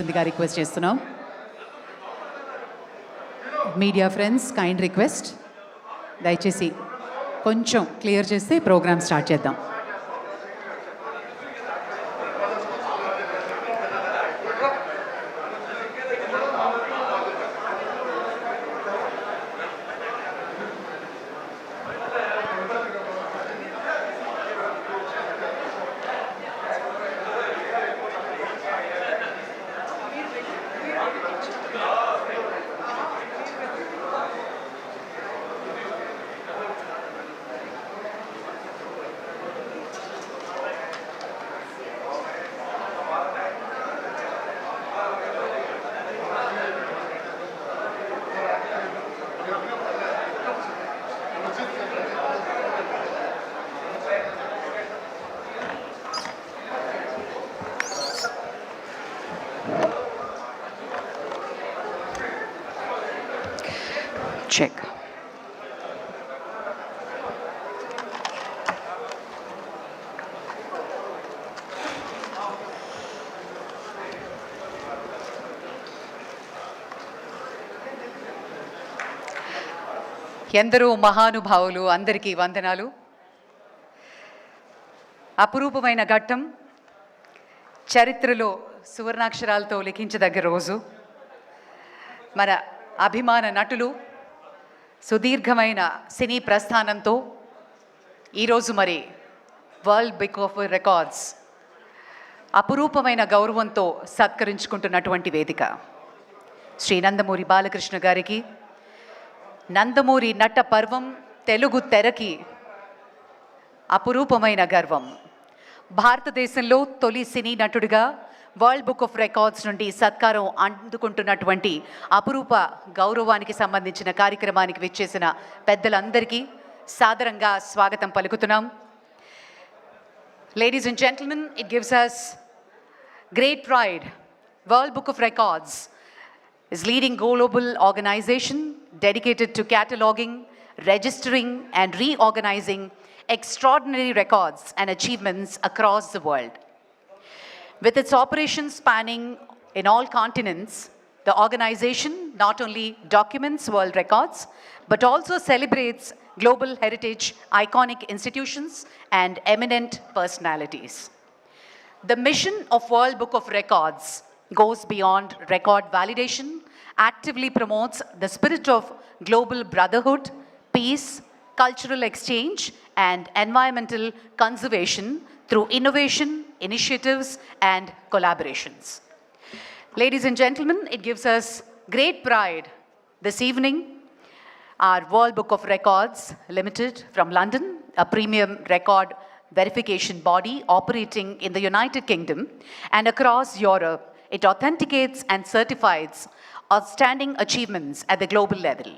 చేయవలసిందిగా రిక్వెస్ట్ చేస్తున్నాం. Media friends kind request, దయచేసి కొంచెం క్లియర్ చేస్తే ప్రోగ్రామ్ స్టార్ట్ చేద్దాం. Check. ఎందరో మహానుభావులు, అందరికీ వందనాలు. అపురూపమైన ఘట్టం, చరిత్రలో సువర్ణాక్షరాలతో లిఖించదగ్గ రోజు. మన అభిమాన నటులు సుదీర్ఘమైన సినీ ప్రస్థానంతో ఈరోజు మరి వరల్డ్ బుక్ ఆఫ్ రికార్డ్స్ అపురూపమైన గౌరవంతో సత్కరించుకుంటున్నటువంటి వేదిక. శ్రీ నందమూరి బాలకృష్ణ గారికి నందమూరి నట పర్వం తెలుగు తెరకి అపురూపమైన గర్వం. భారతదేశంలో తొలి సినీ నటుడిగా వరల్డ్ బుక్ ఆఫ్ రికార్డ్స్ నుండి సత్కారం అందుకుంటున్నటువంటి అపురూప గౌరవానికి సంబంధించిన కార్యక్రమానికి విచ్చేసిన పెద్దలందరికీ సాదరంగా స్వాగతం పలుకుతున్నాం. Ladies and gentlemen, it gives us great pride. World Book of Records is leading global organization dedicated to cataloging, registering and reorganizing extraordinary records and achievements across the world. With its operations spanning in all continents, the organization not only documents world records, but also celebrates global heritage, iconic institutions, and eminent personalities. The mission of World Book of Records goes beyond record validation, actively promotes the spirit of global brotherhood, peace, cultural exchange, and environmental conservation through innovation, initiatives, and collaborations. Ladies and gentlemen, it gives us great pride this evening. Our World Book of Records Limited from London, a premium record verification body operating in the United Kingdom and across Europe, it authenticates and certifies outstanding achievements at the global level.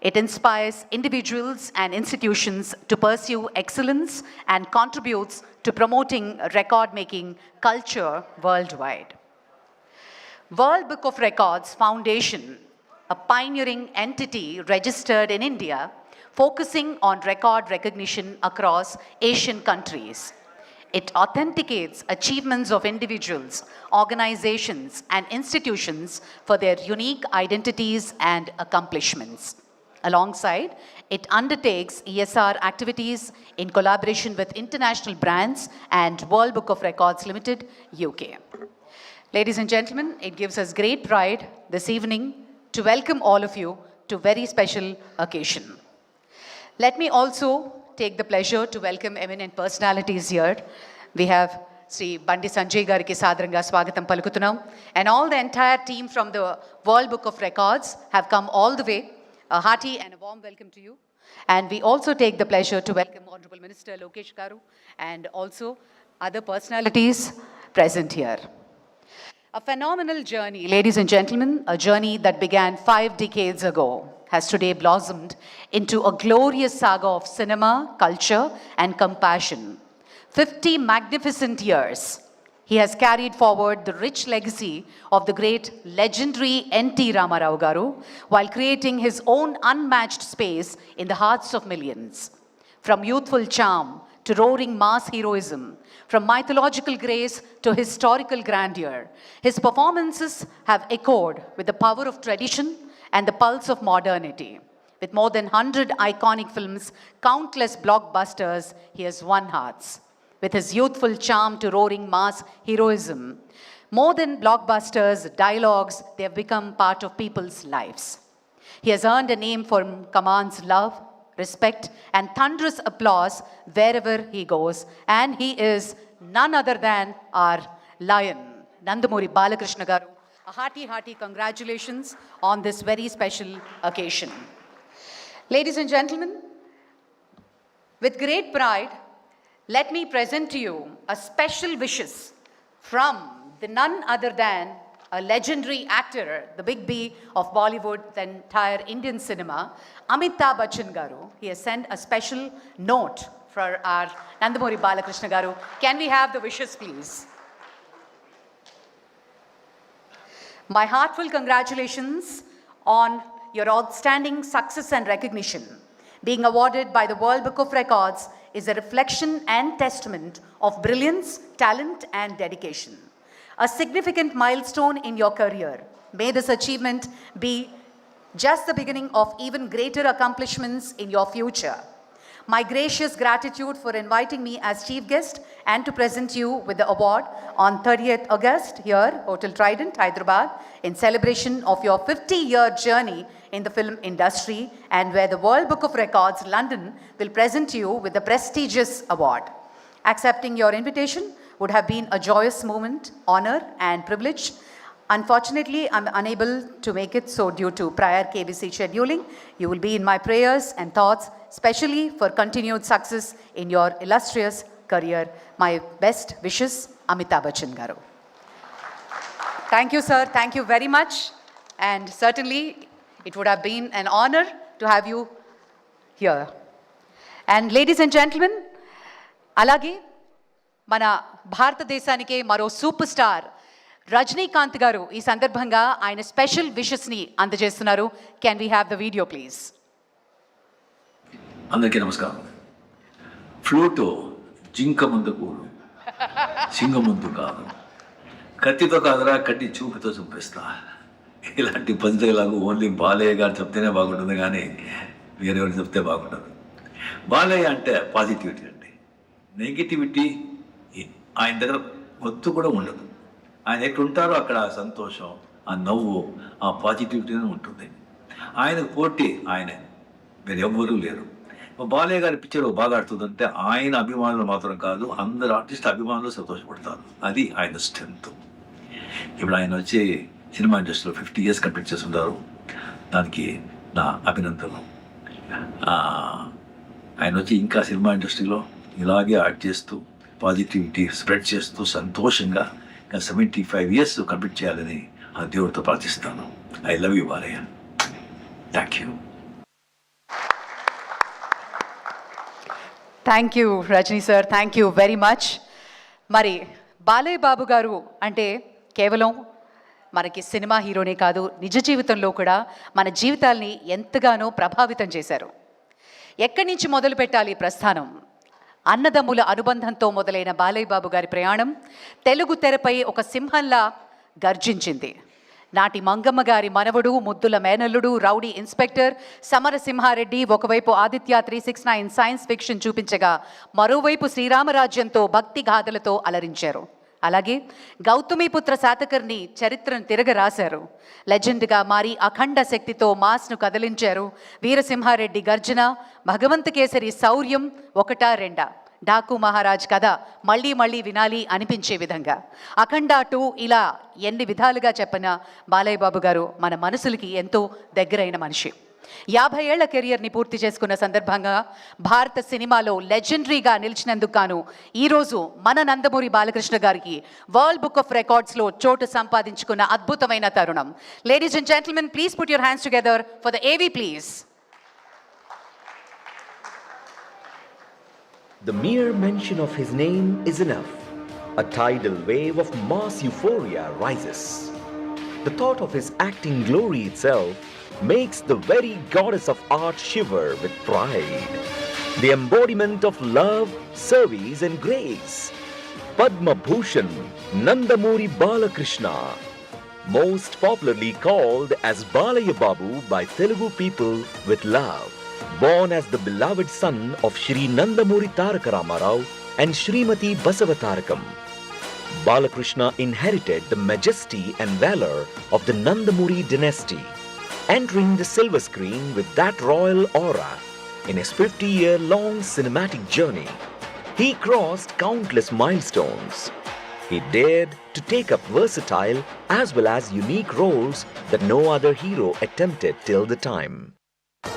It inspires individuals and institutions to pursue excellence and contributes to promoting record-making culture worldwide. World Book of Records Foundation, a pioneering entity registered in India, focusing on record recognition across Asian countries. It authenticates achievements of individuals, organizations, and institutions for their unique identities and accomplishments. Alongside, it undertakes ESR activities in collaboration with international brands and World Book of Records Limited, UK. Ladies and gentlemen, it gives us great pride this evening to welcome all of you to a very special occasion. Let me also take the pleasure to welcome eminent personalities here. We have Sri Bandi Sanjay Gariki Sadaranga Swagatam Palukutunam, and all the entire team from the World Book of Records have come all the way. A hearty and a warm welcome to you. And we also take the pleasure to welcome Honorable Minister Lokesh Garu and also other personalities present here. A phenomenal journey, ladies and gentlemen, a journey that began 5 decades ago, has today blossomed into a glorious saga of cinema, culture, and compassion. 50 magnificent years, he has carried forward the rich legacy of the great legendary N.T. Ramarao Garu while creating his own unmatched space in the hearts of millions. From youthful charm to roaring mass heroism, from mythological grace to historical grandeur. His performances have echoed with the power of tradition and the pulse of modernity. With more than 100 iconic films, countless blockbusters, he has won hearts. With his youthful charm to roaring mass heroism, more than blockbusters, dialogues, they have become part of people's lives. He has earned a name for commands love, respect, and thunderous applause wherever he goes. And he is none other than our lion, Nandamuri Balakrishna Garu. A hearty congratulations on this very special occasion. Ladies and gentlemen, with great pride, let me present to you a special wishes from the none other than a legendary actor, the big B of Bollywood, the entire Indian cinema, Amitabh Bachchan Garu. He has sent a special note for our Nandamuri Balakrishna Garu. Can we have the wishes, please? My heartfelt congratulations on your outstanding success and recognition. Being awarded by the World Book of Records is a reflection and testament of brilliance, talent, and dedication. A significant milestone in your career. May this achievement be just the beginning of even greater accomplishments in your future. My gracious gratitude for inviting me as chief guest and to present you with the award on 30th August here, Hotel Trident, Hyderabad, in celebration of your 50-year journey in the film industry, and where the World Book of Records, London, will present you with the prestigious award. Accepting your invitation would have been a joyous moment, honor, and privilege. Unfortunately, I'm unable to make it, so due to prior KBC scheduling, you will be in my prayers and thoughts, especially for continued success in your illustrious career. My best wishes, Amitabh Bachchan Garu. Thank you, sir. Thank you very much. And certainly, it would have been an honor to have you here. And ladies and gentlemen, alage మన భారతదేశానికే మరో super star Rajinikanth గారు ఈ సందర్భంగా ఆయన special విషెస్ని అందజేస్తున్నారు. Can we have the video please? అందరికీ నమస్కారం. Flute జింక ముందు కూడు, సింగం ముందు కాదు, కత్తితో కాదురా కట్టి చూపుతో చూపిస్తా. ఇలాంటి పద్ధతిలాగా ఓన్లీ బాలయ్య గారు చెప్తేనే బాగుంటుంది, కానీ వేరెవరు చెప్తే బాగుంటుంది. బాలయ్య అంటే పాజిటివిటీ అండి. నెగిటివిటీ ఆయన దగ్గర ఒత్తు కూడా ఉండదు. ఆయన ఎక్కడ ఉంటారో అక్కడ ఆ సంతోషం, ఆ నవ్వు, ఆ పాజిటివిటీనే ఉంటుంది. ఆయనకు పోటీ ఆయనే, వేరే ఎవ్వరూ లేరు. బాలయ్య గారి పిక్చర్ బాగా ఆడుతుందంటే ఆయన అభిమానులు మాత్రం కాదు, అందరు ఆర్టిస్ట్ అభిమానులు సంతోషపడతారు. అది ఆయన స్ట్రెంత్. ఇప్పుడు ఆయన వచ్చి సినిమా ఇండస్ట్రీలో 50 years కంప్లీట్ చేస్తుంటారు. దానికి నా అభినందనలు. ఆయన వచ్చి ఇంకా సినిమా ఇండస్ట్రీలో ఇలాగే యాక్ట్ చేస్తూ పాజిటివిటీ స్ప్రెడ్ చేస్తూ సంతోషంగా 75 years కంప్లీట్ చేయాలని ఆ దేవుడితో ప్రార్థిస్తాను. I love you Balayya. Thank you. Thank you Rajini sir, thank you very much. మరి బాలయ్య బాబు గారు అంటే కేవలం మనకి సినిమా హీరోనే కాదు, నిజ జీవితంలో కూడా మన జీవితాల్ని ఎంతగానో ప్రభావితం చేశారు. ఎక్కడి నుంచి మొదలు పెట్టాలి ప్రస్థానం? అన్నదమ్ముల అనుబంధంతో మొదలైన బాలయ్య బాబు గారి ప్రయాణం తెలుగు తెరపై ఒక సింహంలా గర్జించింది. నాటి మంగమ్మ గారి మనవడు, ముద్దుల మేనల్లుడు, రౌడీ ఇన్స్పెక్టర్ సమరసింహారెడ్డి ఒకవైపు ఆదిత్య 369 సైన్స్ ఫిక్షన్ చూపించగా, మరోవైపు శ్రీరామరాజ్యంతో భక్తి గాథలతో అలరించారు. అలాగే గౌతమిపుత్ర శాతకర్ణి చరిత్రను తిరగరాశారు. లెజెండ్గా మారి అఖండ శక్తితో మాస్ను కదిలించారు. వీరసింహారెడ్డి గర్జన, భగవంత కేసరి శౌర్యం ఒకటా రెండా, డాకు మహారాజ్ కథ మళ్ళీ మళ్ళీ వినాలి అనిపించే విధంగా, అఖండ 2 ఇలా ఎన్ని విధాలుగా చెప్పినా బాలయ్య బాబు గారు మన మనసులకి ఎంతో దగ్గరైన మనిషి. 50 ఏళ్ల కెరియర్ని పూర్తి చేసుకున్న సందర్భంగా భారత సినిమాలో లెజెండరీగా నిలిచినందుకు గాను ఈరోజు మన నందమూరి బాలకృష్ణ గారికి వరల్డ్ బుక్ ఆఫ్ రికార్డ్స్లో చోటు సంపాదించుకున్న అద్భుతమైన తరుణం. Ladies and gentlemen, please put your hands together for the AV please. The mere mention of his name is enough. A tidal wave of mass euphoria rises. The thought of his acting glory itself makes the very goddess of art shiver with pride. the embodiment of love, service and grace. Padma Bhushan Nandamuri Balakrishna, most popularly called as Balaya Babu by Telugu people with love. Born as the beloved son of Shri Nandamuri Taraka Ramarao and Shrimati Basavatarakam, Balakrishna inherited the majesty and valor of the Nandamuri dynasty, entering the silver screen with that royal aura. In his 50-year-long cinematic journey, he crossed countless milestones. He dared to take up versatile as well as unique roles that no other hero attempted till the time.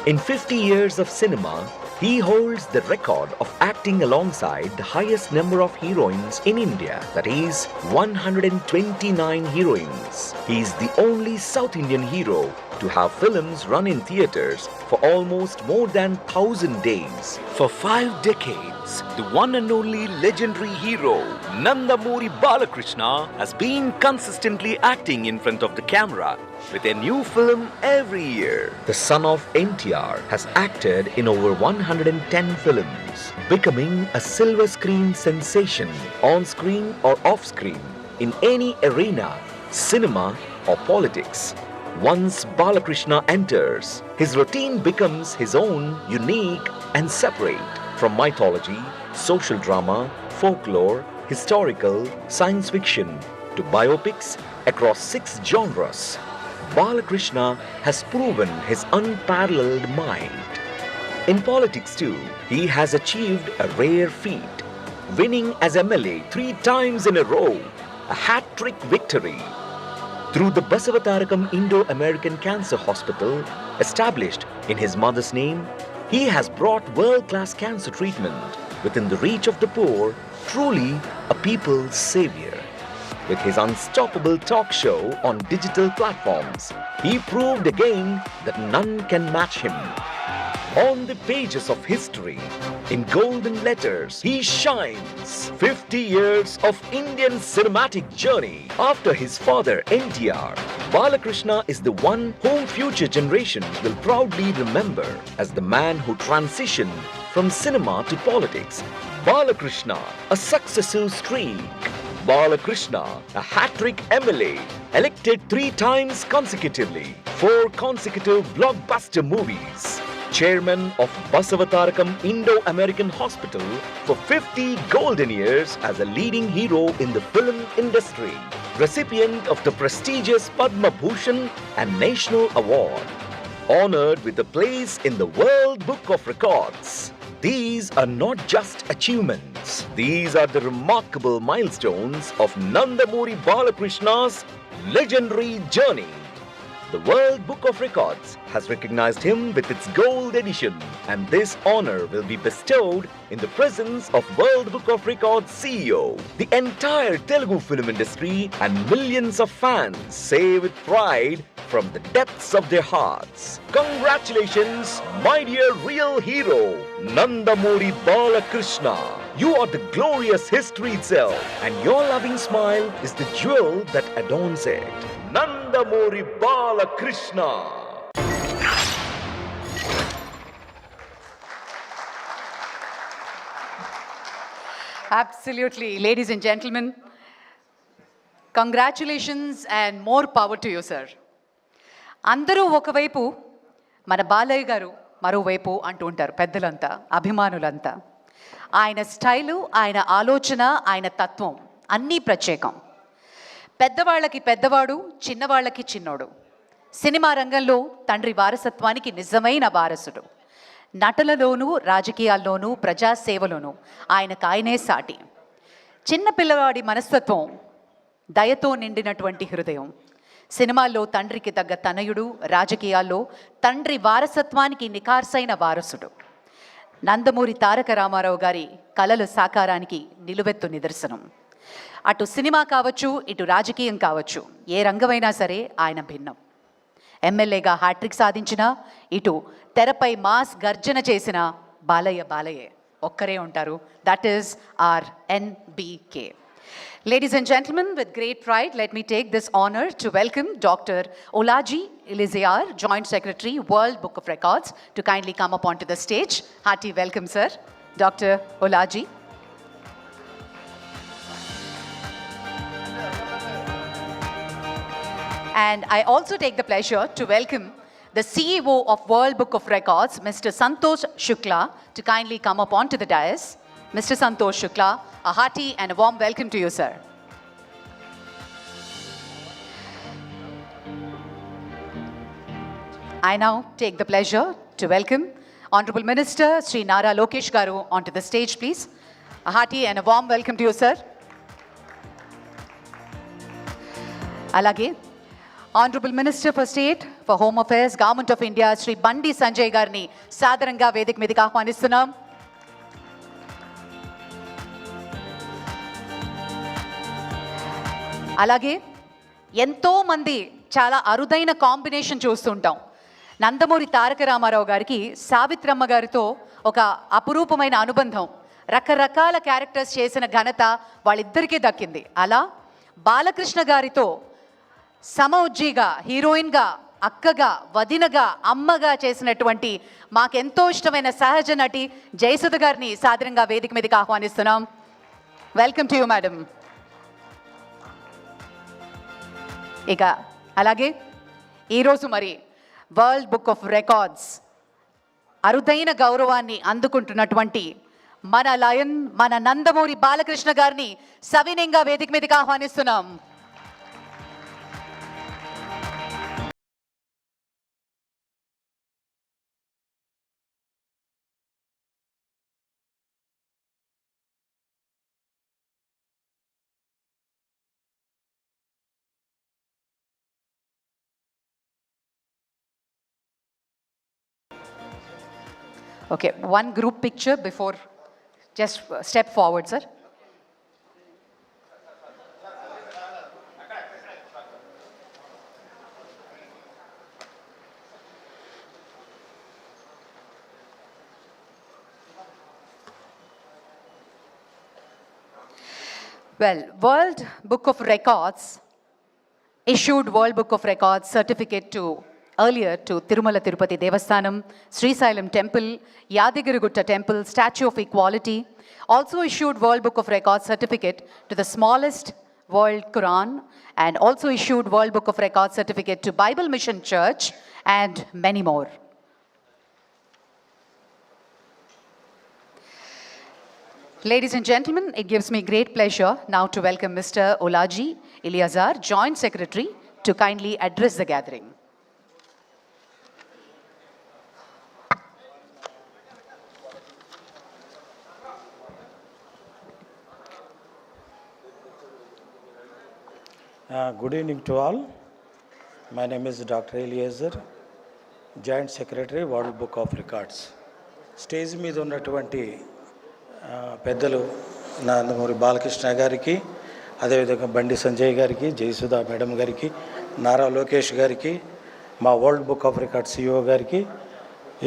In 50 years of cinema, he holds the record of acting alongside the highest number of heroines in India, that is 129 heroines. He is the only South Indian hero to have films run in theatres for almost more than 1,000 days. For 5 decades, the one and only legendary hero Nandamuri Balakrishna has been consistently acting in front of the camera with a new film every year. The son of NTR has acted in over 110 films, becoming a silver screen sensation on screen or off screen in any arena, cinema or politics. Once Balakrishna enters, his routine becomes his own, unique and separate. From mythology, social drama, folklore, historical, science fiction to biopics across 6 genres, Balakrishna has proven his unparalleled mind. In politics too, he has achieved a rare feat, winning as MLA 3 times in a row, a hat-trick victory. Through the Basavatarakam Indo-American Cancer Hospital, established in his mother's name, he has brought world-class cancer treatment within the reach of the poor, truly a people's savior. With his unstoppable talk show on digital platforms, he proved again that none can match him. On the pages of history, in golden letters, he shines. 50 years of Indian cinematic journey. After his father NTR, Balakrishna is the one whom future generations will proudly remember as the man who transitioned from cinema to politics. Balakrishna, a successive streak. Balakrishna, a hat-trick MLA, elected 3 times consecutively, 4 consecutive blockbuster movies. Chairman of Basavatarakam Indo-American Hospital for 50 golden years as a leading hero in the film industry. Recipient of the prestigious Padma Bhushan and National Award. Honored with a place in the World Book of Records. These are not just achievements. These are the remarkable milestones of Nandamuri Balakrishna's legendary journey. The World Book of Records has recognized him with its gold edition, and this honor will be bestowed in the presence of World Book of Records CEO. The entire Telugu film industry and millions of fans say with pride from the depths of their hearts, congratulations, my dear real hero, Nandamuri Balakrishna. You are the glorious history itself, and your loving smile is the jewel that adorns it. Nandamuri Balakrishna. Absolutely. Ladies and gentlemen, congratulations and more power to you, sir. అందరూ ఒకవైపు మన బాలయ్య గారు మరోవైపు అంటూ ఉంటారు పెద్దలంతా, అభిమానులంతా. ఆయన style, ఆయన ఆలోచన, ఆయన తత్వం అన్నీ ప్రత్యేకం. పెద్దవాళ్ళకి పెద్దవాడు, చిన్నవాళ్ళకి చిన్నోడు. సినిమా రంగంలో తండ్రి వారసత్వానికి నిజమైన వారసుడు. నటనలోనూ, రాజకీయాల్లోనూ, ప్రజాసేవలోనూ ఆయనకు ఆయనే సాటి. చిన్నపిల్లవాడి మనస్తత్వం, దయతో నిండినటువంటి హృదయం. సినిమాల్లో తండ్రికి తగ్గ తనయుడు, రాజకీయాల్లో తండ్రి వారసత్వానికి నిఖార్సైన వారసుడు. నందమూరి తారక రామారావు గారి కలల సాకారానికి నిలువెత్తు నిదర్శనం. అటు సినిమా కావచ్చు, ఇటు రాజకీయం కావచ్చు, ఏ రంగమైనా సరే ఆయన భిన్నం. ఎమ్మెల్యేగా హ్యాట్రిక్ సాధించిన, ఇటు తెరపై మాస్ గర్జన చేసిన బాలయ్య బాలయ్యే ఒక్కరే ఉంటారు. That is our NBK. Ladies and gentlemen, with great pride, let me take this honor to welcome Dr. Olaji Eleazar, Joint Secretary, World Book of Records, to kindly come up onto the stage. Hearty welcome, sir. Dr. Olaji. And I also take the pleasure to welcome the CEO of World Book of Records, Mr. Santosh Shukla, to kindly come up onto the dais. Mr. Santosh Shukla, a hearty and a warm welcome to you, sir. I now take the pleasure to welcome Honorable Minister Sri Nara Lokesh Garu onto the stage, please. A hearty and a warm welcome to you, sir. Alage, Honorable Minister for State for Home Affairs, Government of India, Sri Bandi Sanjay Garni, Sadaranga Vedik Midika Ahwanistunam. అలాగే ఎంతోమంది చాలా అరుదైన combination చూస్తుంటాం. నందమూరి తారక రామారావు గారికి సావిత్రమ్మ గారితో ఒక అపురూపమైన అనుబంధం, రకరకాల క్యారెక్టర్స్ చేసిన ఘనత వాళ్ళిద్దరికీ దక్కింది. అలా బాలకృష్ణ గారితో సమౌజ్జిగా, హీరోయిన్గా, అక్కగా, వదినగా, అమ్మగా చేసినటువంటి మాకెంతో ఇష్టమైన సహజ నటి జయసుధ గారిని సాదరంగా వేదిక మీదకి ఆహ్వానిస్తున్నాం. Welcome to you madam. ఇక అలాగే ఈరోజు మరి వరల్డ్ బుక్ ఆఫ్ రికార్డ్స్ అరుదైన గౌరవాన్ని అందుకుంటున్నటువంటి మన లయన్, మన నందమూరి బాలకృష్ణ గారిని సవినయంగా వేదిక మీదకి ఆహ్వానిస్తున్నాం. Okay, one group picture before, just step forward, sir. Well, World Book of Records issued World Book of Records certificate to earlier to Tirumala Tirupati Devasthanam, Sri Sailam Temple, Yadigirigutta Temple, Statue of Equality. Also issued World Book of Records certificate to the smallest World Quran, and also issued World Book of Records certificate to Bible Mission Church, and many more. Ladies and gentlemen, it gives me great pleasure now to welcome Mr. Olaji Eleazar, Joint Secretary, to kindly address the gathering. Good evening to all. My name is Dr. Eleazar, Joint Secretary, World Book of Records. Stage మీద ఉన్నటువంటి పెద్దలు నందమూరి బాలకృష్ణ గారికి, అదేవిధంగా బండి సంజయ్ గారికి, Jayasudha madam గారికి, నారా లోకేష్ గారికి, మా world book of records CEO గారికి,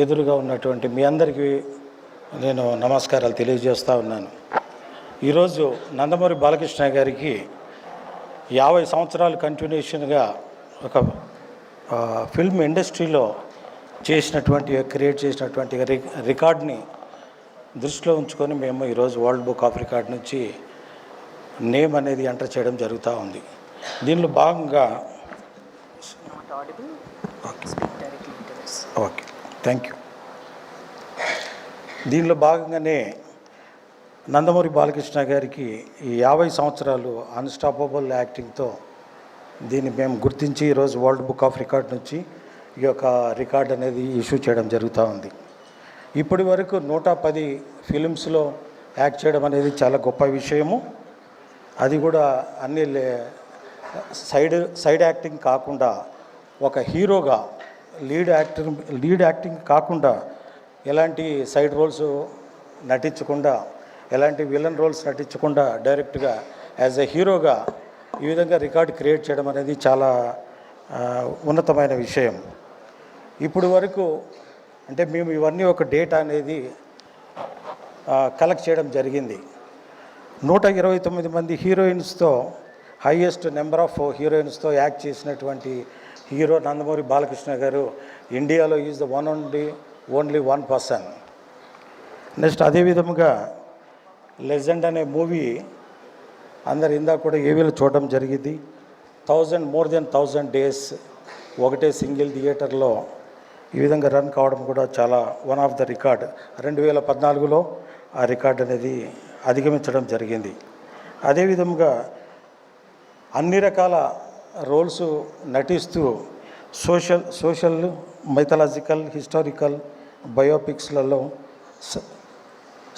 ఎదురుగా ఉన్నటువంటి మీ అందరికీ నేను నమస్కారాలు తెలియజేస్తూ ఉన్నాను. ఈరోజు నందమూరి బాలకృష్ణ గారికి 50 సంవత్సరాలు కంటిన్యూషన్గా ఒక ఫిల్మ్ ఇండస్ట్రీలో క్రియేట్ చేసినటువంటి రికార్డ్ని దృష్టిలో ఉంచుకొని మేము ఈరోజు వరల్డ్ బుక్ ఆఫ్ రికార్డ్ నుంచి నేమ్ అనేది ఎంటర్ చేయడం జరుగుతూ ఉంది. దీనిలో భాగంగా ఓకే, థ్యాంక్ యూ. దీనిలో భాగంగానే నందమూరి బాలకృష్ణ గారికి ఈ 50 సంవత్సరాలు అన్స్టాపబుల్ యాక్టింగ్తో దీన్ని మేము గుర్తించి ఈరోజు వరల్డ్ బుక్ ఆఫ్ రికార్డ్ నుంచి ఈ యొక్క రికార్డ్ అనేది ఇష్యూ చేయడం జరుగుతూ ఉంది. ఇప్పటి వరకు 110 ఫిలిమ్స్లో యాక్ట్ చేయడం అనేది చాలా గొప్ప విషయము. అది కూడా అన్ని సైడ్ యాక్టింగ్ కాకుండా ఒక హీరోగా లీడ్ యాక్టింగ్ కాకుండా ఎలాంటి సైడ్ రోల్స్ నటించకుండా, ఎలాంటి విలన్ రోల్స్ నటించకుండా డైరెక్ట్గా యాజ్ ఎ హీరోగా ఈ విధంగా రికార్డ్ క్రియేట్ చేయడం అనేది చాలా ఉన్నతమైన విషయం. ఇప్పుడు వరకు అంటే మేము ఇవన్నీ ఒక డేటా అనేది కలెక్ట్ చేయడం జరిగింది. 129 మంది హీరోయిన్స్తో హైయెస్ట్ నెంబర్ ఆఫ్ హీరోయిన్స్తో యాక్ట్ చేసినటువంటి హీరో నందమూరి బాలకృష్ణ గారు ఇండియాలో is the only one person. Next అదేవిధముగా లెజెండ్ అనే మూవీ అందరు ఇందాక కూడా ఏవీలో చూడడం జరిగింది. మోర్ దెన్ 1000 డేస్ ఒకటే సింగిల్ థియేటర్లో ఈ విధంగా రన్ కావడం కూడా చాలా వన్ ఆఫ్ ద రికార్డ్. 2014లో ఆ రికార్డ్ అనేది అధిగమించడం జరిగింది. అదేవిధంగా అన్ని రకాల రోల్స్ నటిస్తూ సోషల్ మైథలాజికల్ హిస్టారికల్ బయోపిక్స్లలో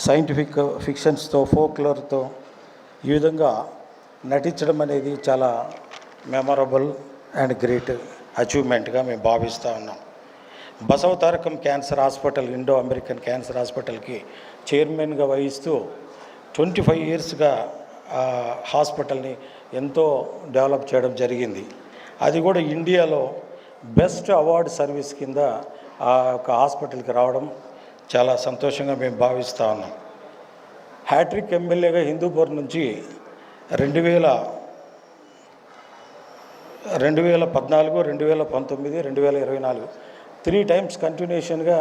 సైంటిఫిక్ ఫిక్షన్స్తో ఫోక్లోర్తో ఈ విధంగా నటించడం అనేది చాలా మెమరబుల్ అండ్ గ్రేట్ అచీవ్మెంట్గా మేము భావిస్తూ ఉన్నాం. Basava Tarakam cancer hospital, Indo American cancer హాస్పిటల్కి చైర్మన్గా వహిస్తూ 25 ఇయర్స్గా హాస్పిటల్ని ఎంతో డెవలప్ చేయడం జరిగింది. అది కూడా ఇండియాలో బెస్ట్ అవార్డు సర్వీస్ కింద ఆ యొక్క హాస్పిటల్కి రావడం చాలా సంతోషంగా మేము భావిస్తూ ఉన్నాం. హ్యాట్రిక్ ఎమ్మెల్యేగా హిందూపూర్ నుంచి 2014, 2019, 2024 3 times కంటిన్యూషన్గా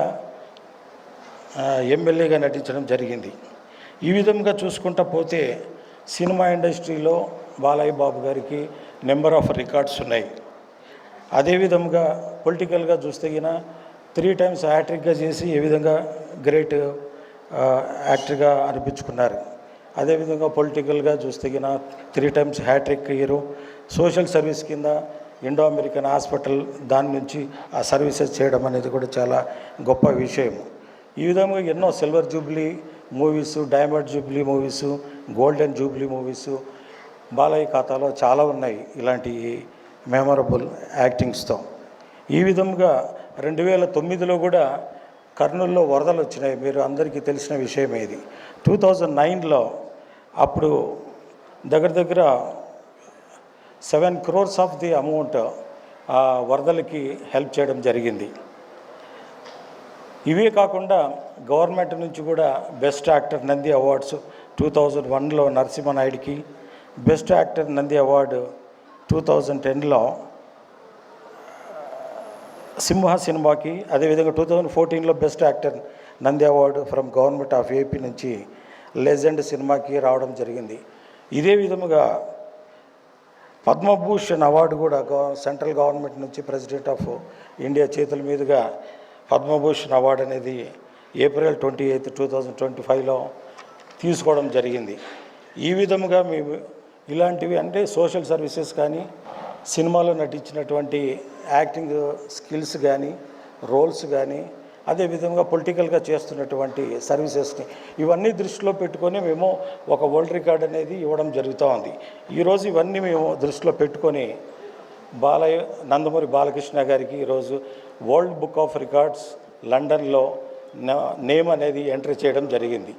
ఎమ్మెల్యేగా నటించడం జరిగింది. ఈ విధంగా చూసుకుంటా పోతే సినిమా ఇండస్ట్రీలో బాలయ్య బాబు గారికి నెంబర్ ఆఫ్ రికార్డ్స్ ఉన్నాయి. అదేవిధంగా పొలిటికల్గా చూస్తే 3 times హ్యాట్రిక్గా చేసి ఏ విధంగా గ్రేట్ యాక్టర్గా అనిపించుకున్నారు. అదేవిధంగా పొలిటికల్గా చూస్తే 3 times hat trick hero, social service కింద ఇండో అమెరికన్ హాస్పిటల్ దాని నుంచి ఆ సర్వీసెస్ చేయడం అనేది కూడా చాలా గొప్ప విషయం. ఈ విధంగా ఎన్నో silver Jubilee movies, diamond Jubilee movies, golden Jubilee movies Balayya ఖాతాలో చాలా ఉన్నాయి ఇలాంటి మెమరబుల్ యాక్టింగ్స్తో. ఈ విధంగా 2009లో కూడా కర్నూలులో వరదలు వచ్చినాయి, మీరు అందరికీ తెలిసిన విషయమే ఇది. 2009లో అప్పుడు దగ్గర 7 crores ఆఫ్ ది అమౌంట్ వరదలకి హెల్ప్ చేయడం జరిగింది. ఇవే కాకుండా గవర్నమెంట్ నుంచి కూడా బెస్ట్ యాక్టర్ నంది అవార్డ్స్ 2001లో నరసింహనాయుడికి, బెస్ట్ యాక్టర్ నంది అవార్డు 2010లో సింహ సినిమాకి, అదేవిధంగా 2014లో best actor Nandi award from government of AP నుంచి లెజెండ్ సినిమాకి రావడం జరిగింది. ఇదే విధముగా పద్మభూషణ్ అవార్డు కూడా సెంట్రల్ గవర్నమెంట్ నుంచి ప్రెసిడెంట్ ఆఫ్ ఇండియా చేతుల మీదుగా పద్మభూషణ్ అవార్డు అనేది April 28, 2025లో తీసుకోవడం జరిగింది. ఈ విధముగా మేము ఇలాంటివి అంటే సోషల్ సర్వీసెస్ కానీ, సినిమాలో నటించినటువంటి యాక్టింగ్ స్కిల్స్ కానీ, రోల్స్ కానీ, అదేవిధంగా పొలిటికల్గా చేస్తున్నటువంటి సర్వీసెస్ని ఇవన్నీ దృష్టిలో పెట్టుకొని మేము ఒక వరల్డ్ రికార్డ్ అనేది ఇవ్వడం జరుగుతూ ఉంది. ఈరోజు ఇవన్నీ మేము దృష్టిలో పెట్టుకొని నందమూరి బాలకృష్ణ గారికి ఈరోజు వరల్డ్ బుక్ ఆఫ్ రికార్డ్స్ లండన్లో నేమ్ అనేది ఎంట్రీ చేయడం జరిగింది.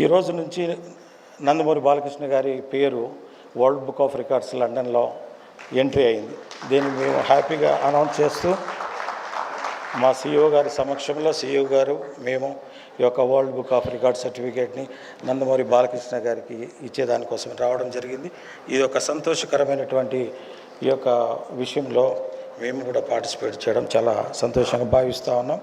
ఈరోజు నుంచి నందమూరి బాలకృష్ణ గారి పేరు వరల్డ్ బుక్ ఆఫ్ రికార్డ్స్ లండన్లో ఎంట్రీ అయింది. దీన్ని మేము హ్యాపీగా అనౌన్స్ చేస్తూ మా CEO గారి సమక్షంలో CEO గారు మేము ఈ యొక్క వరల్డ్ బుక్ ఆఫ్ రికార్డ్ సర్టిఫికేట్ని నందమూరి బాలకృష్ణ గారికి ఇచ్చేదానికోసం రావడం జరిగింది. ఇది ఒక సంతోషకరమైనటువంటి ఈ యొక్క విషయంలో మేము కూడా పార్టిసిపేట్ చేయడం చాలా సంతోషంగా భావిస్తూ ఉన్నాం.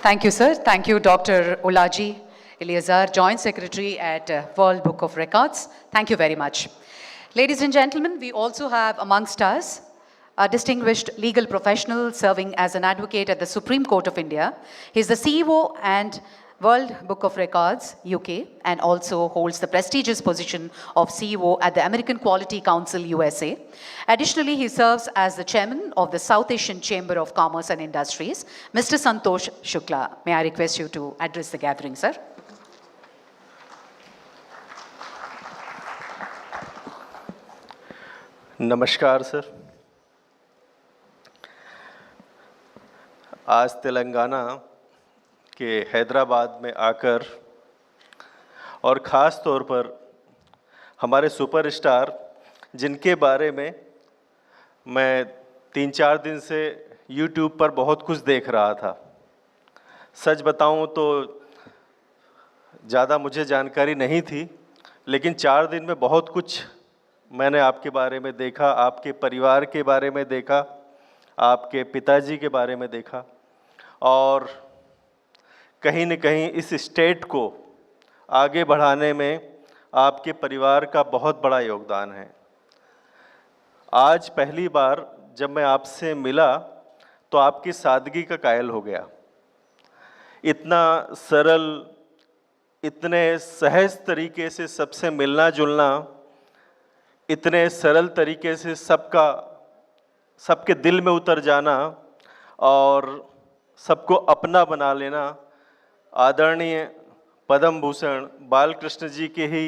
Thank you, sir. Thank you, Dr. Ulaji Eleazar, Joint Secretary at World Book of Records. Thank you very much. Ladies and gentlemen, we also have amongst us a distinguished legal professional serving as an advocate at the Supreme Court of India. He is the CEO and World Book of Records, UK, and also holds the prestigious position of CEO at the American Quality Council, USA. Additionally, he serves as the chairman of the South Asian Chamber of Commerce and Industries. Mr. Santosh Shukla, may I request you to address the gathering, sir? नमस्कार sir. आज तेलंगाना के हैदराबाद में आकर और ख़ास तौर पर हमारे सुपरस्टार जिनके बारे में मैं 3-4 दिन से YouTube पर बहुत कुछ देख रहा था, सच बताऊं तो ज़्यादा मुझे जानकारी नहीं थी, लेकिन 4 दिन में बहुत कुछ मैंने आपके बारे में देखा, आपके परिवार के बारे में देखा, आपके पिताजी के बारे में देखा, और कहीं न कहीं इस स्टेट को आगे बढ़ाने में आपके परिवार का बहुत बड़ा योगदान है। आज पहली बार जब मैं आपसे मिला तो आपकी सादगी का कायल हो गया। इतना सरल, इतने सहज तरीके से सबसे मिलना जुलना, इतने सरल तरीके से सबके दिल में उतर जाना और सबको अपना बना लेना आदरणीय पद्म भूषण बालकृष्ण जी के ही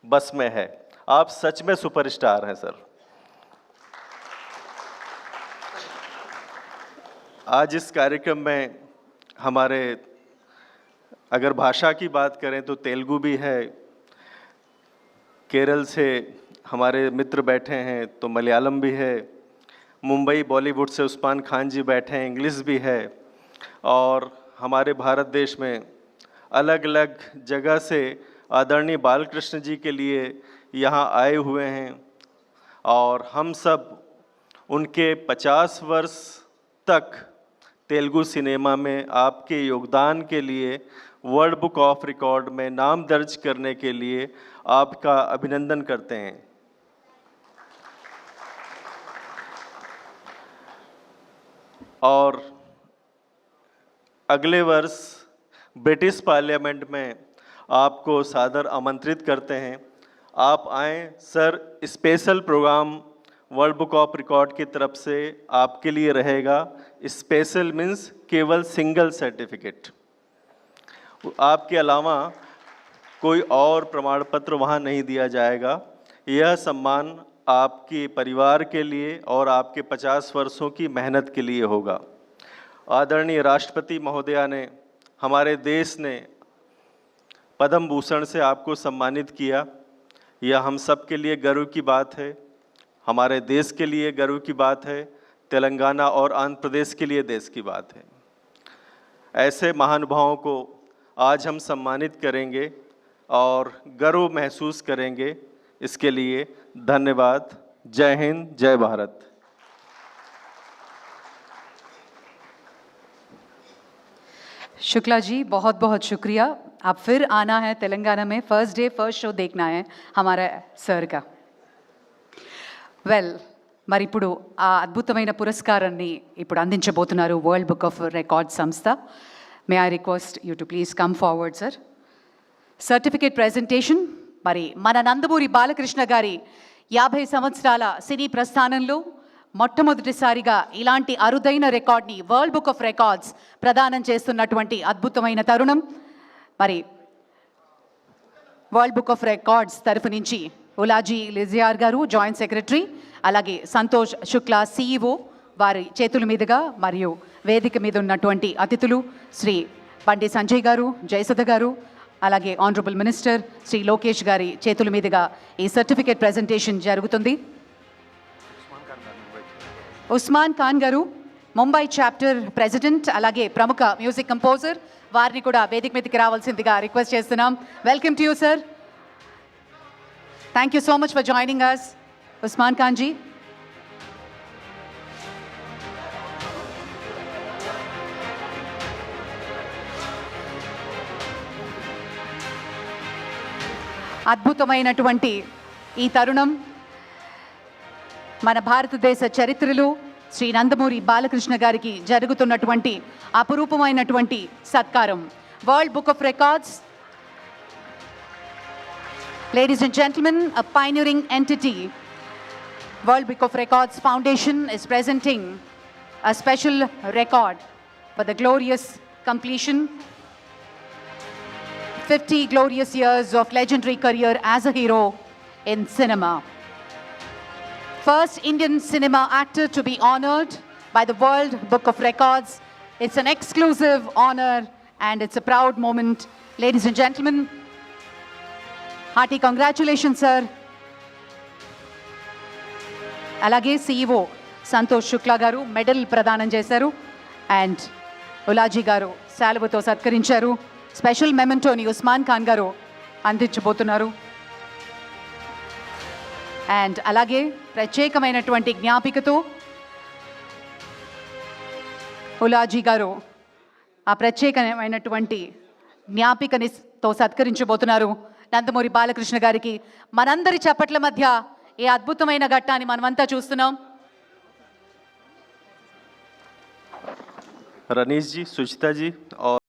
बस में है। आप सच में सुपरस्टार हैं सर। आज इस कार्यक्रम में हमारे, अगर भाषा की बात करें तो तेलुगु भी है, केरल से हमारे मित्र बैठे हैं तो मलयालम भी है, मुंबई बॉलीवुड से उस्मान खान जी बैठे हैं, इंग्लिश भी है, और हमारे भारत देश में अलग अलग जगह से आदरणीय बालकृष्ण जी के लिए यहाँ आए हुए हैं, और हम सब उनके 50 वर्ष तक तेलुगु सिनेमा में आपके योगदान के लिए वर्ल्ड बुक ऑफ रिकॉर्ड में नाम दर्ज करने के लिए आपका अभिनंदन करते हैं। और अगले वर्ष ब्रिटिश पार्लियामेंट में आपको सादर आमंत्रित करते हैं। आप आएँ sir, special program world book of record की तरफ से आपके लिए रहेगा। स्पेशल मीन्स केवल सिंगल सर्टिफिकेट, आपके अलावा कोई और प्रमाण पत्र वहाँ नहीं दिया जाएगा। यह सम्मान आपके परिवार के लिए और आपके 50 वर्षों की मेहनत के लिए होगा। आदरणीय राष्ट्रपति महोदया ने, हमारे देश ने पद्म भूषण से आपको सम्मानित किया। यह हम सब के लिए गर्व की बात है, हमारे देश के लिए गर्व की बात है, तेलंगाना और आंध्र प्रदेश के लिए देश की बात है। ऐसे महानुभावों को आज हम सम्मानित करेंगे और गर्व महसूस करेंगे। इसके लिए धन्यवाद। जय हिंद, जय भारत। शुक्ला जी, बहुत बहुत शुक्रिया। आप फिर आना है तेलंगाना में, फर्स्ट डे फर्स्ट షో देखना है हमारा सर का। వెల్, మరి ఇప్పుడు ఆ అద్భుతమైన పురస్కారాన్ని ఇప్పుడు అందించబోతున్నారు వరల్డ్ బుక్ ఆఫ్ రికార్డ్ సంస్థ. May I request you to please come forward sir. Certificate presentation. మరి మన నందమూరి బాలకృష్ణ గారి 50 సంవత్సరాల సినీ ప్రస్థానంలో మొట్టమొదటిసారిగా ఇలాంటి అరుదైన రికార్డ్ని వరల్డ్ బుక్ ఆఫ్ రికార్డ్స్ ప్రదానం చేస్తున్నటువంటి అద్భుతమైన తరుణం. మరి వరల్డ్ బుక్ ఆఫ్ రికార్డ్స్ తరఫు నుంచి ఉలాజీ లిజియార్ గారు జాయింట్ సెక్రటరీ, అలాగే సంతోష్ శుక్లా సిఇఓ వారి చేతుల మీదుగా, మరియు వేదిక మీద ఉన్నటువంటి అతిథులు శ్రీ బండి సంజయ్ గారు, జయసుధ గారు, అలాగే ఆనరబుల్ మినిస్టర్ శ్రీ లోకేష్ గారి చేతుల మీదుగా ఈ సర్టిఫికేట్ ప్రెజెంటేషన్ జరుగుతుంది. ఉస్మాన్ ఖాన్ గారు, ముంబై చాప్టర్ ప్రెసిడెంట్, అలాగే ప్రముఖ మ్యూజిక్ కంపోజర్, వారిని కూడా వేదిక మీదకి రావాల్సిందిగా రిక్వెస్ట్ చేస్తున్నాం. Welcome to you sir. Thank you so much for joining us, Usman Khan ji. అద్భుతమైనటువంటి ఈ తరుణం మన భారతదేశ చరిత్రలో శ్రీ నందమూరి బాలకృష్ణ గారికి జరుగుతున్నటువంటి అపురూపమైనటువంటి సత్కారం. World book of records, ladies and gentlemen, a pioneering entity, World Book of Records Foundation is presenting a special record for the glorious completion 50 glorious years of legendary career as a hero in cinema. First Indian cinema actor to be honored by the World Book of Records. It's an exclusive honor and it's a proud moment. Ladies and gentlemen, hearty congratulations, sir. అలాగే CEO Santosh Shukla గారు medal ప్రదానం చేశారు, and ఉలాజీ గారు శాలువతో సత్కరించారు. Special మెమెంటోని Osman Khan గారు అందించబోతున్నారు. And అలాగే ప్రత్యేకమైనటువంటి జ్ఞాపికతో ఉలాజీ గారు ఆ ప్రత్యేకమైనటువంటి జ్ఞాపికనితో సత్కరించబోతున్నారు నందమూరి బాలకృష్ణ గారికి. మనందరి చప్పట్ల మధ్య ఈ అద్భుతమైన ఘట్టాన్ని మనమంతా చూస్తున్నాం. रनीश जी, सुचिता जी और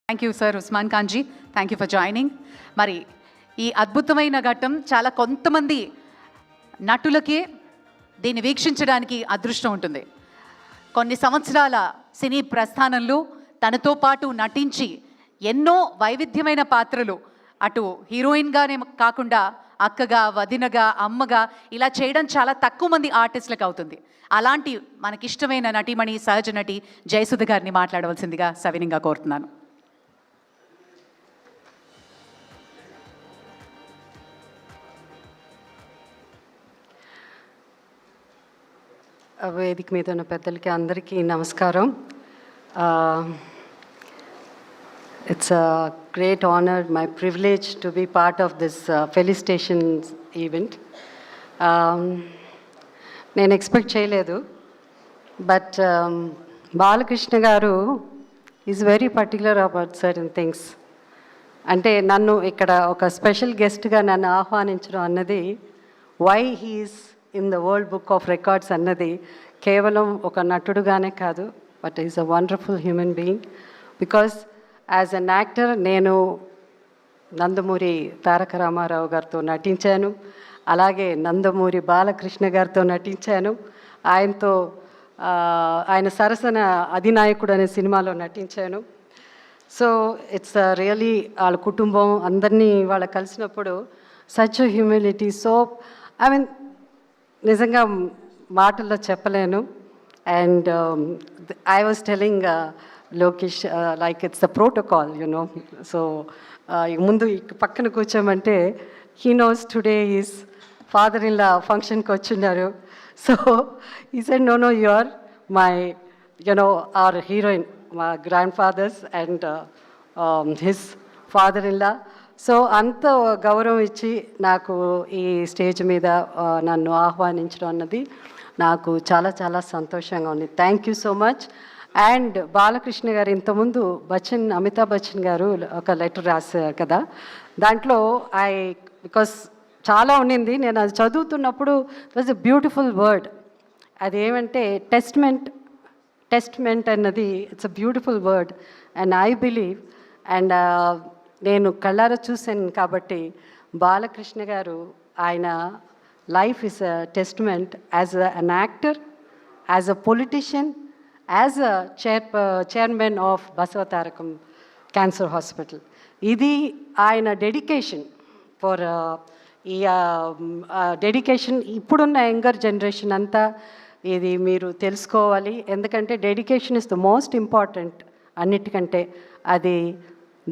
thank you sir Usman Khan ji, thank you for joining. మరి ఈ అద్భుతమైన ఘట్టం చాలా కొంతమంది నటులకే దీన్ని వీక్షించడానికి అదృష్టం ఉంటుంది. కొన్ని సంవత్సరాల సినీ ప్రస్థానంలో తనతో పాటు నటించి ఎన్నో వైవిధ్యమైన పాత్రలు, అటు హీరోయిన్గానే కాకుండా అక్కగా, వదినగా, అమ్మగా ఇలా చేయడం చాలా తక్కువ మంది ఆర్టిస్టులకు అవుతుంది. అలాంటి మనకిష్టమైన నటీమణి సహజ నటి జయసుధ గారిని మాట్లాడవలసిందిగా సవినీయంగా కోరుతున్నాను. వేదిక మీద ఉన్న పెద్దలకి అందరికీ నమస్కారం. It's a great honour, my privilege to be part of this felicitation event. నేను ఎక్స్పెక్ట్ చేయలేదు, బట్ బాలకృష్ణ గారు is very particular about certain things. అంటే నన్ను ఇక్కడ ఒక స్పెషల్ గెస్ట్గా నన్ను ఆహ్వానించడం అన్నది, why he's in the world book of records అన్నది కేవలం ఒక నటుడుగానే కాదు, but is a wonderful human being. Because as an actor నేను నందమూరి తారక రామారావు గారితో నటించాను, అలాగే నందమూరి బాలకృష్ణ గారితో నటించాను. ఆయనతో ఆయన సరసన అధినాయకుడు అనే సినిమాలో నటించాను. సో ఇట్స్ రియలీ వాళ్ళ కుటుంబం అందరినీ వాళ్ళ కలిసినప్పుడు such humility. So I mean నిజంగా మాటల్లో చెప్పలేను. And I was telling Lokesh like it's the protocol, you know. So ముందు పక్కన కూర్చోమంటే he knows today is father in law ఫంక్షన్కి వచ్చిన్నారు. So he said no no you are my you know our heroine, మా grand fathers and his father in law. So అంత గౌరవం ఇచ్చి నాకు ఈ స్టేజ్ మీద నన్ను ఆహ్వానించడం అన్నది నాకు చాలా చాలా సంతోషంగా ఉంది. Thank you so much. And Balakrishna గారు ఇంతకుముందు అమితాబ్ బచ్చన్ గారు ఒక లెటర్ రాశారు కదా, దాంట్లో బికాస్ చాలా ఉండింది, నేను అది చదువుతున్నప్పుడు it was a beautiful word. అదేమంటే టెస్ట్మెంట్ అన్నది it's a beautiful word. And I believe, and నేను కళ్ళారా చూశాను కాబట్టి బాలకృష్ణ గారు ఆయన life is a testament as an actor, as a politician, as a chairman of Basavatarakam Cancer Hospital. Idi ayana dedication for ఈ dedication ఇప్పుడున్న younger generation అంతా ఇది మీరు తెలుసుకోవాలి. ఎందుకంటే dedication is the most important అన్నిటికంటే. అది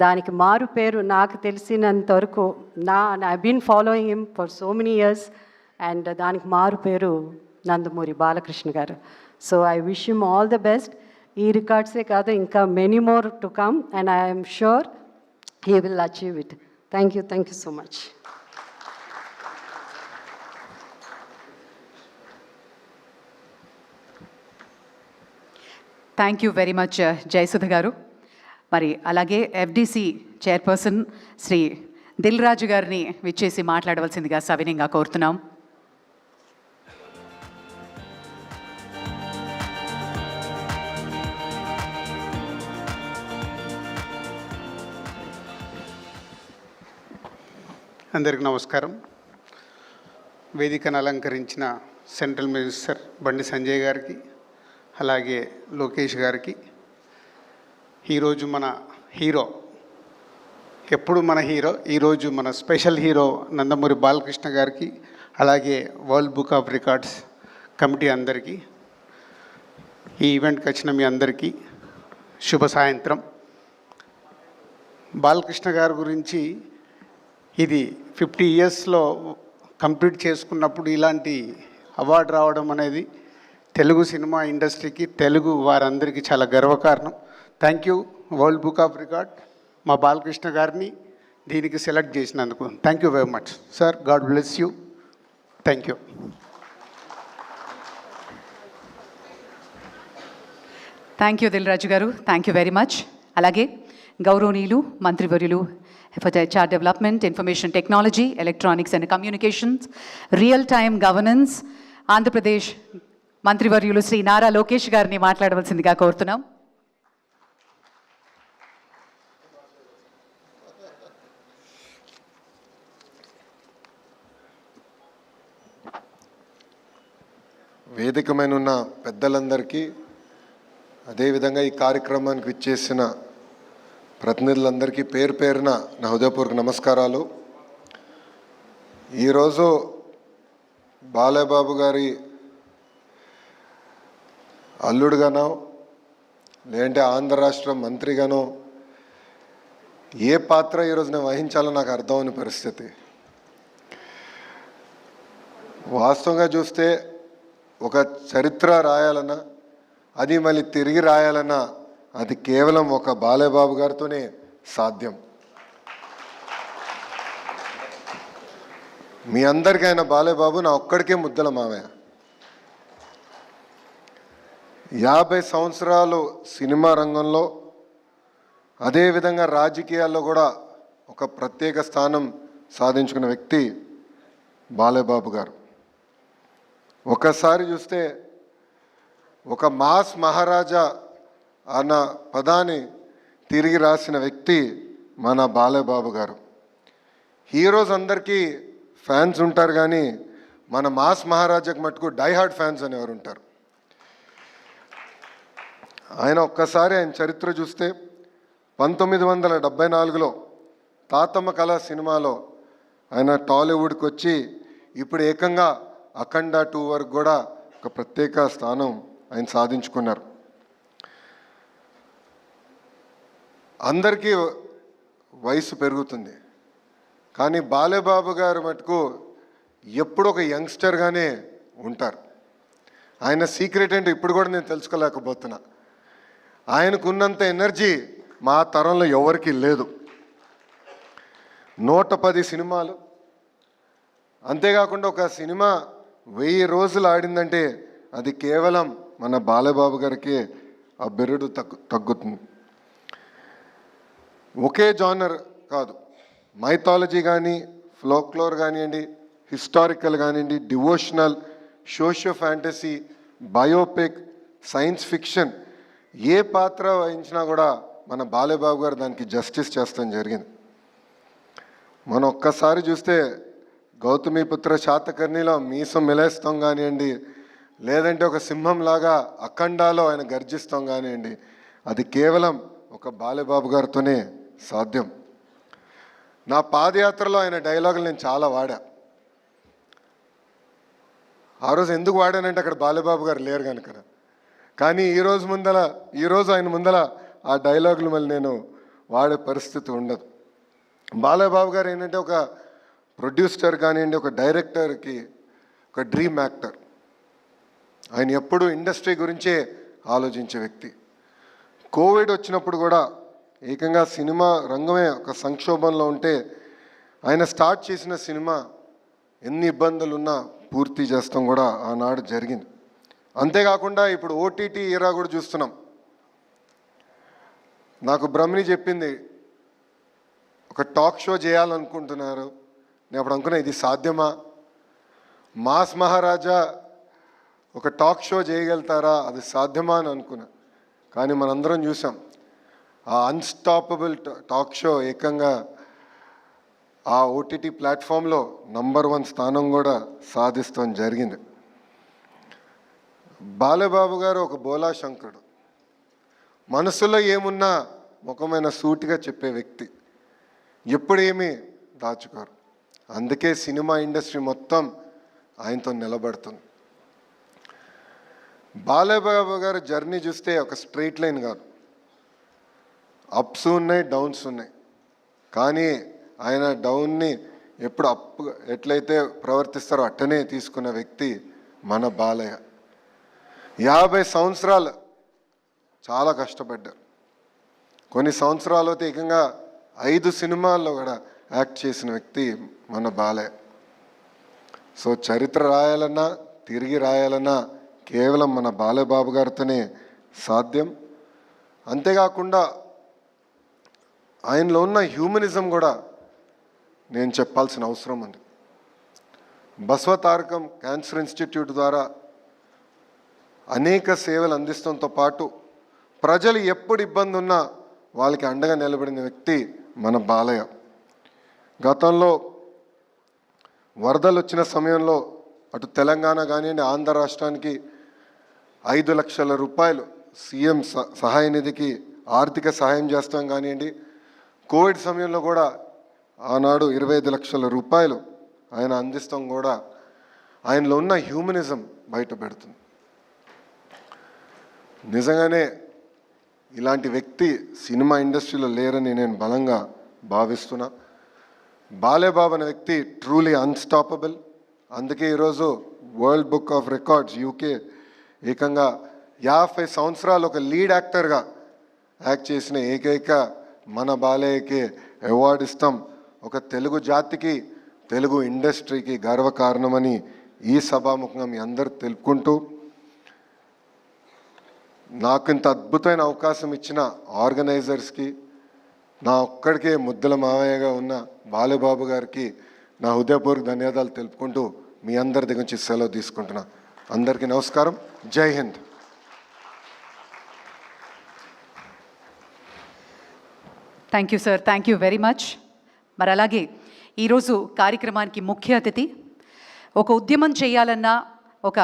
దానికి మారు పేరు నాకు తెలిసినంత వరకు I been following him for so many years and దానికి మారు పేరు నందమూరి బాలకృష్ణ గారు. So I wish him all the best. ఈ రికార్డ్సే కాదు, ఇంకా many more to come and I'm sure he will achieve it. Thank you so much. Thank you very much Jayasudha గారు. మరి అలాగే ఎఫ్డిసి చైర్పర్సన్ శ్రీ దిల్ రాజు గారిని విచ్చేసి మాట్లాడవలసిందిగా సవినయంగా కోరుతున్నాం. అందరికీ నమస్కారం. వేదికను అలంకరించిన సెంట్రల్ మినిస్టర్ బండి సంజయ్ గారికి, అలాగే లోకేష్ గారికి, ఈరోజు మన హీరో, ఎప్పుడు మన హీరో, ఈరోజు మన స్పెషల్ హీరో నందమూరి బాలకృష్ణ గారికి, అలాగే world book of records committee అందరికీ, ఈ ఈవెంట్కి వచ్చిన మీ అందరికీ శుభ సాయంత్రం. బాలకృష్ణ గారి గురించి ఇది 50 ఇయర్స్లో కంప్లీట్ చేసుకున్నప్పుడు ఇలాంటి అవార్డు రావడం అనేది తెలుగు సినిమా ఇండస్ట్రీకి, తెలుగు వారందరికీ చాలా గర్వకారణం. Thank you world book of record మా బాలకృష్ణ గారిని దీనికి సెలెక్ట్ చేసినందుకు. Thank you very much sir. God bless you. Thank you. Thank you Dil Raju గారు. Thank you very much. అలాగే గౌరవనీయులు మంత్రివర్యులు for HR Development, Information Technology, Electronics and Communications, Real Time Governance, Andhra Pradesh మంత్రివర్యులు శ్రీ నారా లోకేష్ గారిని మాట్లాడవలసిందిగా కోరుతున్నాం. వేదికమైన ఉన్న పెద్దలందరికీ, అదేవిధంగా ఈ కార్యక్రమానికి విచ్చేసిన ప్రతినిధులందరికీ పేరు పేరున నా హృదయపూర్వక నమస్కారాలు. ఈరోజు బాలయ్యబాబు గారి అల్లుడుగానో లేదంటే ఆంధ్ర రాష్ట్ర మంత్రిగానో ఏ పాత్ర ఈరోజు నేను వహించాలో నాకు అర్థం అవని పరిస్థితి. వాస్తవంగా చూస్తే ఒక చరిత్ర రాయాలన్నా, అది మళ్ళీ తిరిగి రాయాలన్నా అది కేవలం ఒక బాలయ్యబాబు గారితోనే సాధ్యం. మీ అందరికీ ఆయన బాలయ్యబాబు నా ఒక్కడికే ముద్దల మామయ్య. 50 సంవత్సరాలు సినిమా రంగంలో, అదేవిధంగా రాజకీయాల్లో కూడా ఒక ప్రత్యేక స్థానం సాధించుకున్న వ్యక్తి బాలయ్యబాబు గారు. ఒకసారి చూస్తే ఒక మాస్ మహారాజా అన్న పదాన్ని తిరిగి రాసిన వ్యక్తి మన బాలయ్యబాబు గారు. హీరోస్ అందరికీ ఫ్యాన్స్ ఉంటారు, కానీ మన మాస్ మహారాజాకి మటుకు డైహార్డ్ ఫ్యాన్స్ అనేవారు ఉంటారు. ఆయన ఒక్కసారి ఆయన చరిత్ర చూస్తే 1974లో తాతమ్మ కళ సినిమాలో ఆయన టాలీవుడ్కి వచ్చి ఇప్పుడు ఏకంగా అఖండ 2 వరకు కూడా ఒక ప్రత్యేక స్థానం ఆయన సాధించుకున్నారు. అందరికీ వయసు పెరుగుతుంది, కానీ బాలయ్యబాబు గారు మటుకు ఎప్పుడు ఒక యంగ్స్టర్గానే ఉంటారు. ఆయన సీక్రెట్ ఏంటో ఇప్పుడు కూడా నేను తెలుసుకోలేకపోతున్నా. ఆయనకున్నంత ఎనర్జీ మా తరంలో ఎవరికీ లేదు. 110 సినిమాలు, అంతేకాకుండా ఒక సినిమా 1000 రోజులు ఆడిందంటే అది కేవలం మన బాలయ్యబాబు గారికి ఆ బిరుడు తగ్గుతుంది. ఒకే జానర్ కాదు, మైథాలజీ కానీ, ఫోక్లోర్ కానివ్వండి, హిస్టారికల్ కానివ్వండి, devotional, socio fantasy, biopic, science fiction, ఏ పాత్ర వహించినా కూడా మన బాలయ్యబాబు గారు దానికి జస్టిస్ చేస్తాం జరిగింది. మనం ఒక్కసారి చూస్తే గౌతమిపుత్ర శాతకర్ణిలో మీసం మెలేస్తాం కానివ్వండి, లేదంటే ఒక సింహంలాగా అఖండాలో ఆయన గర్జిస్తాం కానివ్వండి, అది కేవలం ఒక బాలయ్యబాబు గారితోనే సాధ్యం. నా పాదయాత్రలో ఆయన డైలాగులు నేను చాలా వాడా. ఆ రోజు ఎందుకు వాడానంటే అక్కడ బాలయ్యబాబు గారు లేరు కనుక. కానీ ఈరోజు ఆయన ముందల ఆ డైలాగులు మళ్ళీ నేను వాడే పరిస్థితి ఉండదు. బాలయ్యబాబు గారు ఏంటంటే ఒక ప్రొడ్యూసర్ కానివ్వండి, ఒక డైరెక్టర్కి ఒక డ్రీమ్ యాక్టర్. ఆయన ఎప్పుడూ ఇండస్ట్రీ గురించే ఆలోచించే వ్యక్తి. కోవిడ్ వచ్చినప్పుడు కూడా ఏకంగా సినిమా రంగమే ఒక సంక్షోభంలో ఉంటే ఆయన స్టార్ట్ చేసిన సినిమా ఎన్ని ఇబ్బందులున్నా పూర్తి చేస్తాం కూడా ఆనాడు జరిగింది. అంతేకాకుండా ఇప్పుడు ఓటీటీ ఈరా కూడా చూస్తున్నాం. నాకు బ్రహ్మిణి చెప్పింది ఒక టాక్ షో చేయాలనుకుంటున్నారు. నేను అప్పుడు అనుకున్నా ఇది సాధ్యమా? మాస్ మహారాజా ఒక టాక్ షో చేయగలుగుతారా, అది సాధ్యమా అని అనుకున్నా. కానీ మనందరం చూసాం ఆ అన్స్టాపబుల్ టాక్ షో ఏకంగా ఆ ఓటీటీ ప్లాట్ఫామ్లో నంబర్ 1 స్థానం కూడా సాధిస్తాం జరిగింది. బాలయ్యబాబు గారు ఒక బోలా శంకరుడు. మనసులో ఏమున్నా ముఖమైన సూటిగా చెప్పే వ్యక్తి, ఎప్పుడేమీ దాచుకోరు. అందుకే సినిమా ఇండస్ట్రీ మొత్తం ఆయనతో నిలబడుతుంది. బాలయ్యబాబు గారు జర్నీ చూస్తే ఒక స్ట్రైట్ లైన్ కాదు, అప్స్ ఉన్నాయి, డౌన్స్ ఉన్నాయి. కానీ ఆయన డౌన్ని ఎప్పుడు అప్ ఎట్లయితే ప్రవర్తిస్తారో అట్టనే తీసుకున్న వ్యక్తి మన బాలయ్య. 50 సంవత్సరాలు చాలా కష్టపడ్డారు. కొన్ని సంవత్సరాలు అయితే ఏకంగా 5 సినిమాల్లో కూడా యాక్ట్ చేసిన వ్యక్తి మన బాలయ్య. సో చరిత్ర రాయాలన్నా తిరిగి రాయాలన్నా కేవలం మన బాలయ్యబాబు గారితోనే సాధ్యం. అంతేకాకుండా ఆయనలో ఉన్న హ్యూమనిజం కూడా నేను చెప్పాల్సిన అవసరం ఉంది. బసవతారకం క్యాన్సర్ ఇన్స్టిట్యూట్ ద్వారా అనేక సేవలు అందించడంతో పాటు ప్రజలు ఎప్పుడు ఇబ్బంది ఉన్నా వాళ్ళకి అండగా నిలబడిన వ్యక్తి మన బాలయ్య. గతంలో వరదలు వచ్చిన సమయంలో అటు తెలంగాణ కానివ్వండి, ఆంధ్ర రాష్ట్రానికి 5 లక్షల రూపాయలు సీఎం సహాయ నిధికి ఆర్థిక సహాయం చేస్తాం కానివ్వండి, కోవిడ్ సమయంలో కూడా ఆనాడు 25 లక్షల రూపాయలు ఆయన అందిస్తాం కూడా ఆయనలో ఉన్న హ్యూమనిజం బయట పెడుతుంది. నిజంగానే ఇలాంటి వ్యక్తి సినిమా ఇండస్ట్రీలో లేరని నేను బలంగా భావిస్తున్నా. బాలయ్యబాబు అనే వ్యక్తి ట్రూలీ అన్స్టాపబుల్. అందుకే ఈరోజు world book of records UK ఏకంగా 50 సంవత్సరాలు ఒక లీడ్ యాక్టర్గా యాక్ట్ చేసిన ఏకైక మన బాలయ్యకి అవార్డు ఇస్తాం. ఒక తెలుగు జాతికి, తెలుగు ఇండస్ట్రీకి గర్వకారణమని ఈ సభాముఖంగా మీ అందరు తెలుపుకుంటూ, నాకు ఇంత అద్భుతమైన అవకాశం ఇచ్చిన ఆర్గనైజర్స్కి, నా ఒక్కడికే ముద్దల మావయ్యగా ఉన్న బాలయ్యబాబు గారికి నా హృదయపూర్వక ధన్యవాదాలు తెలుపుకుంటూ మీ అందరి దగ్గర నుంచి సెలవు తీసుకుంటున్నా. అందరికీ నమస్కారం. జై Hind. Thank you sir, thank you very much. మరి అలాగే ఈరోజు కార్యక్రమానికి ముఖ్య అతిథి, ఒక ఉద్యమం చేయాలన్నా, ఒక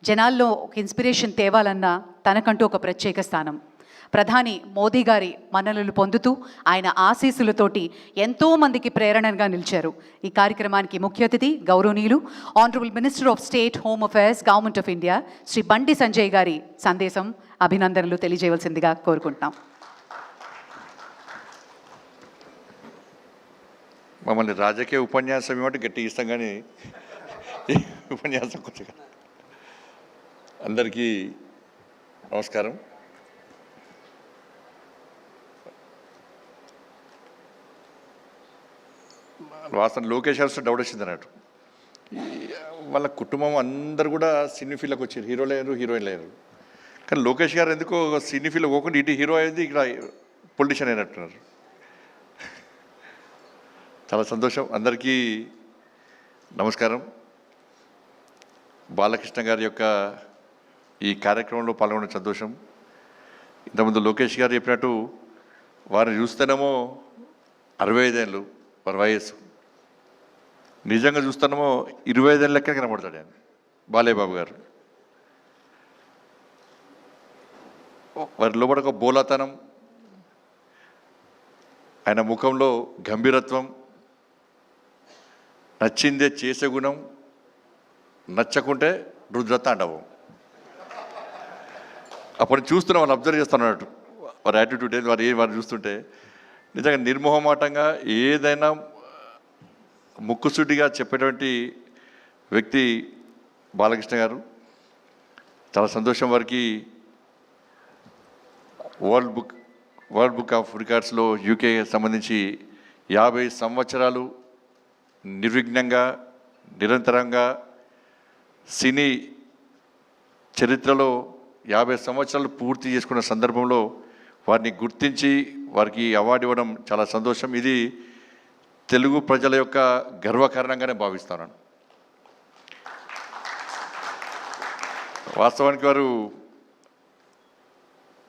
జనాల్లో ఒక ఇన్స్పిరేషన్ తేవాలన్నా తనకంటూ ఒక ప్రత్యేక స్థానం. ప్రధాని మోదీ గారి మన్ననలు పొందుతూ ఆయన ఆశీస్సులతోటి ఎంతోమందికి ప్రేరణగా నిలిచారు. ఈ కార్యక్రమానికి ముఖ్య అతిథి గౌరవనీయులు honourable minister of state home affairs government of India Shri Bandi Sanjay గారి సందేశం, అభినందనలు తెలియజేయవలసిందిగా కోరుకుంటున్నాం. మమ్మల్ని రాజకీయ ఉపన్యాసం ఏమంటే గట్టి ఇస్తాం, కానీ ఉపన్యాసం కొద్దిగా. అందరికీ నమస్కారం. వాస్తవం లోకేష్ గారు డౌట్ వచ్చింది అన్నట్టు. వాళ్ళ కుటుంబం అందరు కూడా సినీ ఫీల్డ్కి వచ్చారు, హీరోలు అయ్యారు, హీరోయిన్లు అయ్యారు. కానీ లోకేష్ గారు ఎందుకో సినీ ఫీల్డ్ పోకుండా ఇటు హీరో అయింది, ఇక్కడ పొలిటీషియన్ అయినట్టున్నారు. చాలా సంతోషం. అందరికీ నమస్కారం. బాలకృష్ణ గారి యొక్క ఈ కార్యక్రమంలో పాల్గొనడం సంతోషం. ఇంతకుముందు లోకేష్ గారు చెప్పినట్టు వారిని చూస్తేనేమో 65 ఏళ్ళు వారి వయస్సు. నిజంగా చూస్తున్నామో 25 ఏళ్ళ లెక్క కనబడతాడు ఆయన బాలయ్య బాబు గారు. వారి లోపల ఒక బోలాతనం, ఆయన ముఖంలో గంభీరత్వం, నచ్చిందే చేసే గుణం, నచ్చకుంటే రుద్రతాండవం. అప్పుడు చూస్తున్నా వాళ్ళు అబ్జర్వ్ చేస్తున్నట్టు వారి యాటిట్యూడ్ ఏది, వారు చూస్తుంటే నిజంగా నిర్మోహమాటంగా ఏదైనా ముక్కుసూటిగా చెప్పేటువంటి వ్యక్తి బాలకృష్ణ గారు. చాలా సంతోషం. వారికి వరల్డ్ బుక్ ఆఫ్ రికార్డ్స్లో యూకే సంబంధించి 50 సంవత్సరాలు నిర్విఘ్నంగా నిరంతరంగా సినీ చరిత్రలో 50 సంవత్సరాలు పూర్తి చేసుకున్న సందర్భంలో వారిని గుర్తించి వారికి అవార్డు ఇవ్వడం చాలా సంతోషం. ఇది తెలుగు ప్రజల యొక్క గర్వకారణంగానే భావిస్తున్నాను. వాస్తవానికి వారు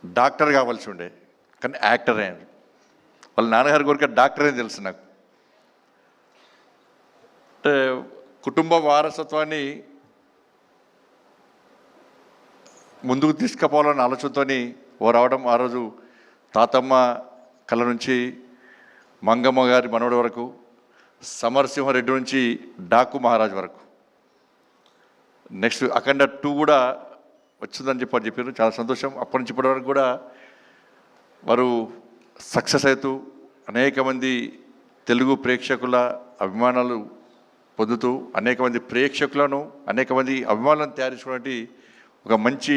డాక్టర్ కావాల్సి ఉండే, కానీ యాక్టర్ అయ్యారు. వాళ్ళ నాన్నగారి కోరిక డాక్టర్ అని తెలుసు నాకు. అంటే కుటుంబ వారసత్వాన్ని ముందుకు తీసుకుపోవాలన్న ఆలోచనతో ఓ రావడం. ఆ రోజు తాతమ్మ కళ నుంచి మంగమ్మ గారి మనవడి వరకు, సమరసింహారెడ్డి నుంచి డాకు మహారాజ్ వరకు, నెక్స్ట్ అఖండ 2 కూడా వచ్చిందని చెప్పారు. చాలా సంతోషం. అప్పటి నుంచి ఇప్పటి వరకు కూడా వారు సక్సెస్ అవుతూ అనేక మంది తెలుగు ప్రేక్షకుల అభిమానాలు పొందుతూ అనేక మంది ప్రేక్షకులను అనేక మంది అభిమానులను తయారు చేసినటువంటి ఒక మంచి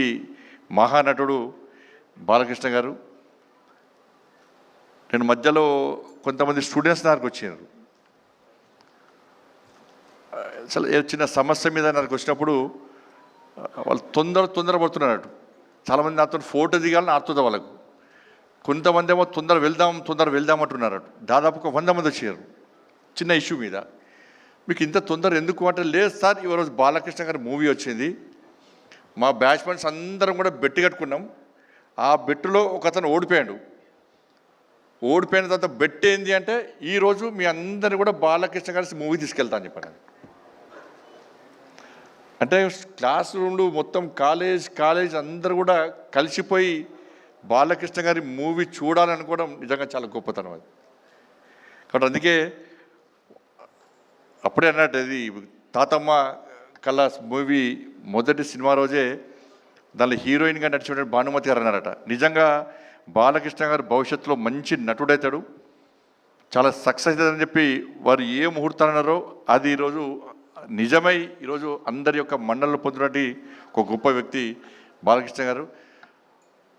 మహానటుడు బాలకృష్ణ గారు. నేను మధ్యలో కొంతమంది స్టూడెంట్స్ నాకు వచ్చారు. అసలు చిన్న సమస్య మీద నాకు వచ్చినప్పుడు వాళ్ళు తొందర పడుతున్నారు. చాలామంది నాతో ఫోటో దిగాలని ఆడుతుంది వాళ్ళకు. కొంతమంది ఏమో తొందర వెళ్దాం అంటున్నారు. దాదాపు ఒక 100 మంది వచ్చారు చిన్న ఇష్యూ మీద. మీకు ఇంత తొందర ఎందుకు అంటే, లేదు సార్ ఈరోజు బాలకృష్ణ గారి మూవీ వచ్చింది, మా బ్యాచ్మెంట్స్ అందరం కూడా బెట్టు కట్టుకున్నాం, ఆ బెట్టులో ఒక అతను ఓడిపోయిన తర్వాత బెట్ ఏంది అంటే, ఈరోజు మీ అందరినీ కూడా బాలకృష్ణ గారి మూవీ తీసుకెళ్తా అని చెప్పాను. అంటే క్లాస్ రూమ్లు మొత్తం కాలేజ్ అందరూ కూడా కలిసిపోయి బాలకృష్ణ గారి మూవీ చూడాలనుకోవడం నిజంగా చాలా గొప్పతనం అది. కాబట్టి అందుకే అప్పుడే అన్నట్టు అది తాతమ్మ కళ మూవీ మొదటి సినిమా రోజే దానిలో హీరోయిన్గా నడిచినటువంటి భానుమతి గారు అన్నారట. నిజంగా బాలకృష్ణ గారు భవిష్యత్తులో మంచి నటుడవుతాడు, చాలా సక్సెస్ అవుతుందని చెప్పి వారు ఏ ముహూర్తాలు అన్నారో అది ఈరోజు నిజమై ఈరోజు అందరి యొక్క మన్నలను పొందినటువంటి ఒక గొప్ప వ్యక్తి బాలకృష్ణ గారు.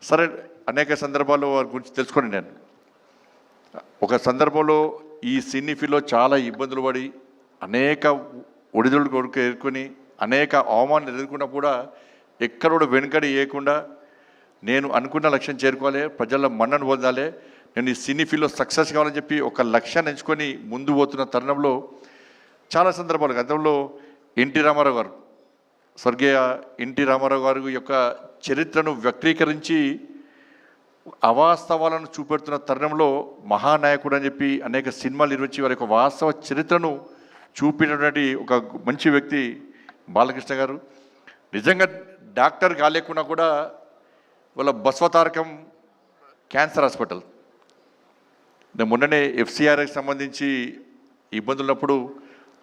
సరే, అనేక సందర్భాల్లో వారి గురించి తెలుసుకోండి. నేను ఒక సందర్భంలో ఈ సినీ ఫీల్డ్లో చాలా ఇబ్బందులు పడి అనేక ఒడిదుడులు కొడుకు ఎదుర్కొని అనేక అవమానాలు ఎదుర్కొన్నప్పుడు కూడా ఎక్కడ కూడా వెనుకడి వేయకుండా నేను అనుకున్న లక్ష్యం చేరుకోవాలి, ప్రజల మన్నను పొందాలి, నేను ఈ సినీ ఫీల్డ్లో సక్సెస్ కావాలని చెప్పి ఒక లక్ష్యాన్ని ఎంచుకొని ముందు పోతున్న తరుణంలో చాలా సందర్భాలు గతంలో ఎన్టీ రామారావు గారు, స్వర్గీయ ఎన్టీ రామారావు గారి యొక్క చరిత్రను వ్యక్తీకరించి అవాస్తవాలను చూపెడుతున్న తరుణంలో మహానాయకుడు అని చెప్పి అనేక సినిమాలు నిర్మించి వారి యొక్క వాస్తవ చరిత్రను చూపినటువంటి ఒక మంచి వ్యక్తి బాలకృష్ణ గారు. నిజంగా డాక్టర్ కాలేకున్నా కూడా వాళ్ళ బసవతారకం క్యాన్సర్ హాస్పిటల్, నేను మొన్ననే FCRకి సంబంధించి ఇబ్బందులు ఉన్నప్పుడు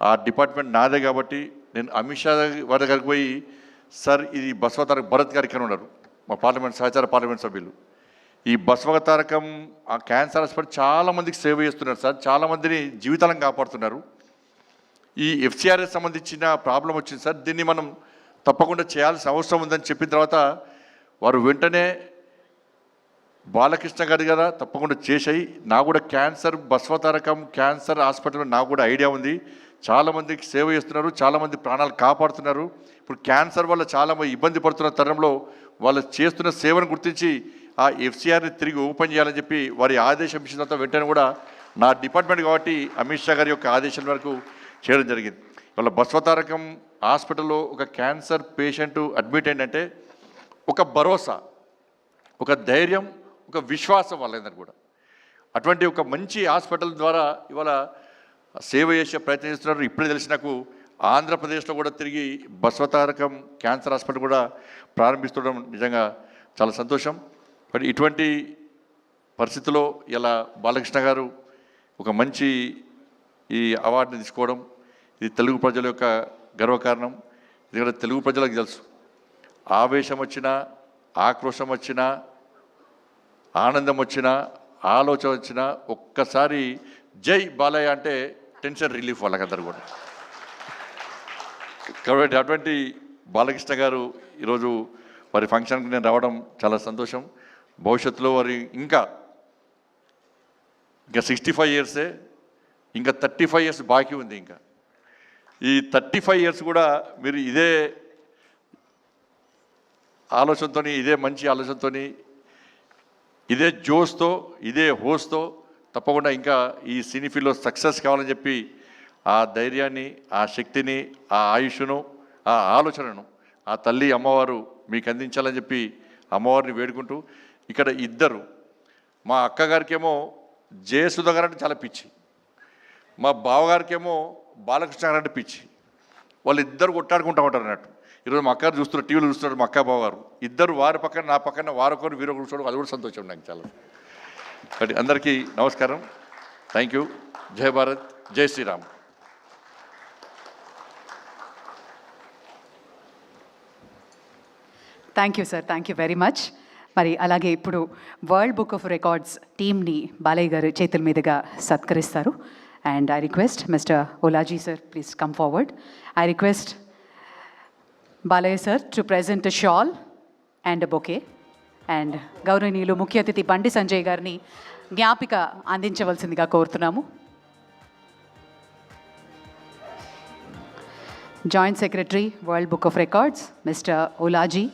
ఆ డిపార్ట్మెంట్ నాదే కాబట్టి నేను అమిత్ షా వారి దగ్గరికి పోయి, సార్ ఇది బసవతారకం, భరత్ గారు ఇక్కడ ఉన్నారు మా సహచార పార్లమెంట్ సభ్యులు, ఈ బసవతారకం ఆ క్యాన్సర్ హాస్పిటల్ చాలామందికి సేవ చేస్తున్నారు సార్, చాలామందిని జీవితాలను కాపాడుతున్నారు, ఈ FCRకి సంబంధించిన ప్రాబ్లం వచ్చింది సార్, దీన్ని మనం తప్పకుండా చేయాల్సిన అవసరం ఉందని చెప్పిన తర్వాత వారు వెంటనే బాలకృష్ణ గారి కదా తప్పకుండా చేసాయి, నాకు కూడా క్యాన్సర్ బసవతారకం క్యాన్సర్ హాస్పిటల్ నాకు కూడా ఐడియా ఉంది, చాలామందికి సేవ చేస్తున్నారు, చాలామంది ప్రాణాలు కాపాడుతున్నారు, ఇప్పుడు క్యాన్సర్ వల్ల చాలామంది ఇబ్బంది పడుతున్న తరుణంలో వాళ్ళు చేస్తున్న సేవను గుర్తించి ఆ FCRని తిరిగి ఓపెన్ చేయాలని చెప్పి వారి ఆదేశం ఇచ్చిన తర్వాత వెంటనే కూడా నా డిపార్ట్మెంట్ కాబట్టి అమిత్ షా గారి యొక్క ఆదేశాల వరకు చేయడం జరిగింది. వాళ్ళ బసవతారకం హాస్పిటల్లో ఒక క్యాన్సర్ పేషెంట్ అడ్మిట్ అయిందంటే ఒక భరోసా, ఒక ధైర్యం, ఒక విశ్వాసం వాళ్ళందరూ కూడా. అటువంటి ఒక మంచి హాస్పిటల్ ద్వారా ఇవాళ సేవ చేసే ప్రయత్నం చేస్తున్నారు. ఇప్పుడే తెలిసి నాకు ఆంధ్రప్రదేశ్లో కూడా తిరిగి బసవతారకం క్యాన్సర్ హాస్పిటల్ కూడా ప్రారంభిస్తుండడం నిజంగా చాలా సంతోషం. మరి ఇటువంటి పరిస్థితుల్లో ఇలా బాలకృష్ణ గారు ఒక మంచి ఈ అవార్డుని తీసుకోవడం ఇది తెలుగు ప్రజల యొక్క గర్వకారణం. ఎందుకంటే తెలుగు ప్రజలకు తెలుసు, ఆవేశం వచ్చినా, ఆక్రోశం వచ్చినా, ఆనందం వచ్చినా, ఆలోచన వచ్చినా ఒక్కసారి జై బాలయ్య అంటే టెన్షన్ రిలీఫ్ వాళ్ళకందరూ కూడా. కాబట్టి అటువంటి బాలకృష్ణ గారు ఈరోజు వారి ఫంక్షన్కి నేను రావడం చాలా సంతోషం. భవిష్యత్తులో వారి ఇంకా 65 ఇయర్సే, ఇంకా 35 ఇయర్స్ బాకీ ఉంది. ఇంకా ఈ 35 ఇయర్స్ కూడా మీరు ఇదే ఆలోచనతో, ఇదే మంచి ఆలోచనతో, ఇదే జోష్తో, ఇదే హోస్తో తప్పకుండా ఇంకా ఈ సినీ ఫీల్డ్లో సక్సెస్ కావాలని చెప్పి ఆ ధైర్యాన్ని, ఆ శక్తిని, ఆ ఆయుష్ను, ఆ ఆలోచనను ఆ తల్లి అమ్మవారు మీకు అందించాలని చెప్పి అమ్మవారిని వేడుకుంటూ, ఇక్కడ ఇద్దరు, మా అక్కగారికేమో జయసుధ గారు అంటే చాలా పిచ్చి, మా బావగారికేమో బాలకృష్ణ గారు అంటే పిచ్చి. వాళ్ళు ఇద్దరు కొట్టాడుకుంటూ ఉంటారు అన్నట్టు. ఈరోజు మా అక్కగారు చూస్తున్నారు, టీవీలో చూస్తున్నారు, మా అక్క బావగారు ఇద్దరు వారి పక్కన నా పక్కన వారొకరు వీరొకరు చూడడం అది కూడా సంతోషం నాకు చాలా. కాబట్టి అందరికీ నమస్కారం. Thank you. జై భారత్, జై Shriram. Thank you sir, thank you very much. మరి అలాగే ఇప్పుడు వరల్డ్ బుక్ ఆఫ్ రికార్డ్స్ టీమ్ని బాలయ్య గారు చేతుల మీదుగా సత్కరిస్తారు. అండ్ ఐ రిక్వెస్ట్ మిస్టర్ ఓలాజీ sir, please come forward. I request Balayya sir to present a shawl and a bouquet. అండ్ గౌరవనీయులు ముఖ్య అతిథి బండి సంజయ్ గారిని జ్ఞాపిక అందించవలసిందిగా కోరుతున్నాము. Joint secretary world book of records mister ఓలాజీ.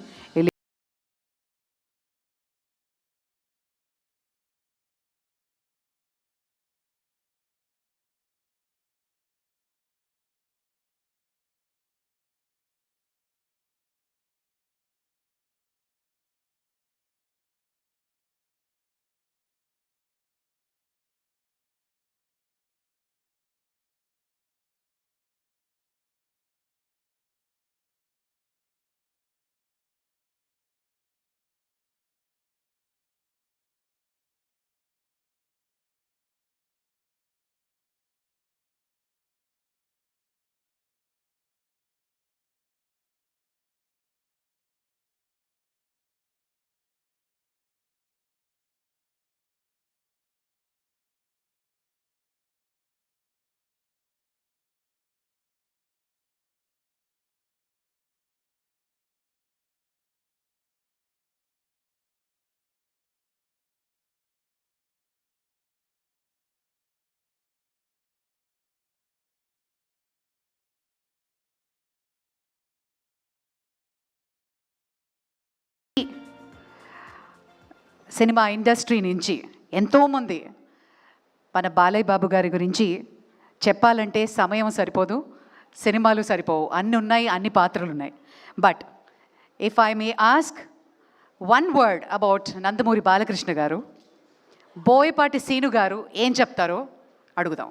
సినిమా ఇండస్ట్రీ నుంచి ఎంతోమంది మన బాలయ్య బాబు గారి గురించి చెప్పాలంటే సమయం సరిపోదు, సినిమాలు సరిపోవు, అన్నీ ఉన్నాయి, అన్ని పాత్రలు ఉన్నాయి. But if I may ask one word about Nandamuri Balakrishna గారు, బోయపాటి సీను గారు ఏం చెప్తారో అడుగుదాం.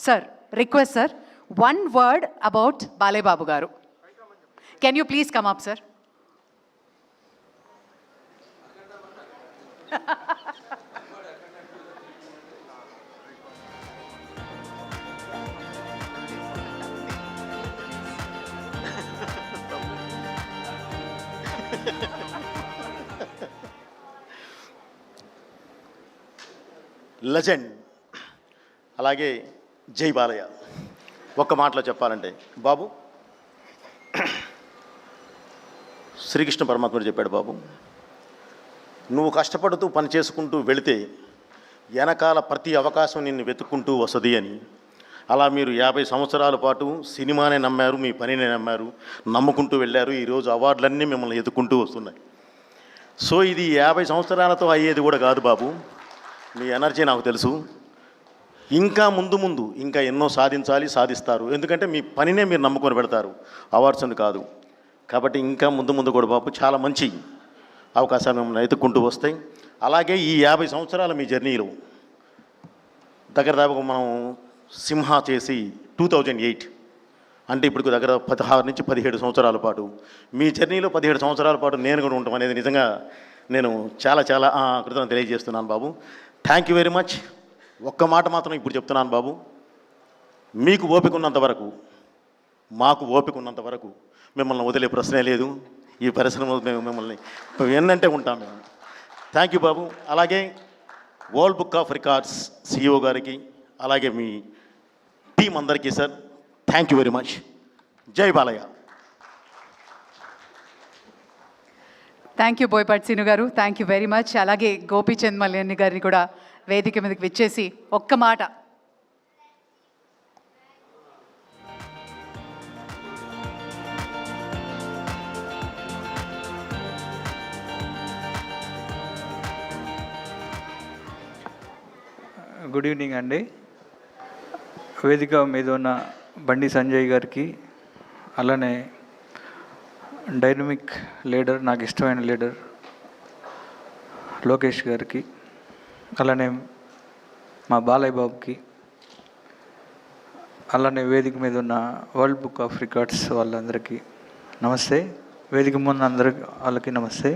Sir, request sir, one word about Balayya Babu గారు. Can you please come up sir? Legend. అలాగే జై బాలయ్య. ఒక్క మాటలో చెప్పాలంటే బాబు, శ్రీకృష్ణ పరమాత్ముడు చెప్పాడు, బాబు నువ్వు కష్టపడుతూ పని చేసుకుంటూ వెళితే వెనకాల ప్రతి అవకాశం నిన్ను వెతుక్కుంటూ వస్తుంది అని. అలా మీరు 50 సంవత్సరాల పాటు సినిమానే నమ్మారు, మీ పనినే నమ్మారు, నమ్ముకుంటూ వెళ్ళారు. ఈరోజు అవార్డులన్నీ మిమ్మల్ని ఎత్తుకుంటూ వస్తున్నాయి. సో ఇది 50 సంవత్సరాలతో అయ్యేది కూడా కాదు బాబు. మీ ఎనర్జీ నాకు తెలుసు. ఇంకా ముందు ఇంకా ఎన్నో సాధించాలి, సాధిస్తారు. ఎందుకంటే మీ పనినే మీరు నమ్ముకొని పెడతారు, అవార్డ్స్ అని కాదు. కాబట్టి ఇంకా ముందు కూడా బాబు చాలా మంచి అవకాశాలు మిమ్మల్ని ఎత్తుక్కుంటూ వస్తాయి. అలాగే ఈ 50 సంవత్సరాల మీ జర్నీలో దగ్గర దాకా మనం సింహ చేసి 2008, అంటే ఇప్పుడు దగ్గర 16 నుంచి 17 సంవత్సరాల పాటు మీ జర్నీలో 17 సంవత్సరాల పాటు నేను కూడా ఉండటం అనేది నిజంగా నేను చాలా చాలా కృతజ్ఞతలు తెలియజేస్తున్నాను బాబు. Thank you very much. ఒక్క మాట మాత్రం ఇప్పుడు చెప్తున్నాను బాబు, మీకు ఓపిక ఉన్నంత వరకు, మాకు ఓపిక ఉన్నంత వరకు మిమ్మల్ని వదిలే ప్రశ్నే లేదు. ఈ పరిశ్రమలో మేము మిమ్మల్ని ఎన్నంటే ఉంటాం మేము. థ్యాంక్ యూ బాబు. అలాగే world book of records CEO గారికి, అలాగే మీ టీం అందరికీ sir thank you very much. జై బాలయ్య. థ్యాంక్ యూ బోయపాటి సీను గారు, థ్యాంక్ యూ వెరీ మచ్. అలాగే గోపీచంద్ మల్యాణి గారిని కూడా వేదిక మీదకి విచ్చేసి ఒక్క మాట. గుడ్ ఈవినింగ్ అండి. వేదిక మీద ఉన్న బండి సంజయ్ గారికి, అలానే డైనమిక్ లీడర్, నాకు ఇష్టమైన లీడర్ లోకేష్ గారికి, అలానే మా బాలయ్య బాబుకి, అలానే వేదిక మీద ఉన్న వరల్డ్ బుక్ ఆఫ్ రికార్డ్స్ వాళ్ళందరికీ నమస్తే. వేదిక ముందు అందరికి వాళ్ళకి నమస్తే.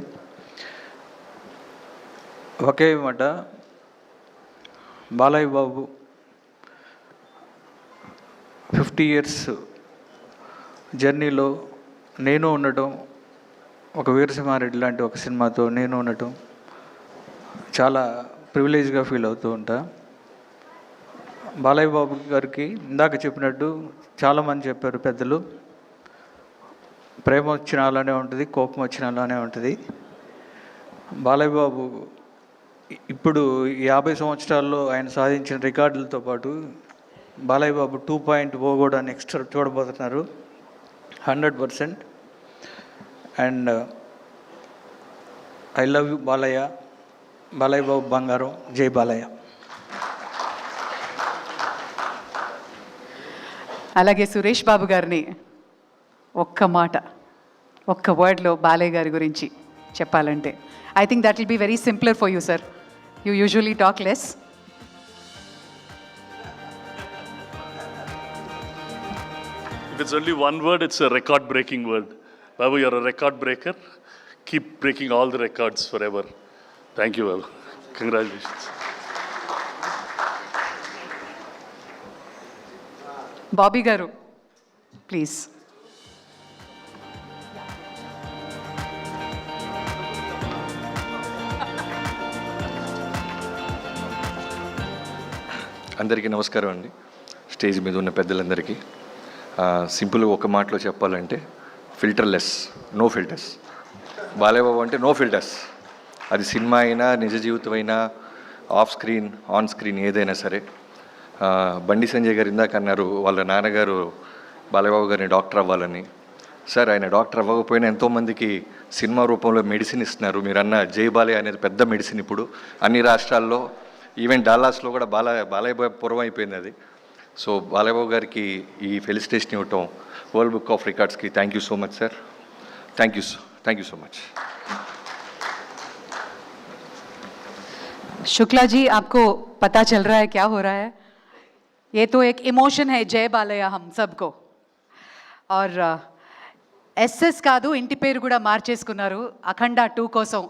ఒకే మాట, బాలయ్య బాబు 50 years జర్నీలో నేను ఉండటం, ఒక వీరసింహారెడ్డి లాంటి ఒక సినిమాతో నేను ఉండటం చాలా ప్రివిలేజ్గా ఫీల్ అవుతూ ఉంటా. బాలయ్య బాబు గారికి ఇందాక చెప్పినట్టు చాలామంది చెప్పారు పెద్దలు, ప్రేమ వచ్చిన అలానే ఉంటుంది, కోపం వచ్చిన అలానే ఉంటుంది. బాలయ్య బాబు ఇప్పుడు 50 సంవత్సరాల్లో ఆయన సాధించిన రికార్డులతో పాటు బాలయ్య బాబు 2.0 కూడా నెక్స్ట్ చూడబోతున్నారు 100%. And I love you Balayya. Balayya Babu బంగారం. జై బాలయ్య. అలాగే సురేష్ బాబు గారిని ఒక్క మాట, ఒక్క వర్డ్లో బాలయ్య గారి గురించి చెప్పాలంటే, I think that will be very simpler for you sir. You usually talk less. If it's only one word, it's a record-breaking word. Babu, you're a record breaker. Keep breaking all the records forever. Thank you, Babu. Congratulations. Bobby గారు please. అందరికీ నమస్కారం అండి. Stage మీద ఉన్న పెద్దలందరికీ సింపుల్గా ఒక మాటలో చెప్పాలంటే filterless, no filters. Balayya Babu అంటే నో ఫిల్టర్స్. అది సినిమా అయినా, నిజ జీవితం అయినా, ఆఫ్ స్క్రీన్, ఆన్ స్క్రీన్ ఏదైనా సరే. బండి సంజయ్ గారు ఇందాక అన్నారు వాళ్ళ నాన్నగారు బాలయ్య బాబు గారిని డాక్టర్ అవ్వాలని. సార్, ఆయన డాక్టర్ అవ్వకపోయినా ఎంతోమందికి సినిమా రూపంలో మెడిసిన్ ఇస్తున్నారు. మీరు అన్న జై బాలయ్య అనేది పెద్ద మెడిసిన్ ఇప్పుడు అన్ని రాష్ట్రాల్లో, ఈవెన్ డాలాస్లో కూడా బాలయ్య బాబు పూర్వం అయిపోయింది అది. సో బాలయ్య బాబు గారికి ఈ ఫెలిసిటేషన్ ఇవ్వటం వరల్డ్ బుక్ ఆఫ్ రికార్డ్స్కి thank you so much sir. Thank you so much. Shukla ji, आपको पता चल रहा है क्या हो रहा है? ये तो एक इमोशन है, जय बालయ్య हम सबको. और ఎస్ఎస్ కాదు, ఇంటి పేరు కూడా మార్చేసుకున్నారు అఖండ 2 కోసం.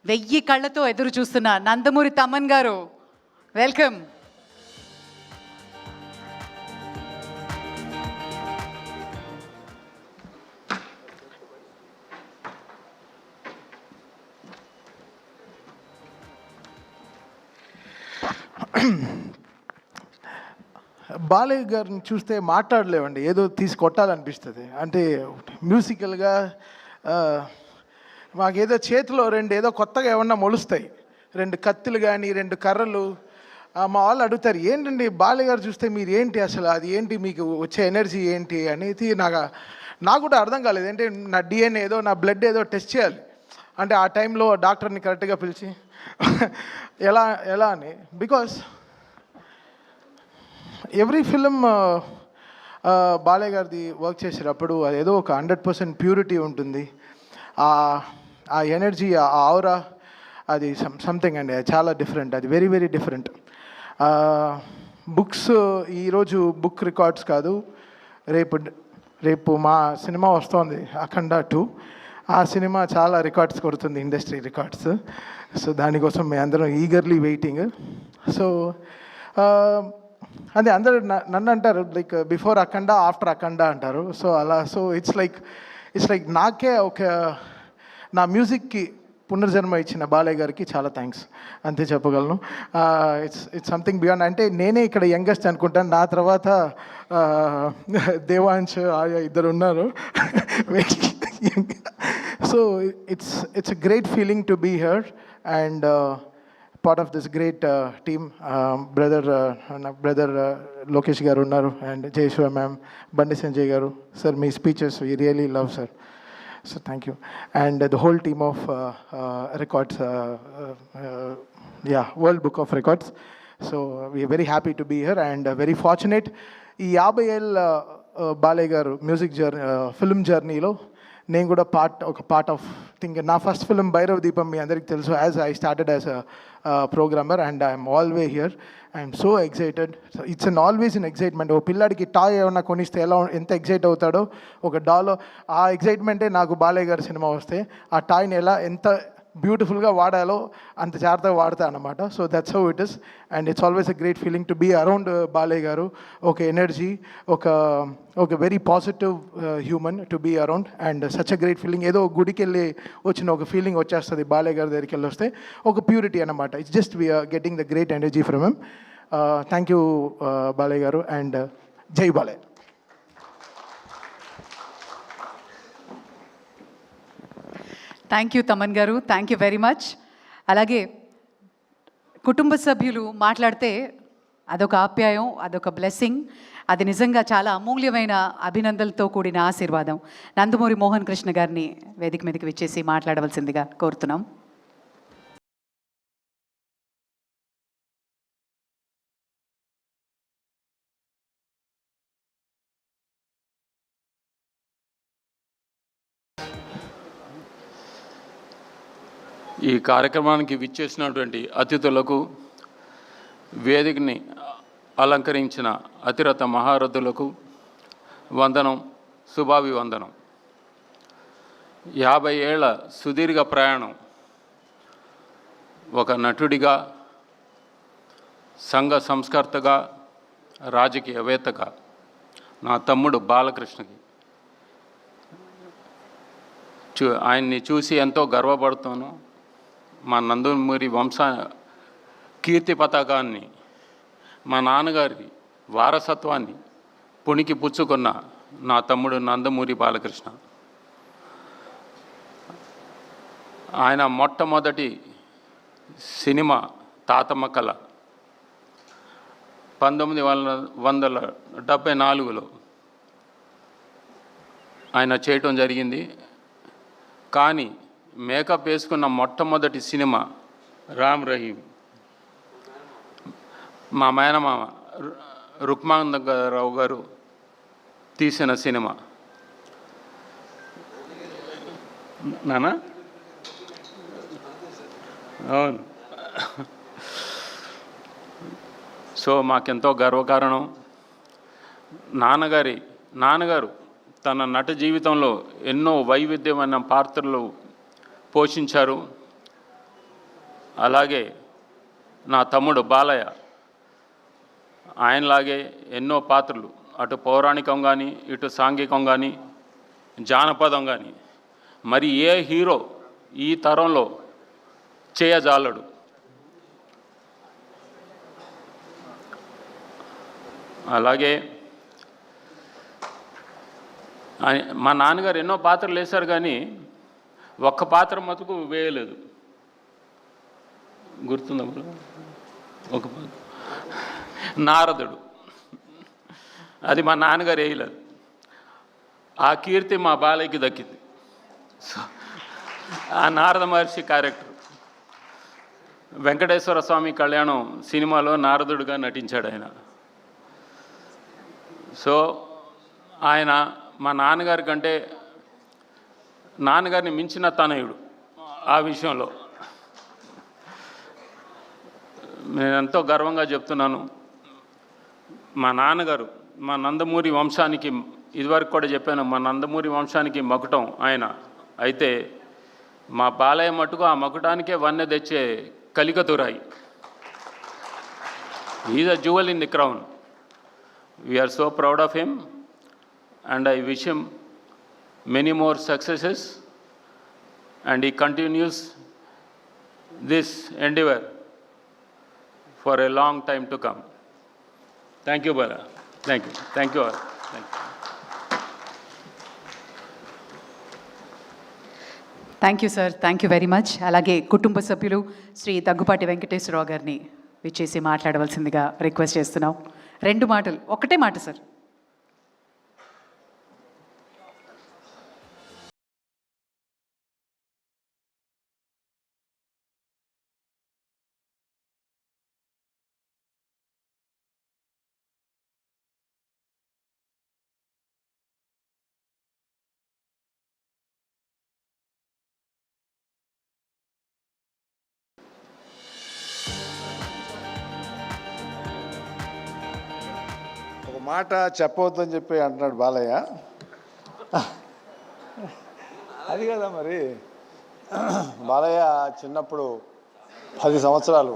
1000 కళ్ళతో ఎదురు చూస్తున్న నందమూరి తమన్ గారు, వెల్కమ్. బాలయ్య గారిని చూస్తే మాట్లాడలేవండి, ఏదో తీసి కొట్టాలనిపిస్తుంది. అంటే మ్యూజికల్గా మాకేదో చేతిలో ఏదో కొత్తగా ఏమన్నా మొలుస్తాయి, 2 కత్తులు కానీ 2 కర్రలు. మా వాళ్ళు అడుగుతారు, ఏంటండి బాలయ్య గారు చూస్తే మీరు ఏంటి అసలు, అది ఏంటి మీకు వచ్చే ఎనర్జీ ఏంటి అనేది నాకు కూడా అర్థం కాలేదు. అంటే నా డిఎన్ఏ ఏదో, నా బ్లడ్ ఏదో టెస్ట్ చేయాలి. అంటే ఆ టైంలో డాక్టర్ని కరెక్ట్గా పిలిచి ఎలా అని, బికాస్ ఎవ్రీ ఫిలిం బాలయ్య గారిది వర్క్ చేసేటప్పుడు అదేదో ఒక 100% ప్యూరిటీ ఉంటుంది. ఆ ఎనర్జీ, ఆ ఆౌరా, అది సంథింగ్ అండి, చాలా డిఫరెంట్. అది వెరీ వెరీ డిఫరెంట్. బుక్స్ ఈరోజు బుక్ రికార్డ్స్ కాదు, రేపు మా సినిమా వస్తుంది అఖండ 2. ఆ సినిమా చాలా రికార్డ్స్ కొడుతుంది, ఇండస్ట్రీ రికార్డ్స్. సో దానికోసం మేము అందరం ఈగర్లీ వెయిటింగ్. సో అదే అందరూ నన్ను అంటారు లైక్ బిఫోర్ అఖండ ఆఫ్టర్ అఖండ అంటారు. సో అలా సో ఇట్స్ లైక్ నాకే ఒక నా మ్యూజిక్కి పునర్జన్మ ఇచ్చిన బాలయ్య గారికి చాలా థ్యాంక్స్ అంతే చెప్పగలను. It's something beyond. అంటే నేనే ఇక్కడ యంగెస్ట్ అనుకుంటాను, నా తర్వాత దేవాంశ్ ఆయా ఇద్దరు ఉన్నారు. So it's a great feeling to be here and part of this great team. Brother Lokesh garu unnaru and Jayeshwar ma'am, Bandi Sanjay garu. Sir, my speeches we really love, sir. So thank you. And the whole team of records, World Book of Records. So we are very happy to be here and very fortunate. ఈ 50 ఏళ్ళ బాలయ్య గారు music journey film జర్నీలో నేను కూడా ఒక part of think. నా first film Bhairava Deepam మీ అందరికీ తెలుసు. As I started as a programmer and I'm always here. I'm so excited. It's always in excitement. ఓ పిల్లాడికి టాయ్ ఏమన్నా కొనిస్తే ఎంత ఎక్సైట్ అవుతాడో ఒక డాలో, ఆ ఎక్సైట్మెంటే నాకు బాలయ్య గారి సినిమా వస్తే ఆ టాయ్ని ఎంత బ్యూటిఫుల్గా వాడాలో అంత జాగ్రత్తగా వాడతా అన్నమాట. So that's how it is and it's always a great feeling to be around Balayya గారు. ఒక ఎనర్జీ, ఒక very positive human to be around and such a great feeling. ఏదో గుడికి వెళ్ళి వచ్చిన ఒక ఫీలింగ్ వచ్చేస్తుంది బాలయ్య గారి దగ్గరికి వెళ్ళి వస్తే. ఒక ప్యూరిటీ అన్నమాట. It's just we're getting the great energy from him. Thank you Balayya గారు అండ్ జై బాలయ్య. థ్యాంక్ యూ తమన్ గారు, థ్యాంక్ యూ వెరీ మచ్. అలాగే కుటుంబ సభ్యులు మాట్లాడితే అదొక ఆప్యాయం, అదొక బ్లెస్సింగ్. అది నిజంగా చాలా అమూల్యమైన అభినందనలతో కూడిన ఆశీర్వాదం. నందమూరి మోహన్ కృష్ణ గారిని వేదిక మీదకి విచ్చేసి మాట్లాడవలసిందిగా కోరుతున్నాం. ఈ కార్యక్రమానికి విచ్చేసినటువంటి అతిథులకు, వేదికని అలంకరించిన అతిరథ మహారథులకు వందనం, శుభాభివందనం. 50 ఏళ్ల సుదీర్ఘ ప్రయాణం ఒక నటుడిగా, సంఘ సంస్కర్తగా, రాజకీయవేత్తగా నా తమ్ముడు బాలకృష్ణకి ఆయన్ని చూసి ఎంతో గర్వపడుతాను. మా నందమూరి కీర్తి పతాకాన్ని, మా నాన్నగారి వారసత్వాన్ని పుణికి పుచ్చుకున్న నా తమ్ముడు నందమూరి బాలకృష్ణ. ఆయన మొట్టమొదటి సినిమా తాతమ్మ కళ 1974లో ఆయన చేయటం జరిగింది. కానీ మేకప్ వేసుకున్న మొట్టమొదటి సినిమా రామ్ రహీం, మా మేనమామ రుక్మానందరావు గారు తీసిన సినిమా. నానా అవును. సో మాకెంతో గర్వకారణం. నాన్నగారు తన నట జీవితంలో ఎన్నో వైవిధ్యమైన పాత్రలు పోషించారు. అలాగే నా తమ్ముడు బాలయ్య ఆయనలాగే ఎన్నో పాత్రలు, అటు పౌరాణికం కానీ, ఇటు సాంఘికం కానీ, జానపదం కానీ, మరి ఏ హీరో ఈ తరంలో చేయజాలడు. అలాగే మా నాన్నగారు ఎన్నో పాత్రలు వేశారు కానీ ఒక్క పాత్ర మటుకు వేయలేదు. గుర్తుందా? ఒక నారదుడు, అది మా నాన్నగారు వేయలేదు. ఆ కీర్తి మా బాలయ్యకి దక్కింది. సో ఆ నారద మహర్షి క్యారెక్టర్ వెంకటేశ్వర స్వామి కళ్యాణం సినిమాలో నారదుడిగా నటించాడు ఆయన. సో ఆయన మా నాన్నగారి కంటే నాన్నగారిని మించిన తనయుడు. ఆ విషయంలో నేను ఎంతో గర్వంగా చెప్తున్నాను. మా నాన్నగారు మా నందమూరి వంశానికి ఇదివరకు కూడా చెప్పాను, మా నందమూరి వంశానికి మకుటం ఆయన. అయితే మా బాలయ్య మటుకు ఆ మకుటానికే వన్నె తెచ్చే కలికతురాయి. Is a jewel in the crown. We are so proud of him and I wish him many more successes and he continues this endeavor for a long time to come. Thank you, Bala. Thank you. Thank you all. Thank you. Thank you sir, thank you very much. అలాగే కుటుంబ సభ్యులు శ్రీ దగ్గుపాటి వెంకటేశ్వరరావు గారిని విచ్చేసి మాట్లాడవలసిందిగా request చేస్తున్నాం. 2 మాటలు, ఒకటే మాట సార్. ఒక మాట చెప్పవద్దని చెప్పి అంటున్నాడు బాలయ్య. అది కదా మరి. బాలయ్య చిన్నప్పుడు 10 సంవత్సరాలు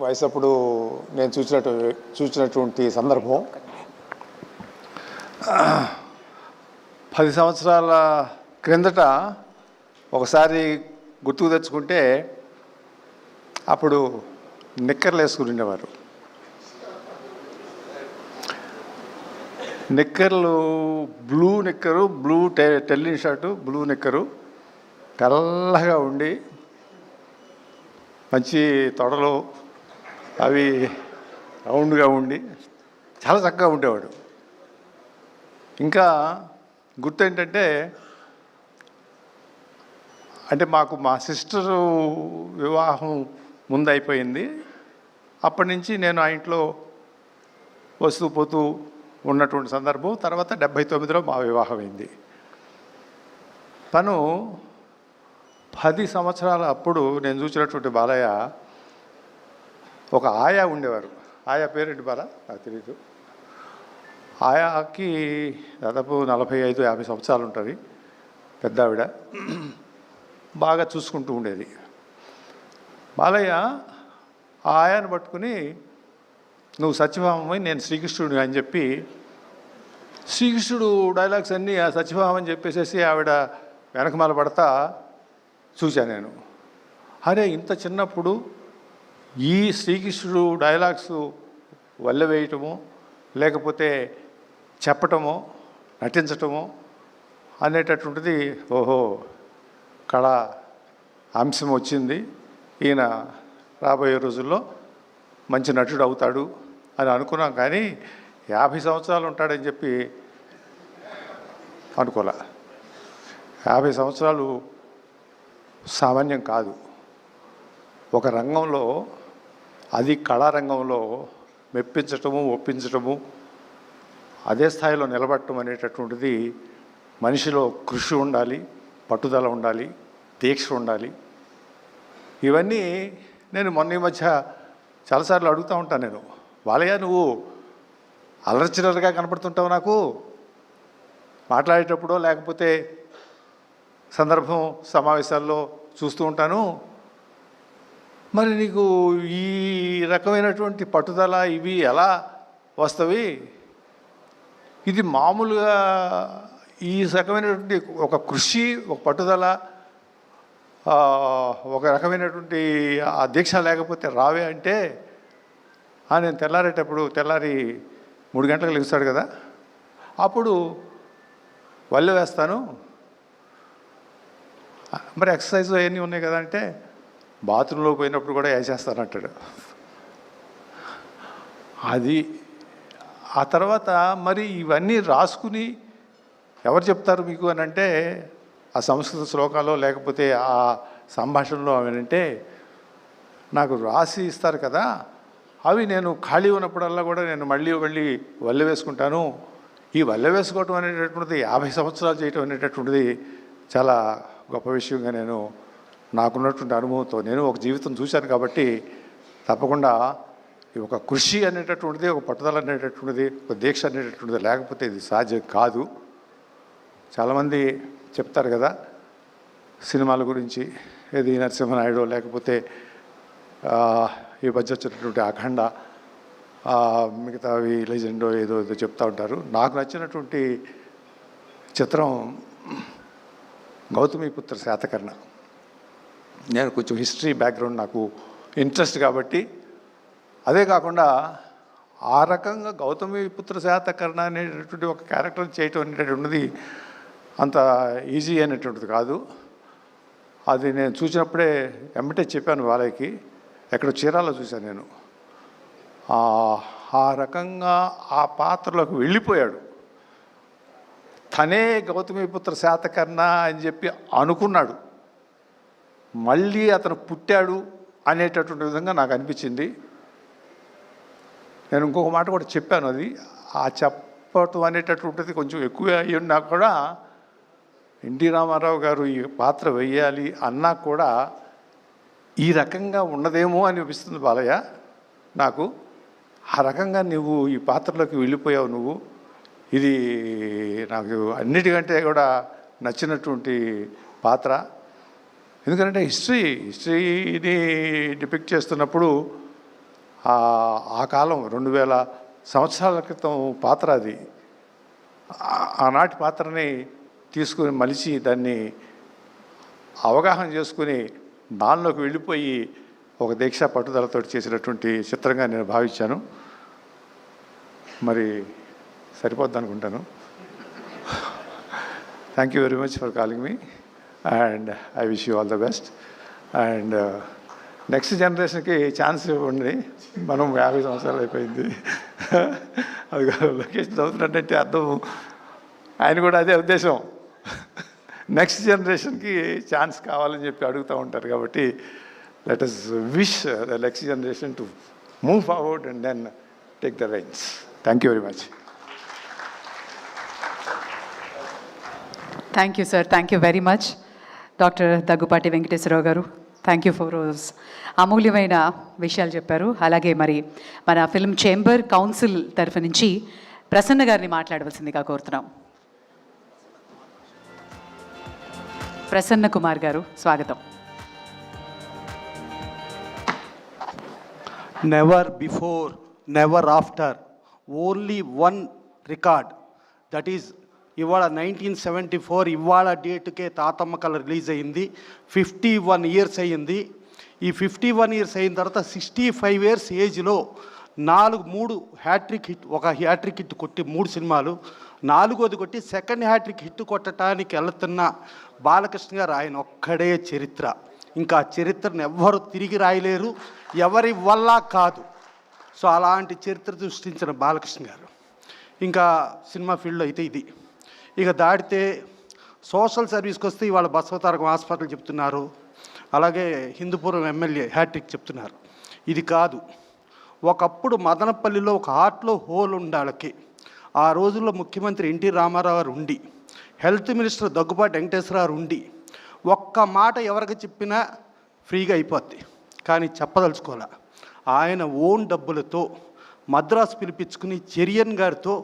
వయసప్పుడు నేను చూసినటువంటి సందర్భం. 10 సంవత్సరాల క్రిందట ఒకసారి గుర్తుకు తెచ్చుకుంటే అప్పుడు నిక్కర్లు వేసుకుని ఉండేవారు. నిక్కర్లు బ్లూ నిక్కరు, బ్లూ టెల్లిన్ షర్టు, బ్లూ నిక్కరు, తెల్లగా ఉండి మంచి తొడలు అవి రౌండ్గా ఉండి చాలా చక్కగా ఉండేవాడు. ఇంకా గుర్తు ఏంటంటే, మాకు మా సిస్టరు వివాహం ముందు అయిపోయింది. అప్పటి నుంచి నేను ఆ ఇంట్లో వస్తూ పోతూ ఉన్నటువంటి సందర్భం. తర్వాత 79లో మా వివాహం అయింది. తను 10 సంవత్సరాల అప్పుడు నేను చూసినటువంటి బాలయ్య ఒక ఆయా ఉండేవారు. ఆయా పేరేంటి బాల నాకు తెలియదు. ఆయాకి దాదాపు 45-50 సంవత్సరాలు ఉంటుంది. పెద్ద ఆవిడ బాగా చూసుకుంటూ ఉండేది. బాలయ్య ఆ ఆయాను పట్టుకుని నువ్వు సత్యభామని నేను శ్రీకృష్ణుడు అని చెప్పి శ్రీకృష్ణుడు డైలాగ్స్ అన్నీ ఆ సత్యభామ అని చెప్పేసేసి ఆవిడ వెనకమాల పడతా చూశాను నేను. అరే ఇంత చిన్నప్పుడు ఈ శ్రీకృష్ణుడు డైలాగ్స్ వల్లెవేయటము లేకపోతే చెప్పటమో నటించటమో అనేటటువంటిది ఓహో కళ అంశం వచ్చింది, ఈయన రాబోయే రోజుల్లో మంచి నటుడు అవుతాడు అని అనుకున్నాం. కానీ 50 సంవత్సరాలు ఉంటాడని చెప్పి అనుకోలే. 50 సంవత్సరాలు సామాన్యం కాదు. ఒక రంగంలో, అది కళారంగంలో మెప్పించటము ఒప్పించటము అదే స్థాయిలో నిలబడటం అనేటటువంటిది మనిషిలో కృషి ఉండాలి, పట్టుదల ఉండాలి, దీక్ష ఉండాలి. ఇవన్నీ నేను మొన్న ఈ మధ్య చాలాసార్లు అడుగుతూ ఉంటాను. నేను బాలయ్య నువ్వు అల్లరిచిల్లరగా కనపడుతుంటావు నాకు మాట్లాడేటప్పుడో లేకపోతే సందర్భం సమావేశాల్లో చూస్తూ ఉంటాను. మరి నీకు ఈ రకమైనటువంటి పట్టుదల ఇవి ఎలా వస్తవి? ఇది మామూలుగా ఈ రకమైనటువంటి ఒక కృషి, ఒక పట్టుదల, ఒక రకమైనటువంటి ఆ దీక్ష లేకపోతే రావే అంటే నేను తెల్లారి 3 గంటలకు లేస్తాడు కదా, అప్పుడు వల్లు వేస్తాను. మరి ఎక్సర్సైజ్ అవన్నీ ఉన్నాయి కదా అంటే బాత్రూంలో పోయినప్పుడు కూడా వేసేస్తాను అంటాడు. అది ఆ తర్వాత మరి ఇవన్నీ రాసుకుని ఎవరు చెప్తారు మీకు అని అంటే ఆ సంస్కృత శ్లోకాలు లేకపోతే ఆ సంభాషణలో అవేనంటే నాకు రాసి ఇస్తారు కదా, అవి నేను ఖాళీ ఉన్నప్పుడల్లా కూడా నేను మళ్ళీ వల్లె వేసుకుంటాను. ఈ వల్లె వేసుకోవటం అనేటటువంటిది 50 సంవత్సరాలు చేయటం అనేటటువంటిది చాలా గొప్ప విషయంగా నేను నాకున్నటువంటి అనుభవంతో నేను ఒక జీవితం చూశాను కాబట్టి తప్పకుండా ఒక కృషి అనేటటువంటిది, ఒక పట్టుదల అనేటటువంటిది, ఒక దీక్ష అనేటటువంటిది లేకపోతే ఇది సాధ్యం కాదు. చాలామంది చెప్తారు కదా సినిమాల గురించి, ఏది నరసింహనాయుడు లేకపోతే ఈ మధ్య వచ్చినటువంటి అఖండ, మిగతావి లెజెండో ఏదో చెప్తూ ఉంటారు. నాకు నచ్చినటువంటి చిత్రం గౌతమిపుత్ర శాతకర్ణ. నేను కొంచెం హిస్టరీ బ్యాక్గ్రౌండ్ నాకు ఇంట్రెస్ట్ కాబట్టి, అదే కాకుండా ఆ రకంగా గౌతమిపుత్ర శాతకర్ణ అనేటటువంటి ఒక క్యారెక్టర్ చేయటం అనేటటువంటిది అంత ఈజీ అనేటువంటిది కాదు. అది నేను చూసినప్పుడే వెంబటే చెప్పాను వాళ్ళకి. ఎక్కడో చీరాల్లో చూశాను నేను. ఆ రకంగా ఆ పాత్రలోకి వెళ్ళిపోయాడు. తనే గౌతమిపుత్ర శాతకర్ణ అని చెప్పి అనుకున్నాడు. మళ్ళీ అతను పుట్టాడు అనేటటువంటి విధంగా నాకు అనిపించింది. నేను ఇంకొక మాట కూడా చెప్పాను. అది ఆ చెప్పటం అనేటటువంటిది కొంచెం ఎక్కువ అయ్యున్నా కూడా ఎన్టీ రామారావు గారు ఈ పాత్ర వేయాలి అన్నా కూడా ఈ రకంగా ఉన్నదేమో అనిపిస్తుంది బాలయ్య నాకు. ఆ రకంగా నువ్వు ఈ పాత్రలోకి వెళ్ళిపోయావు నువ్వు. ఇది నాకు అన్నిటికంటే కూడా నచ్చినటువంటి పాత్ర. ఎందుకంటే హిస్టరీని డిపిక్ట్ చేస్తున్నప్పుడు ఆ కాలం 2000 సంవత్సరాల క్రితం పాత్ర అది. ఆనాటి పాత్రని తీసుకుని మలిచి దాన్ని అవగాహన చేసుకుని దానిలోకి వెళ్ళిపోయి ఒక దీక్ష పట్టుదలతో చేసినటువంటి చిత్రంగా నేను భావించాను. మరి సరిపోద్ది అనుకుంటాను. Thank you very much for calling me and I wish you all the best. And next జనరేషన్కి ఛాన్స్ ఇవ్వండి. మనం 50 సంవత్సరాలు అయిపోయింది. అది లోకేష్ చదువుతున్నట్టే అర్థం. ఆయన కూడా అదే ఉద్దేశం. నెక్స్ట్ జనరేషన్కి ఛాన్స్ కావాలని చెప్పి అడుగుతూ ఉంటారు. కాబట్టి let us wish the next generation to move forward and then take the reins. Thank you very much. Thank you sir. Thank you very much. Doctor Daggubati Venkateswararao గారు, థ్యాంక్ యూ ఫర్ అమూల్యమైన విషయాలు చెప్పారు. అలాగే మరి మన ఫిల్మ్ చేంబర్ కౌన్సిల్ తరఫు నుంచి ప్రసన్న గారిని మాట్లాడవలసిందిగా కోరుతున్నాం. ప్రసన్న కుమార్ గారు, స్వాగతం. Never before, never after, only one record. That is ఇవాళ 1974 ఇవాళ డేట్కే తాతమ్మ కళ రిలీజ్ అయ్యింది. 51 ఇయర్స్ అయ్యింది. ఈ 51 ఇయర్స్ అయిన తర్వాత 65 ఇయర్స్ ఏజ్లో 3 హ్యాట్రిక్ హిట్, ఒక హ్యాట్రిక్ హిట్ కొట్టి 3 సినిమాలు, 4వది కొట్టి సెకండ్ హ్యాట్రిక్ హిట్ కొట్టడానికి వెళుతున్న బాలకృష్ణ గారు ఆయన ఒక్కడే చరిత్ర. ఇంకా చరిత్రను ఎవ్వరు తిరిగి రాయలేరు, ఎవరి వల్ల కాదు. సో అలాంటి చరిత్ర సృష్టించిన బాలకృష్ణ గారు. ఇంకా సినిమా ఫీల్డ్లో అయితే ఇది. ఇక దాటితే సోషల్ సర్వీస్కి వస్తే ఇవాళ బసవతారకం హాస్పిటల్ చెప్తున్నారు, అలాగే హిందూపురం ఎమ్మెల్యే హ్యాట్రిక్ చెప్తున్నారు. ఇది కాదు. ఒకప్పుడు మదనపల్లిలో ఒక హార్ట్లో హోల్ ఉండాలకి ఆ రోజుల్లో ముఖ్యమంత్రి ఎన్టీ రామారావు గారు ఉండి, హెల్త్ మినిస్టర్ దగ్గుబాటి వెంకటేశ్వరరావు ఉండి, ఒక్క మాట ఎవరికి చెప్పినా ఫ్రీగా అయిపోద్ది. కానీ చెప్పదలుచుకోలే. ఆయన ఓన్ డబ్బులతో మద్రాసు పిలిపించుకుని చెరియన్ గారితో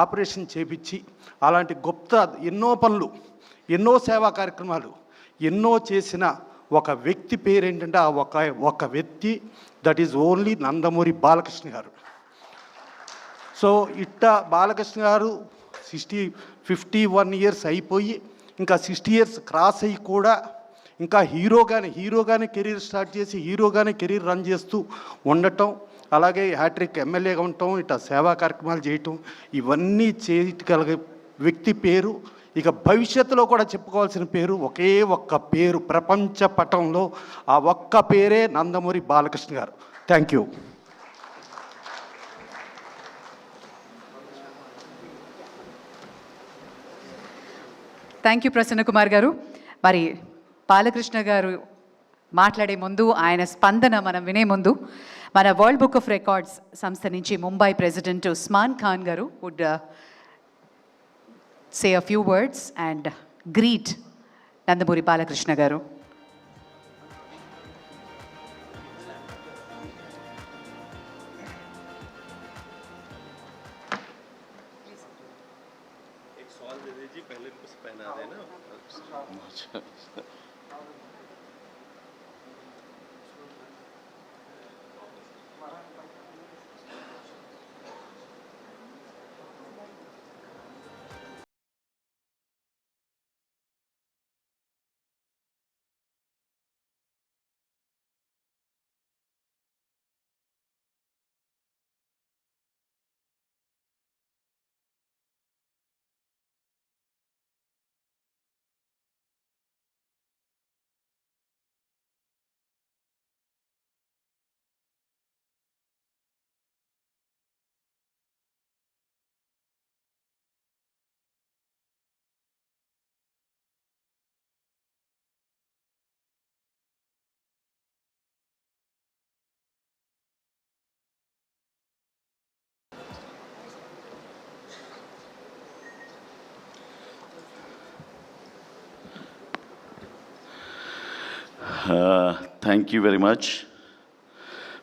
ఆపరేషన్ చేపించి అలాంటి గొప్ప ఎన్నో పనులు, ఎన్నో సేవా కార్యక్రమాలు ఎన్నో చేసిన ఒక వ్యక్తి పేరేంటంటే ఆ ఒక వ్యక్తి, that is only Nandamuri Balakrishna గారు. సో ఇట్ట బాలకృష్ణ గారు 51 ఇయర్స్ అయిపోయి ఇంకా 60 ఇయర్స్ క్రాస్ అయ్యి కూడా ఇంకా హీరోగానే కెరీర్ స్టార్ట్ చేసి హీరోగానే కెరీర్ రన్ చేస్తూ ఉండటం, అలాగే హ్యాట్రిక్ ఎమ్మెల్యేగా ఉండటం, ఇట్లా సేవా కార్యక్రమాలు చేయటం, ఇవన్నీ చేయగలిగే వ్యక్తి పేరు. ఇక భవిష్యత్తులో కూడా చెప్పుకోవాల్సిన పేరు ఒకే ఒక్క పేరు ప్రపంచ పటంలో, ఆ ఒక్క పేరే నందమూరి బాలకృష్ణ గారు. Thank you. Thank you Prasanna Kumar గారు. మరి బాలకృష్ణ గారు మాట్లాడే ముందు, ఆయన స్పందన మనం వినే ముందు, మన వరల్డ్ బుక్ ఆఫ్ రికార్డ్స్ సంస్థ నుంచి ముంబై ప్రెసిడెంట్ ఉస్మాన్ ఖాన్ గారు would say a few words and greet Nandamuri Balakrishna గారు. जी पहले कुछ पहना देना। Thank you very much.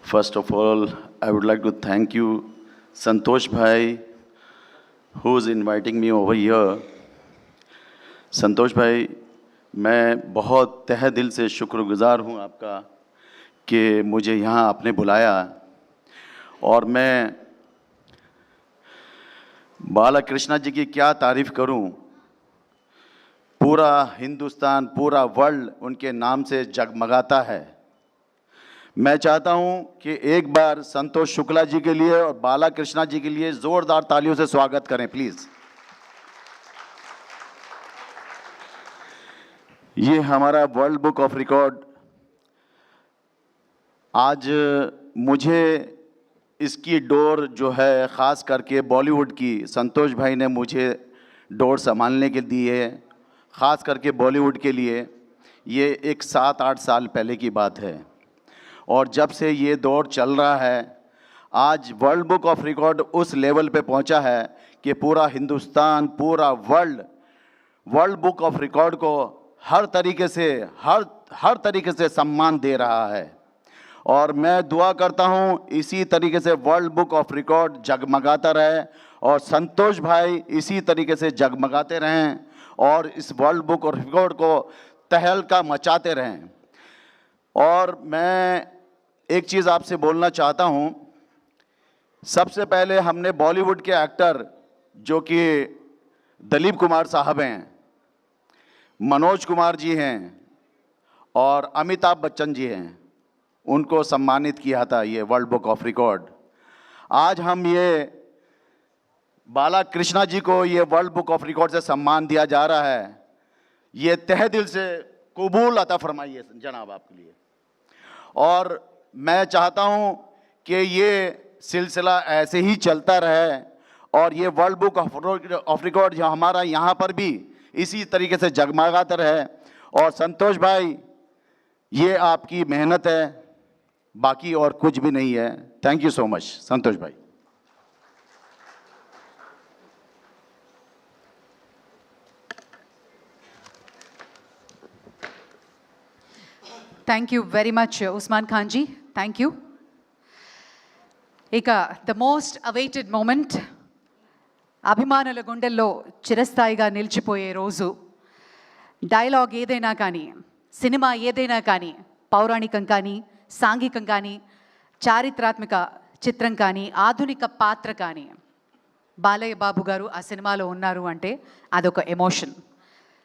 First of all, I would like to thank you, Santosh Bhai, who is inviting me over here. संतोष भाई, मैं बहुत तहे दिल से शुक्रगुजार हूँ आपका कि मुझे यहाँ आपने बुलाया, और मैं बालाकृष्णा जी की क्या तारीफ़ करूँ। पूरा हिंदुस्तान, पूरा वर्ल्ड उनके नाम से जगमगाता है। मैं चाहता हूँ कि एक बार संतोष शुक्ला जी के लिए और बालाकृष्णा जी के लिए ज़ोरदार तालियों से स्वागत करें प्लीज़। ये हमारा वर्ल्ड बुक ऑफ रिकॉर्ड, आज मुझे इसकी डोर जो है ख़ास करके बॉलीवुड की, संतोष भाई ने मुझे डोर संभालने के लिए, ख़ास करके बॉलीवुड के लिए, ये एक 7-8 साल पहले की बात है। और जब से ये दौर चल रहा है, आज वर्ल्ड बुक ऑफ रिकॉर्ड उस लेवल पे पहुंचा है कि पूरा हिंदुस्तान, पूरा वर्ल्ड बुक ऑफ रिकॉर्ड को हर तरीके से सम्मान दे रहा है। और मैं दुआ करता हूँ इसी तरीके से वर्ल्ड बुक ऑफ रिकॉर्ड जगमगाता रहे और संतोष भाई इसी तरीके से जगमगाते रहें और इस वर्ल्ड बुक ऑफ रिकॉर्ड को तहलका मचाते रहें। और मैं एक चीज़ आपसे बोलना चाहता हूँ। सबसे पहले हमने बॉलीवुड के एक्टर जो कि दिलीप कुमार साहब हैं, मनोज कुमार जी हैं और अमिताभ बच्चन जी हैं, उनको सम्मानित किया था ये वर्ल्ड बुक ऑफ रिकॉर्ड। आज हम ये बालाकृष्णा जी को ये वर्ल्ड बुक ऑफ रिकॉर्ड से सम्मान दिया जा रहा है। ये तहे दिल से कबूल अता फरमाइए जनाब आपके लिए। और मैं चाहता हूँ कि ये सिलसिला ऐसे ही चलता रहे और ये वर्ल्ड बुक ऑफ रिकॉर्ड जो हमारा यहाँ पर भी इसी तरीके से जगमगाता रहे। और संतोष भाई, ये आपकी मेहनत है, बाकी और कुछ भी नहीं है। थैंक यू सो मच संतोष भाई। Thank you very much, Usman Khan ji. Thank you. The most awaited moment, అభిమానుల గుండెల్లో చిరస్థాయిగా నిలిచిపోయే రోజు. డైలాగ్ ఏదైనా కానీ, సినిమా ఏదైనా కానీ, పౌరాణికం కానీ, సాంఘికం కానీ, చారిత్రాత్మక చిత్రం కానీ, ఆధునిక పాత్ర కానీ, బాలయ్య బాబు గారు ఆ సినిమాలో ఉన్నారు అంటే అదొక ఎమోషన్.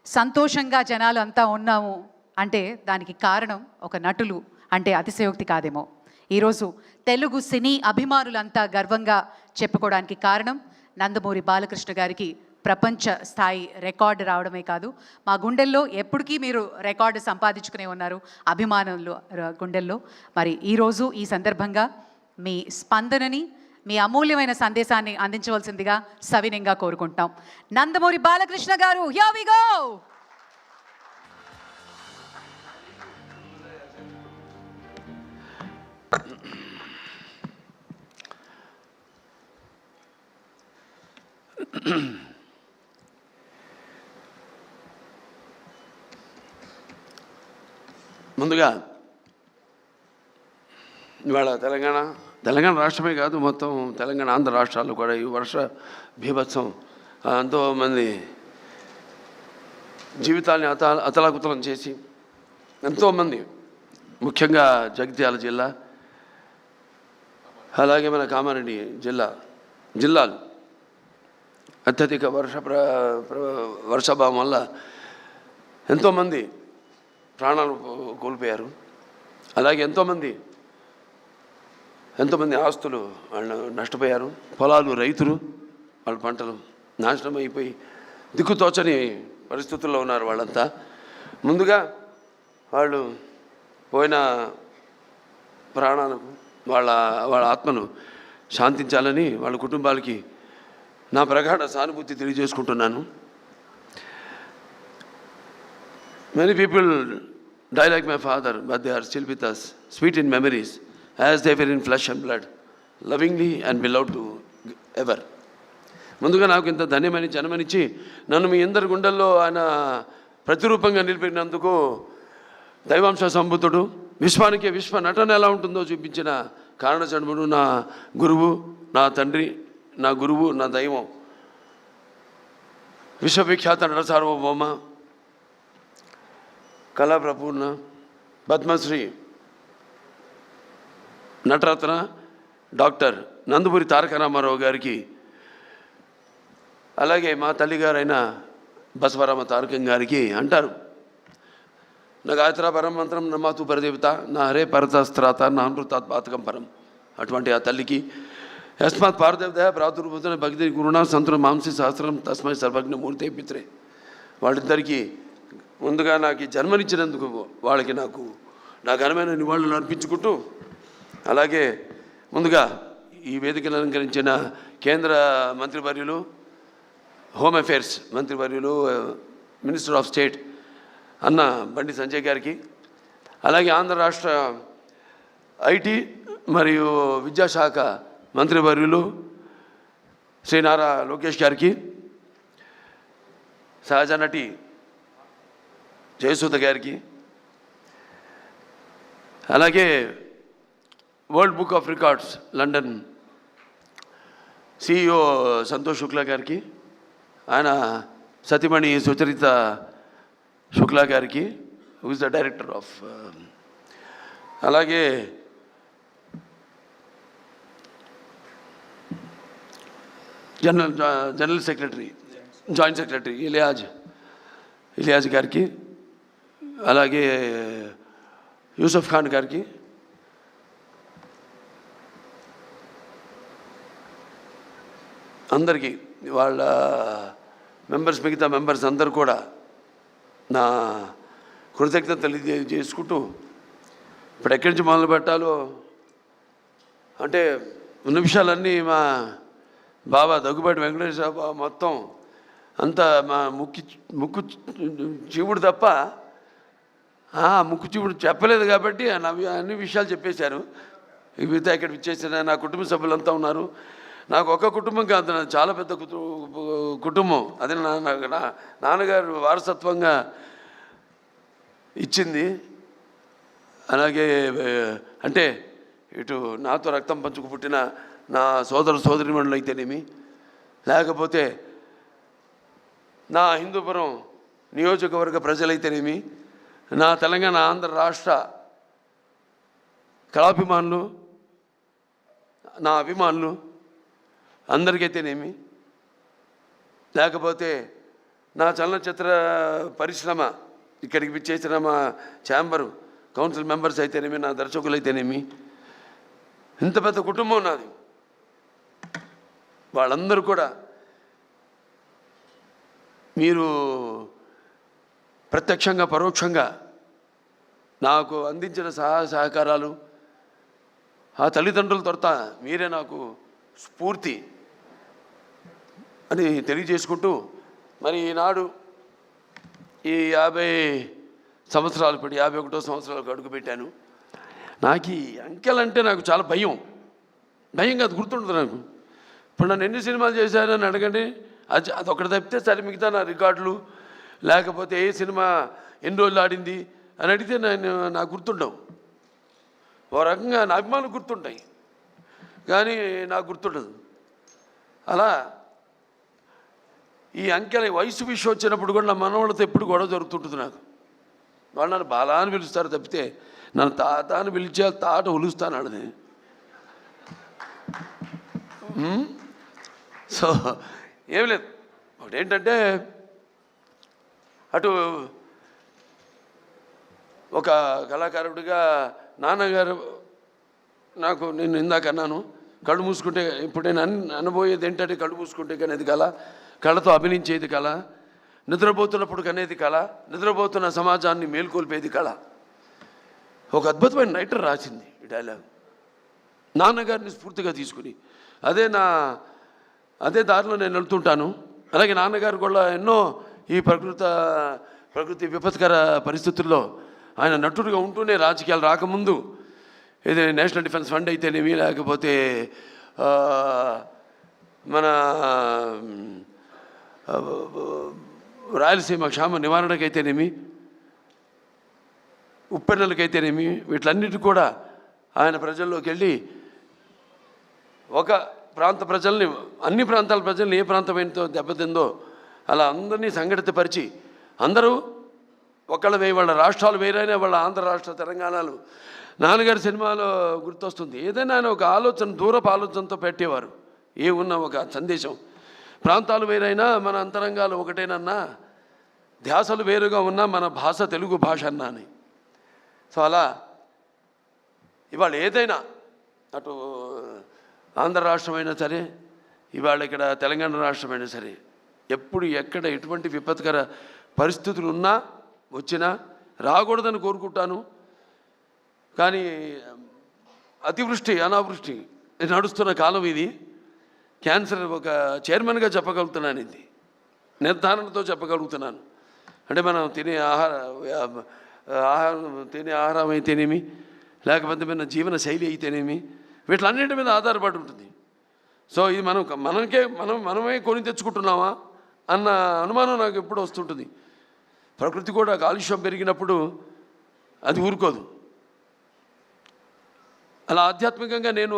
సంతోషంగా జనాలు అంతా ఉన్నాము అంటే దానికి కారణం ఒక నటులు అంటే అతిశయోక్తి కాదేమో. ఈరోజు తెలుగు సినీ అభిమానులంతా గర్వంగా చెప్పుకోవడానికి కారణం నందమూరి బాలకృష్ణ గారికి ప్రపంచ స్థాయి రికార్డు రావడమే కాదు, మా గుండెల్లో ఎప్పటికీ మీరు రికార్డు సంపాదించుకునే ఉన్నారు అభిమానులు గుండెల్లో. మరి ఈరోజు ఈ సందర్భంగా మీ స్పందనని, మీ అమూల్యమైన సందేశాన్ని అందించవలసిందిగా సవినయంగా కోరుకుంటున్నాం. నందమూరి బాలకృష్ణ గారు, హియర్ వి గో. ముందుగా ఇవాళ తెలంగాణ రాష్ట్రమే కాదు, మొత్తం తెలంగాణ ఆంధ్ర రాష్ట్రాల్లో కూడా ఈ వర్ష బీభత్సం ఎంతోమంది జీవితాన్ని అతలాకుతలం చేసి ఎంతోమంది, ముఖ్యంగా జగిత్యాల జిల్లా, అలాగే మన కామారెడ్డి జిల్లాలు అత్యధిక వర్షాభావం వల్ల ఎంతోమంది ప్రాణాలు కోల్పోయారు. అలాగే ఎంతోమంది ఆస్తులు వాళ్ళు నష్టపోయారు. పొలాలు, రైతులు, వాళ్ళ పంటలు నాశనం అయిపోయి దిక్కుతోచని పరిస్థితుల్లో ఉన్నారు వాళ్ళంతా. ముందుగా వాళ్ళు పోయిన ప్రాణాలకు వాళ్ళ ఆత్మను శాంతించాలని వాళ్ళ కుటుంబాలకి నా ప్రగాఢ సానుభూతి తెలియజేసుకుంటున్నాను. Many people die like my father, but they are still with us, sweet in memories, as they were in flesh and blood, lovingly and beloved to ever. ముందుగా నాకు ఇంత ధన్యమని జన్మనిచ్చి నన్ను మీ అందరి గుండెల్లో ఆయన ప్రతిరూపంగా నిలిపినందుకు దైవాంశ సంభూతుడు, విశ్వానికి విశ్వ నటన ఎలా ఉంటుందో చూపించిన కారణజన్ముడు, నా గురువు, నా తండ్రి, నా గురువు, నా దైవం, విశ్వవిఖ్యాత నట సార్వభౌమ, కళాప్రపూర్ణ, పద్మశ్రీ, నటరత్న డాక్టర్ నందమూరి తారక రామారావు గారికి, అలాగే మా తల్లిగారైన బసవరామ తారకం గారికి అంటారు, నా గాయత్ర పరం మంత్రం నమాతు పరదేవత, నా హరే పరతస్త్రాత, నా అమృతాత్ పాతకం పరం. అటువంటి ఆ తల్లికి యస్మాత్ పారదేవత ప్రాతుర్భూతన భక్తి గురుణ సంతుల మాంసి సహస్రం తస్మై సర్వజ్ఞ మూర్తే పిత్రే. వాళ్ళిద్దరికీ ముందుగా నాకు జన్మనిచ్చినందుకు వాళ్ళకి నా ఘనమైన నివాళులు అర్పించుకుంటూ, అలాగే ముందుగా ఈ వేదికను అలంకరించిన కేంద్ర మంత్రివర్యులు, హోమ్ అఫేర్స్ మంత్రివర్యులు, మినిస్టర్ ఆఫ్ స్టేట్ అన్న బండి సంజయ్ గారికి, అలాగే ఆంధ్ర రాష్ట్ర ఐటీ మరియు విద్యాశాఖ మంత్రివర్యులు శ్రీ నారా లోకేష్ గారికి, సహజ నటి జయసుధ గారికి, అలాగే world book of records London CEO Santosh Shukla గారికి, ఆయన సతీమణి సుచరిత శుక్లా గారికి, who is the director of, అలాగే general secretary, joint secretary Ilyas గారికి, అలాగే యూసఫ్ ఖాన్ గారికి, అందరికీ వాళ్ళ మిగతా మెంబర్స్ అందరూ కూడా నా కృతజ్ఞత తెలియజేసుకుంటూ, ఇప్పుడు ఎక్కడి నుంచి మొదలు పెట్టాలో అంటే ఉన్న విషయాలన్నీ మా బాబా దగ్గుబాటి వెంకటేశ్వర బాబా మొత్తం అంతా మా ముక్కు చీవుడు తప్ప ముక్కు చీవుడు చెప్పలేదు కాబట్టి అన్ని విషయాలు చెప్పేశారు. మిగతా ఇక్కడ ఇచ్చేసిన నా కుటుంబ సభ్యులంతా ఉన్నారు. నాకు ఒక కుటుంబం కాదు, నాకు చాలా పెద్ద కుటుంబం. అదే నాన్నగారు వారసత్వంగా ఇచ్చింది. అలాగే అంటే ఇటు నాతో రక్తం పంచుకు పుట్టిన నా సోదరిమణులు అయితేనేమి, లేకపోతే నా హిందూపురం నియోజకవర్గ ప్రజలైతేనేమి, నా తెలంగాణ ఆంధ్ర రాష్ట్ర కళాభిమానులు, నా అభిమానులు అందరికైతేనేమి, లేకపోతే నా చలనచిత్ర పరిశ్రమ ఇక్కడికి విచ్చేసిన మా ఛాంబరు కౌన్సిల్ మెంబర్స్ అయితేనేమి, నా దర్శకులు అయితేనేమి, ఇంత పెద్ద కుటుంబం నాది. వాళ్ళందరూ కూడా మీరు ప్రత్యక్షంగా పరోక్షంగా నాకు అందించిన సహకారాలు, ఆ తల్లిదండ్రుల తొరత మీరే నాకు స్ఫూర్తి అని తెలియజేసుకుంటూ, మరి ఈనాడు ఈ 50 సంవత్సరాలు, ఇప్పుడు 51వ సంవత్సరాలకు అడుగుపెట్టాను. నాకు ఈ అంకెలంటే నాకు చాలా భయం కాదు, గుర్తుంటుంది నాకు. ఇప్పుడు నన్ను ఎన్ని సినిమాలు చేశారని అడగండి, అది ఒకటి తప్పితే సరే మిగతా నా రికార్డులు, లేకపోతే ఏ సినిమా ఎన్ని రోజులు ఆడింది అని అడిగితే నాకు గుర్తుండవు. ఓ రకంగా నా అభిమానులు గుర్తుంటాయి కానీ నాకు గుర్తుండదు. అలా ఈ అంకెల వయసు విషయం వచ్చినప్పుడు కూడా నా మనవాళ్ళతో ఎప్పుడు గొడవ జరుగుతుంటుంది నాకు. వాళ్ళు నన్ను బాలా అని పిలుస్తారు తప్పితే నన్ను తాత అని పిలిచే తాట ఒలుస్తాను ఆడది. సో ఏమి లేదు, ఒకటి ఏంటంటే అటు ఒక కళాకారుడిగా నాన్నగారు నాకు, నేను ఇందాక అన్నాను కళ్ళు మూసుకుంటే, ఇప్పుడు నేను అనబోయేది ఏంటంటే కళ్ళు మూసుకుంటే కనేది కళ, కళతో అభినయించేది కళ, నిద్రపోతున్నప్పుడు కనేది కళ, నిద్రపోతున్న సమాజాన్ని మేల్కొల్పేది కళ. ఒక అద్భుతమైన రైటర్ రాసింది ఈ డైలాగ్, నాన్నగారిని స్ఫూర్తిగా తీసుకుని. అదే దారిలో నేను వెళ్తుంటాను. అలాగే నాన్నగారు కూడా ఎన్నో ఈ ప్రకృతి విపత్కర పరిస్థితుల్లో ఆయన నటుడిగా ఉంటూనే రాజకీయాలు రాకముందు ఇది నేషనల్ డిఫెన్స్ ఫండ్ అయితేనేమి, లేకపోతే మన రాయలసీమ క్షామ నివారణకైతేనేమి, ఉప్పెన్నెలకైతేనేమి, వీటిలన్నిటి కూడా ఆయన ప్రజల్లోకి వెళ్ళి ఒక ప్రాంత ప్రజల్ని, అన్ని ప్రాంతాల ప్రజల్ని ఏ ప్రాంతమైనతో దెబ్బతిందో అలా అందరినీ సంఘటితపరిచి, అందరూ ఒకళ్ళ వాళ్ళ రాష్ట్రాలు వేరైనా వాళ్ళ ఆంధ్ర రాష్ట్ర తెలంగాణలు నాన్నగారి సినిమాలో గుర్తొస్తుంది. ఏదైనా ఆయన ఒక ఆలోచన, దూరపు ఆలోచనతో పెట్టేవారు. ఏ ఉన్న ఒక సందేశం, ప్రాంతాలు వేరైనా మన అంతరంగాలు ఒకటేనన్నా, ధ్యాసలు వేరుగా ఉన్నా మన భాష తెలుగు భాష అన్నా అని. సో అలా ఇవాళ ఏదైనా అటు ఆంధ్ర రాష్ట్రమైనా సరే, ఇవాళ ఇక్కడ తెలంగాణ రాష్ట్రమైనా సరే, ఎప్పుడు ఎక్కడ ఎటువంటి విపత్కర పరిస్థితులు ఉన్నా వచ్చినా రాకూడదని కోరుకుంటాను. కానీ అతివృష్టి అనావృష్టి నడుస్తున్న కాలం ఇది. క్యాన్సర్ ఒక చైర్మన్గా చెప్పగలుగుతున్నాను, ఇది నిర్ధారణతో చెప్పగలుగుతున్నాను. అంటే మనం తినే ఆహారం అయితేనేమి, లేకపోతే మన జీవన శైలి అయితేనేమి, వీటిలన్నిటి మీద ఆధారపడి ఉంటుంది. సో ఇది మనమే కొని తెచ్చుకుంటున్నామా అన్న అనుమానం నాకు ఎప్పుడు వస్తుంటుంది. ప్రకృతి కూడా కాలుష్యం పెరిగినప్పుడు అది ఊరుకోదు. అలా ఆధ్యాత్మికంగా నేను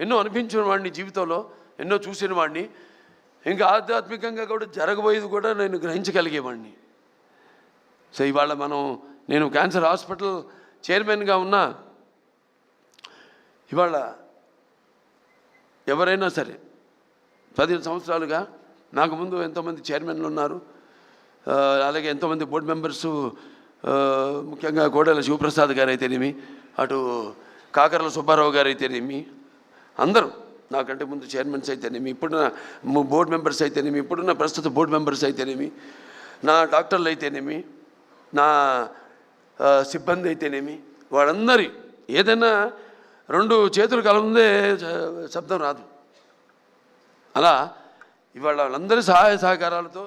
ఎన్నో అనిపించిన వాడిని జీవితంలో, ఎన్నో చూసిన వాడిని. ఇంకా ఆధ్యాత్మికంగా కూడా జరగబోయేది కూడా నేను గ్రహించగలిగేవాడిని. సో ఇవాళ నేను క్యాన్సర్ హాస్పిటల్ చైర్మన్గా ఉన్నా, ఇవాళ ఎవరైనా సరే 15 సంవత్సరాలుగా నాకు ముందు ఎంతోమంది చైర్మన్లు ఉన్నారు, అలాగే ఎంతోమంది బోర్డు మెంబర్సు, ముఖ్యంగా కోడెల శివప్రసాద్ గారు అయితేనేమి, అటు కాకర్ల సుబ్బారావు గారు అయితేనేమి, అందరూ నాకంటే ముందు చైర్మన్స్ అయితేనేమి, ఇప్పుడున్న బోర్డు మెంబర్స్ అయితేనేమి, ఇప్పుడున్న ప్రస్తుత బోర్డు మెంబర్స్ అయితేనేమి, నా డాక్టర్లు అయితేనేమి, నా సిబ్బంది అయితేనేమి, వాళ్ళందరి ఏదైనా 2 చేతులు కలముందే శబ్దం రాదు. అలా ఇవాళ వాళ్ళందరి సహాయ సహకారాలతో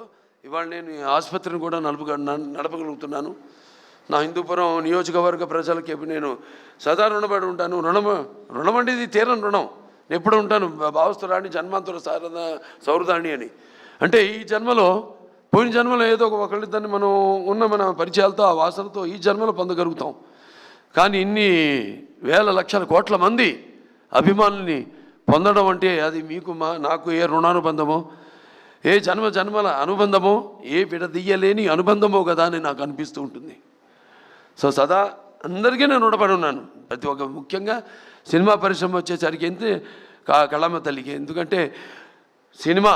ఇవాళ నేను ఈ ఆసుపత్రిని కూడా నడపగలుగుతున్నాను. నా హిందూపురం నియోజకవర్గ ప్రజలకి నేను సదా రుణపడి ఉంటాను. రుణం అంటే ఇది తీరని రుణం. నేను ఎప్పుడు ఉంటాను, భావస్తురాణి జన్మాంతర సౌరదాణి అని. అంటే ఈ జన్మలో, పోయిన జన్మలో ఏదో ఒకళ్ళిద్దరిని మన పరిచయాలతో, ఆ వాసనతో ఈ జన్మలో పొందగలుగుతాం. కానీ ఇన్ని వేల లక్షల కోట్ల మంది అభిమానుల్ని పొందడం అంటే అది నాకు ఏ రుణానుబంధమో, ఏ జన్మల అనుబంధమో, ఏ విడదీయలేని అనుబంధమో కదా అని నాకు అనిపిస్తూ ఉంటుంది. సో సదా అందరికీ నేను రుణపడి ఉన్నాను. ప్రతి ఒక్క, ముఖ్యంగా సినిమా పరిశ్రమ వచ్చేసరికి కళమ్మ తల్లికి. ఎందుకంటే సినిమా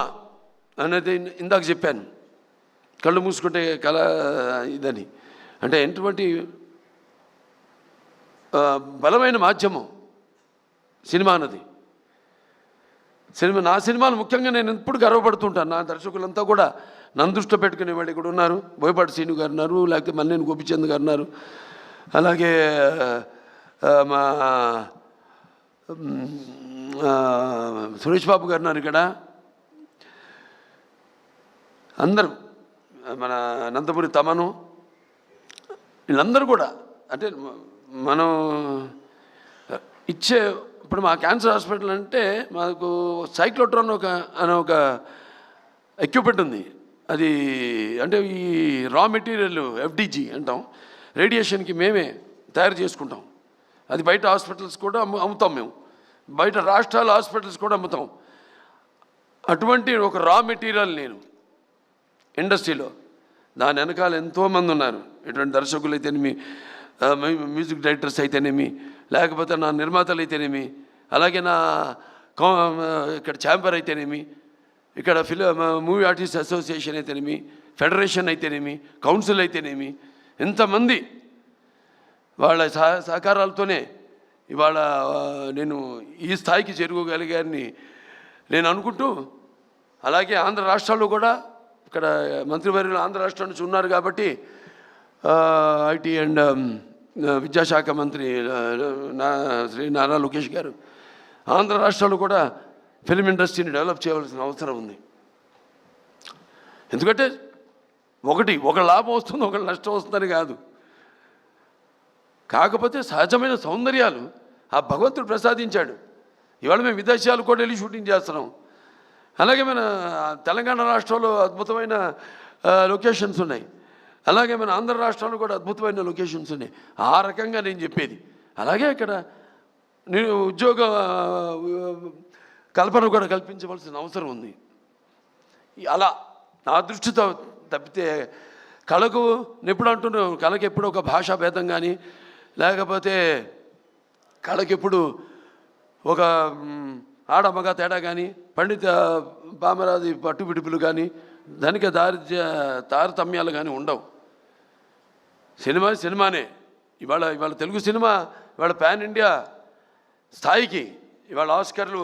అనేది ఇందాక చెప్పాను, కళ్ళు మూసుకుంటే కళ ఇదని. అంటే ఎటువంటి బలమైన మాధ్యమం సినిమా అన్నది. నా సినిమాలు ముఖ్యంగా నేను ఎప్పుడు గర్వపడుతుంటాను. నా దర్శకులంతా కూడా నన్ను దృష్టిలో పెట్టుకునే వాళ్ళు ఇక్కడ ఉన్నారు. బోయపాటి శ్రీను గారు ఉన్నారు, లేకపోతే మల్లేని గోపిచంద్ గారు ఉన్నారు, అలాగే మా సురేష్ బాబు గారు ఉన్నారు ఇక్కడ. అందరూ, మన నందమూరి తమను, వీళ్ళందరూ కూడా. అంటే మనం ఇచ్చే, ఇప్పుడు మా క్యాన్సర్ హాస్పిటల్ అంటే మాకు సైక్లోట్రాన్ అనే ఒక ఎక్విప్మెంట్ ఉంది. అది అంటే ఈ రా మెటీరియల్ FDG అంటాం, రేడియేషన్కి మేమే తయారు చేసుకుంటాం. అది బయట హాస్పిటల్స్ కూడా అమ్ముతాం మేము, బయట రాష్ట్రాల హాస్పిటల్స్ కూడా అమ్ముతాం. అటువంటి ఒక రా మెటీరియల్ నేను ఇండస్ట్రీలో. దాని వెనకాల ఎంతోమంది ఉన్నారు. ఇటువంటి దర్శకులు అయితేనేమి, మ్యూజిక్ డైరెక్టర్స్ అయితేనేమి, లేకపోతే నా నిర్మాతలు అయితేనేమి, అలాగే నా ఇక్కడ ఛాంబర్ అయితేనేమి, ఇక్కడ మూవీ ఆర్టిస్ట్ అసోసియేషన్ అయితేనేమి, ఫెడరేషన్ అయితేనేమి, కౌన్సిల్ అయితేనేమి, ఎంతమంది వాళ్ళ సహకారాలతోనే ఇవాళ నేను ఈ స్థాయికి చేరుకోగలిగానని నేను అనుకుంటూ, అలాగే ఆంధ్ర రాష్ట్రాల్లో కూడా ఇక్కడ మంత్రివర్యులు ఆంధ్ర రాష్ట్రం నుంచి ఉన్నారు కాబట్టి ఐటీ అండ్ విద్యాశాఖ మంత్రి శ్రీ నారా లోకేష్ గారు ఆంధ్ర రాష్ట్రాల్లో కూడా ఫిలిం ఇండస్ట్రీని డెవలప్ చేయవలసిన అవసరం ఉంది. ఎందుకంటే ఒక లాభం వస్తుంది, ఒకటి నష్టం వస్తుందని కాదు. కాకపోతే సహజమైన సౌందర్యాలు ఆ భగవంతుడు ప్రసాదించాడు. ఇవాళ మేము విదేశాలు కూడా వెళ్ళి షూటింగ్ చేస్తున్నాం. అలాగే మన తెలంగాణ రాష్ట్రంలో అద్భుతమైన లొకేషన్స్ ఉన్నాయి. అలాగే మన ఆంధ్ర రాష్ట్రంలో కూడా అద్భుతమైన లొకేషన్స్ ఉన్నాయి. ఆ రకంగా నేను చెప్పేది. అలాగే ఇక్కడ నేను ఉద్యోగ కల్పన కూడా కల్పించవలసిన అవసరం ఉంది. అలా నా దృష్టితో తప్పితే కళకు ఎప్పుడు అంటున్నాను, కళకి ఎప్పుడు ఒక భాషా భేదం కానీ, లేకపోతే కళకెప్పుడు ఒక ఆడమగ తేడా కానీ, పండిత పామరాది పట్టు విడుపులు కానీ, ధనిక తారతమ్యాలు కానీ ఉండవు. సినిమానే. ఇవాళ తెలుగు సినిమా ఇవాళ పాన్ ఇండియా స్థాయికి, ఇవాళ ఆస్కర్లు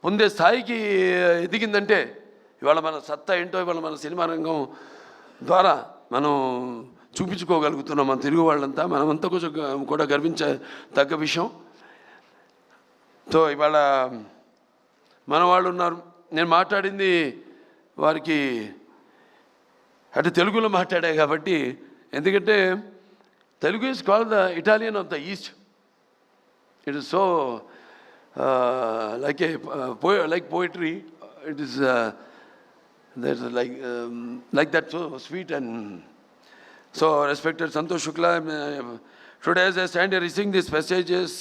పొందే స్థాయికి ఎదిగిందంటే ఇవాళ మన సత్తా ఏంటో ఇవాళ మన సినిమా రంగం ద్వారా మనం చూపించుకోగలుగుతున్నాం. మన తెలుగు వాళ్ళంతా మనమంతా కొంచెం కూడా గర్వించదగ్గ విషయం. సో ఇవాళ మన వాళ్ళు ఉన్నారు. నేను మాట్లాడింది వారికి అంటే తెలుగులో మాట్లాడా కాబట్టి, ఎందుకంటే Telugu is called the Italian of the east. It is so like poetry. It is there's like that, so sweet. And so respected Santosh Shukla, today as I stand here receiving this prestigious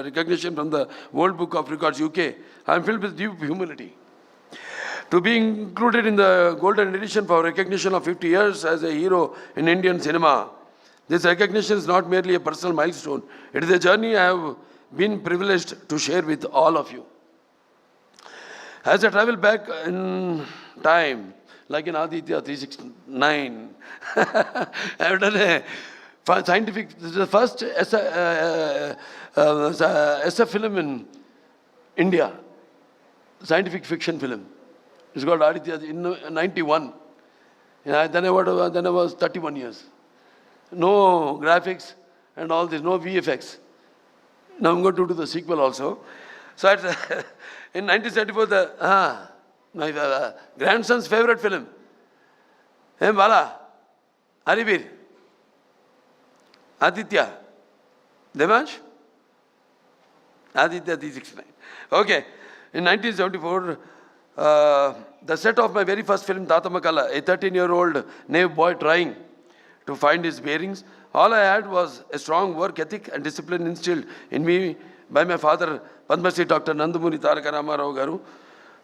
recognition from the World Book of Records UK, I am filled with deep humility to be included in the golden edition for recognition of 50 years as a hero in Indian cinema. This recognition is not merely a personal milestone, it is a journey I have been privileged to share with all of you. As I travel back in time, like in Aditya 369, I have done a scientific, this is the first SF film in India, scientific fiction film. It's called Aditya in 91. Then I was 31 years. No graphics and all this, no VFX. Now I'm going to do the sequel also. So in 1974, my grandson's favorite film, Bala, Haribir, Aditya, Devansh, Aditya 369. Okay, in 1974, the set of my very first film, Tatamakala, a 13-year-old naive boy trying to find his bearings. All I had was a strong work ethic and discipline instilled in me by my father, Padma Shri Dr. Nandamuri Taraka Ramarao Garu.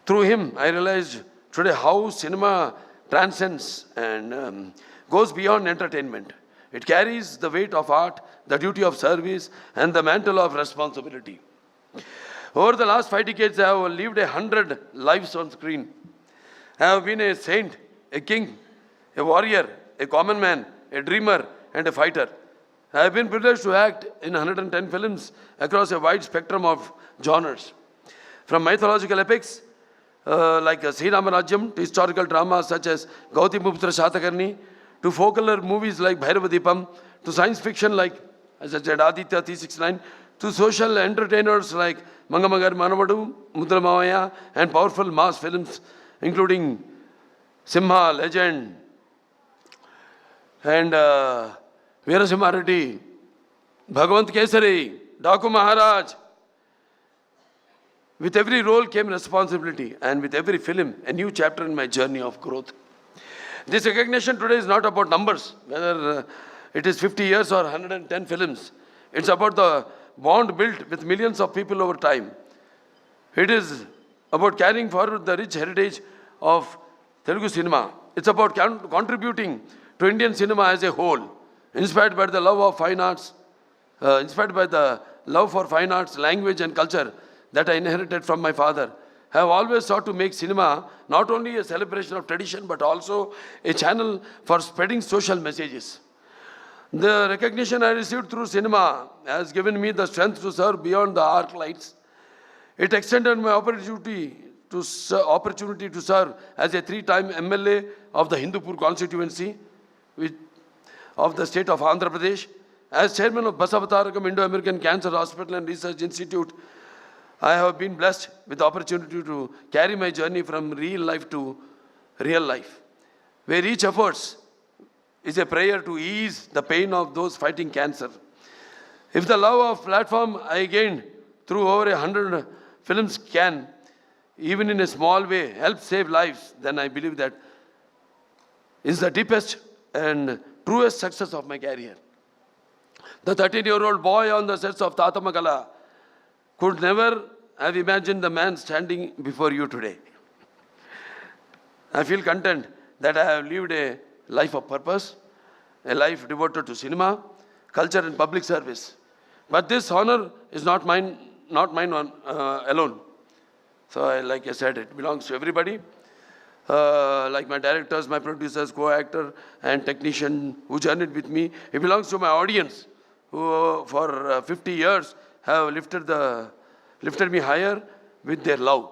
Through him, I realized today how cinema transcends and goes beyond entertainment. It carries the weight of art, the duty of service, and the mantle of responsibility. Over the last 5 decades, I have lived 100 lives on screen. I have been a saint, a king, a warrior, a common man, a dreamer, and a fighter. I have been privileged to act in 110 films across a wide spectrum of genres. From mythological epics like Sri Ramarajyam to historical dramas such as Gautiputra Shatakarni, to folklore movies like Bhairavadipam, to science fiction like, as I said, Aditya 369, to social entertainers like Mangamagar Manavadu, Mudramavaya, and powerful mass films including Simha, Legend, and Veerasimha Reddy, Bhagavant Kesari, Daku Maharaj. With every role came responsibility, and with every film, a new chapter in my journey of growth. This recognition today is not about numbers, whether it is 50 years or 110 films. It's about the bond built with millions of people over time. It is about carrying forward the rich heritage of Telugu cinema It's about contributing to Indian cinema as a whole, inspired by the love of fine arts, inspired by the love for fine arts, language and culture that I inherited from my father. I have always sought to make cinema not only a celebration of tradition but also a channel for spreading social messages. The recognition I received through cinema has given me the strength to serve beyond the arc lights. It extended my opportunity to serve as a 3-time MLA of the Hindupur constituency of the state of Andhra Pradesh. As chairman of Basavatarakam Indo-American Cancer Hospital and Research Institute, I have been blessed with the opportunity to carry my journey from real life to real life, where each effort is a prayer to ease the pain of those fighting cancer. If the love of platform I gained through over 100 films can, even in a small way, help save lives, then I believe that is the deepest and truest success of my career. The 13-year-old boy on the sets of Tata Magala could never have imagined the man standing before you today. I feel content that I have lived a life of purpose, a life devoted to cinema, culture and public service. But this honor is not mine alone. So like I said, it belongs to everybody. Like my directors, my producers, co-actor and technician who journeyed with me. It belongs to my audience who for 50 years have lifted me higher with their love.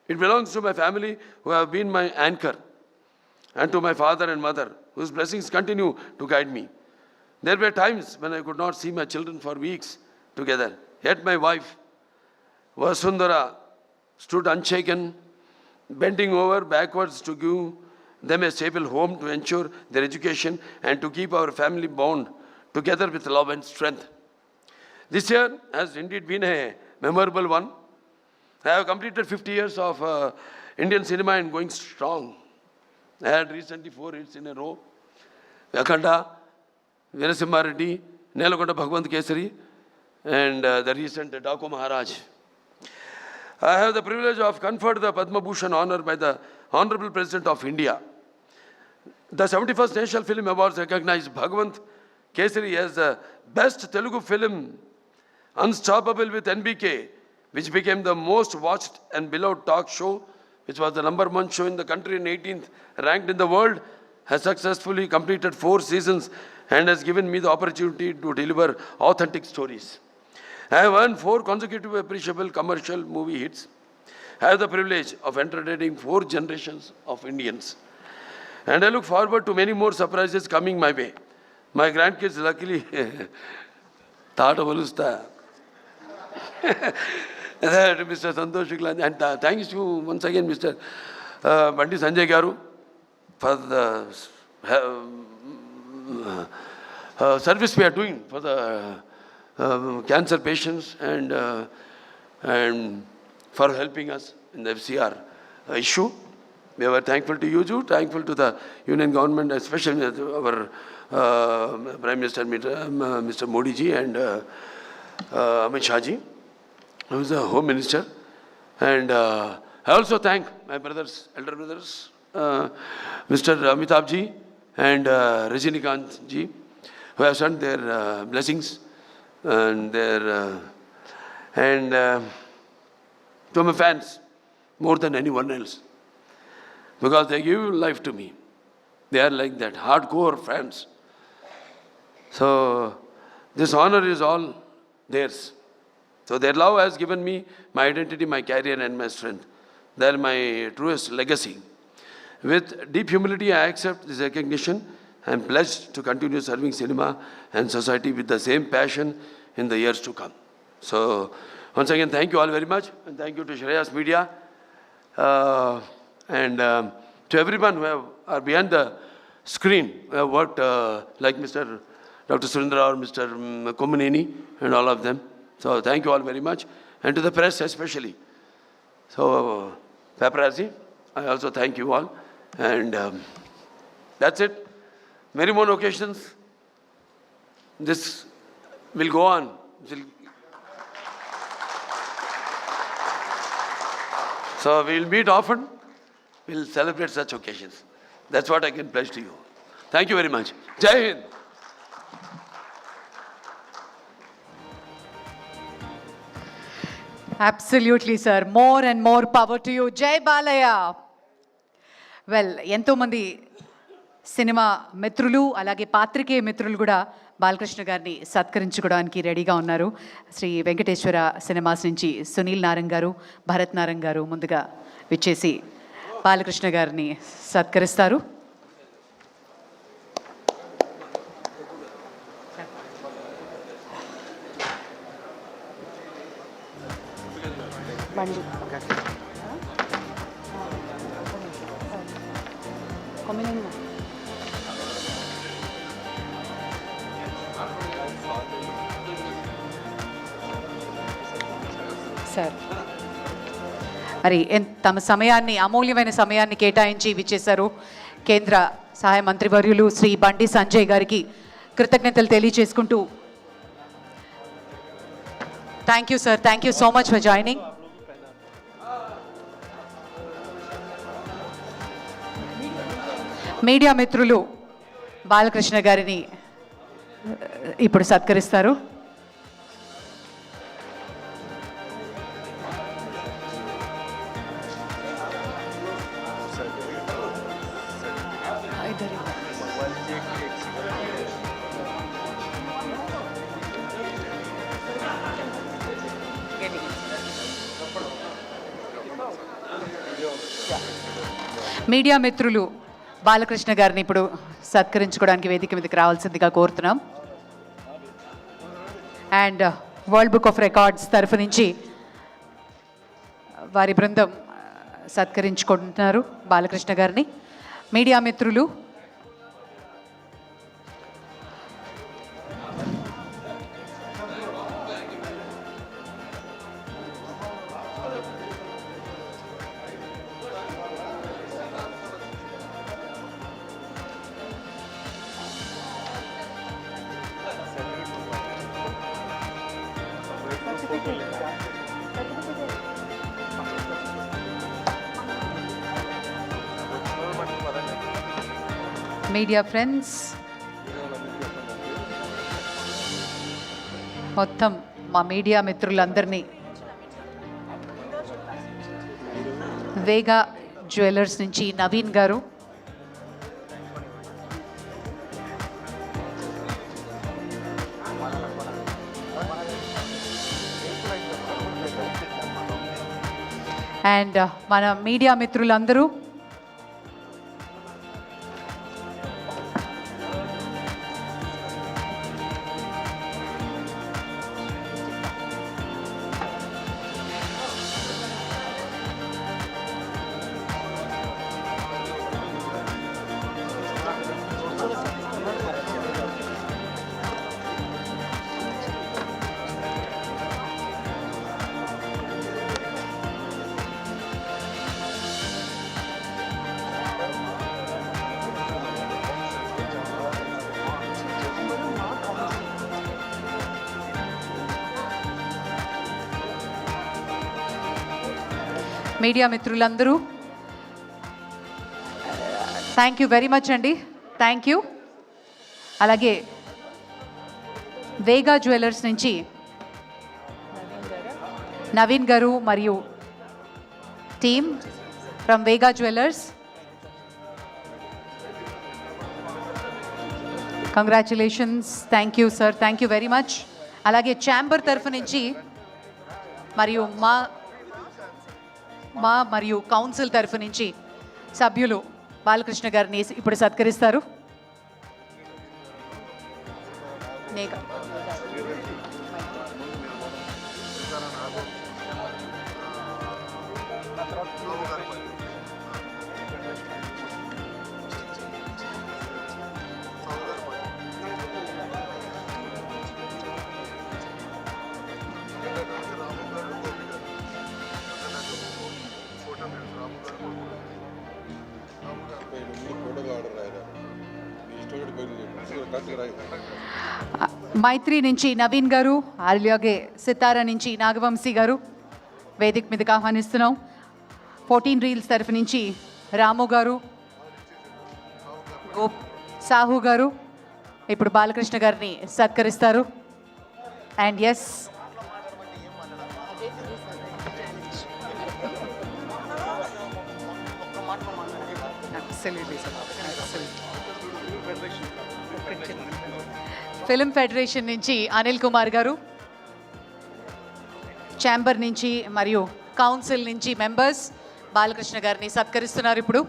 It belongs to my family who have been my anchor, and to my father and mother whose blessings continue to guide me. There were times when I could not see my children for weeks together. Yet my wife, Vasundhara, stood unshaken, bending over backwards to give them a stable home, to ensure their education and to keep our family bond together with love and strength. This year has indeed been a memorable one. I have completed 50 years of Indian cinema and going strong. I had recently 4 hits in a row. Akhanda, Veerasimha Reddy, Nelakonda Bhagwant Kesari, and the recent Daku Maharaj. I have the privilege of conferred the Padma Bhushan honor by the Honorable President of India. The 71st National Film Awards recognized Bhagwant Kesari as the best Telugu film, Unstoppable with NBK, which became the most watched and beloved talk show, which was the #1 show in the country and 18th ranked in the world, has successfully completed 4 seasons and has given me the opportunity to deliver authentic stories. I have earned 4 consecutive appreciable commercial movie hits. I have the privilege of entertaining 4 generations of Indians. And I look forward to many more surprises coming my way. My grandkids luckily thought of Alusta. Mr. Santosh Shukla, and thanks to once again Mr. Bandi Sanjay Garu for the service we are doing for the cancer patients and for helping us in the FCR issue. We were thankful to you too, thankful to the Union government, especially our Prime Minister Mr. Modi ji and Amit Shah ji, who is the Home Minister. And I also thank my brothers, elder brothers, Mr. Amitabh ji and Rajinikanth ji, who have sent their blessings and their to my fans more than anyone else, because they give life to me. They are like that, hardcore fans. So this honor is all theirs. So their love has given me my identity, my career and my strength. They are my truest legacy. With deep humility, I accept this recognition. I am pledged to continue serving cinema and society with the same passion in the years to come. So once again, thank you all very much, and thank you to Shreyas Media and to everyone who are behind the screen, who have worked like Mr. Dr. Surendra or Mr. Komuneni and all of them. So thank you all very much, and to the press especially. So paparazzi, I also thank you all, and that's it. Many more occasions. This will go on. So we will meet often. We will celebrate such occasions. That's what I can pledge to you. Thank you very much. Jai Hind. Absolutely, sir. More and more power to you. Jai Balaya. Well ఎంతోమంది cinema మిత్రులు అలాగే పాత్రికేయ మిత్రులు కూడా బాలకృష్ణ గారిని సత్కరించుకోవడానికి రెడీగా ఉన్నారు. Shri Venkateswara cinemas నుంచి సునీల్ నారంగ్ గారు, భరత్ నారంగ్ గారు ముందుగా విచ్చేసి బాలకృష్ణ గారిని సత్కరిస్తారు. సార్ మరి తమ సమయాన్ని అమూల్యమైన సమయాన్ని కేటాయించి విచ్చేశారు కేంద్ర సహాయ మంత్రివర్యులు శ్రీ బండి సంజయ్ గారికి కృతజ్ఞతలు తెలియజేసుకుంటూ thank you sir, thank you so much for joining. Media మిత్రులు బాలకృష్ణ గారిని ఇప్పుడు సత్కరిస్తారు. మీడియా మిత్రులు బాలకృష్ణ గారిని ఇప్పుడు సత్కరించుకోవడానికి వేదిక మీదకి రావాల్సిందిగా కోరుతున్నాం. And world book of records తరఫు నుంచి వారి బృందం సత్కరించుకుంటున్నారు బాలకృష్ణ గారిని. మీడియా మిత్రులు మీడియా ఫ్రెండ్స్ మొత్తం మా మీడియా మిత్రులందరినీ వేగా జ్యువెలర్స్ నుంచి నవీన్ గారు, అండ్ మన మీడియా మిత్రులందరూ మీడియా మిత్రులందరూ థ్యాంక్ యూ వెరీ మచ్ అండి, థ్యాంక్ యూ. అలాగే వేగా జ్యువెలర్స్ నుంచి నవీన్ గారు మరియు team from Vega jewellers, congratulations, thank you sir, thank you very much. అలాగే ఛాంబర్ తరఫు నుంచి మరియు మరియు కౌన్సిల్ తరఫు నుంచి సభ్యులు బాలకృష్ణ గారిని ఇప్పుడు సత్కరిస్తారు. మైత్రి నుంచి నవీన్ గారు, అలాగే సితారా నుంచి నాగవంశీ గారు వేదిక మీదకి ఆహ్వానిస్తున్నాం. 14 రీల్స్ తరఫు నుంచి రాము గారు, సాహు గారు ఇప్పుడు బాలకృష్ణ గారిని సత్కరిస్తారు. అండ్ ఎస్, ఫిల్మ్ ఫెడరేషన్ నుంచి అనిల్ కుమార్ గారు, ఛాంబర్ నుంచి మరియు కౌన్సిల్ నుంచి మెంబర్స్ బాలకృష్ణ గారిని సత్కరిస్తున్నారు. ఇప్పుడు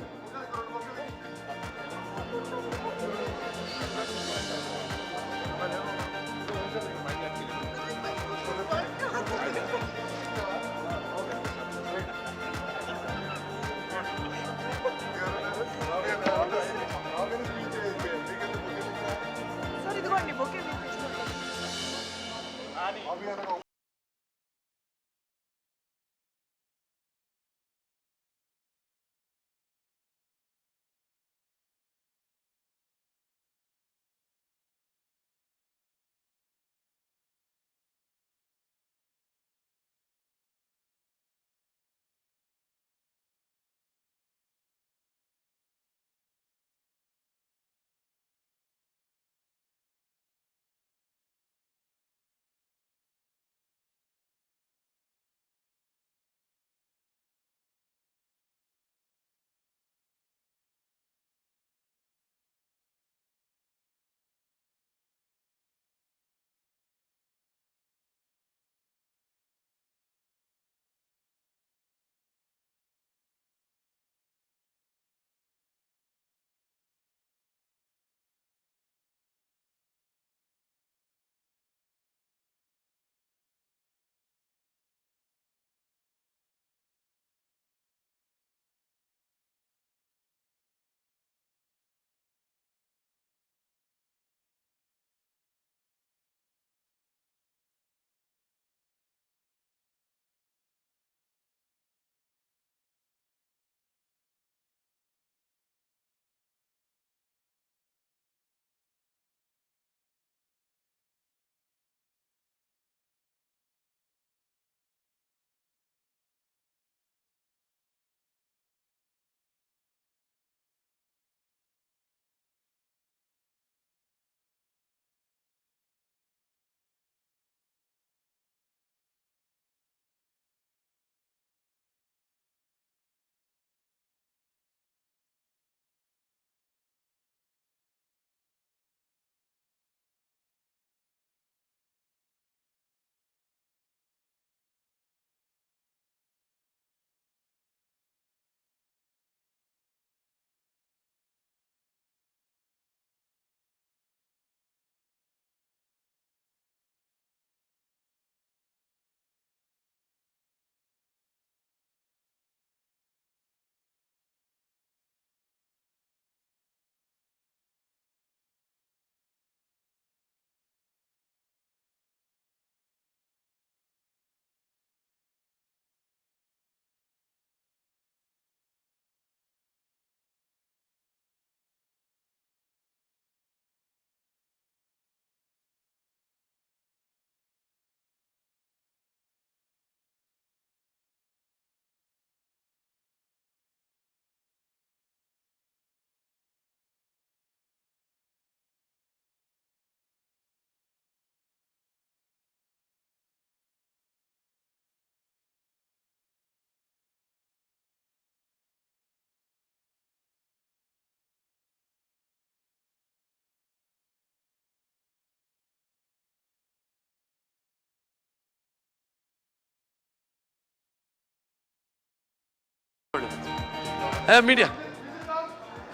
మీడియా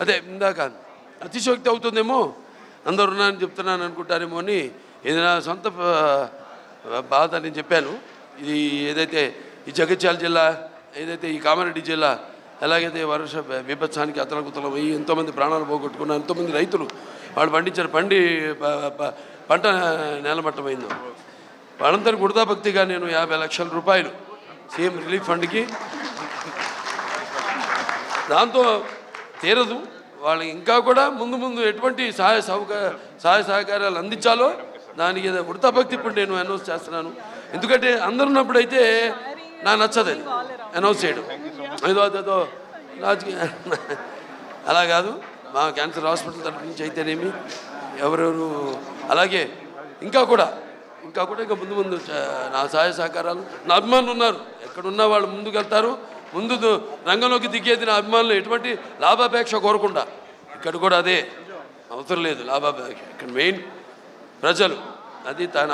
అదే ఇందాక అతిశయోక్తి అవుతుందేమో, అందరు ఉన్నారని చెప్తున్నాను అనుకుంటారేమో అని ఏదైనా సొంత బాధ నేను చెప్పాను. ఇది ఏదైతే ఈ జగిత్యాల జిల్లా, ఏదైతే ఈ కామారెడ్డి జిల్లా, ఎలాగైతే వర్ష విపత్సానికి అతలకుతలం అయ్యి ఎంతోమంది ప్రాణాలు పోగొట్టుకున్నారు, ఎంతోమంది రైతులు వాళ్ళు పండించిన పంట నేలమట్టమైందో వాళ్ళందరూ గుర్తాభక్తిగా నేను 50 లక్షల రూపాయలు సీఎం రిలీఫ్ ఫండ్కి, దాంతో తీరదు వాళ్ళకి ఇంకా కూడా ముందు ఎటువంటి సహాయ సహకారాలు అందించాలో దానికి వృతాభక్తి ఇప్పుడు నేను అనౌన్స్ చేస్తున్నాను. ఎందుకంటే అందరు ఉన్నప్పుడు అయితే నాకు నచ్చదు అది అనౌన్స్ చేయడం, ఏదో రాజకీయ అలా కాదు. మా క్యాన్సర్ హాస్పిటల్ తరఫు నుంచి అయితేనేమి ఎవరెవరు, అలాగే ఇంకా కూడా ఇంకా ముందు ముందు నా సహాయ సహకారాలు, నా అభిమానులు ఉన్నారు, ఎక్కడున్నా వాళ్ళు ముందుకు వెళ్తారు. ముందు రంగంలోకి దిగేది నా అభిమానులు, ఎటువంటి లాభాపేక్ష కోరకుండా. ఇక్కడ కూడా అదే అవసరం లేదు లాభాపేక్ష, ఇక్కడ మెయిన్ ప్రజలు. అది తన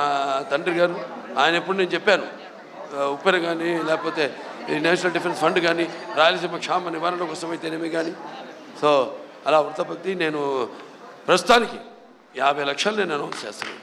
తండ్రి గారు, ఆయన ఎప్పుడు నేను చెప్పాను, ఉప్పెన కానీ లేకపోతే ఈ నేషనల్ డిఫెన్స్ ఫండ్ కానీ రాయలసీమ క్షామ నివారణ కోసం అయితేనేమి కానీ. సో అలా వృత్తభక్తి నేను ప్రస్తుతానికి 50 లక్షలు నేను అనౌన్స్ చేస్తున్నాను.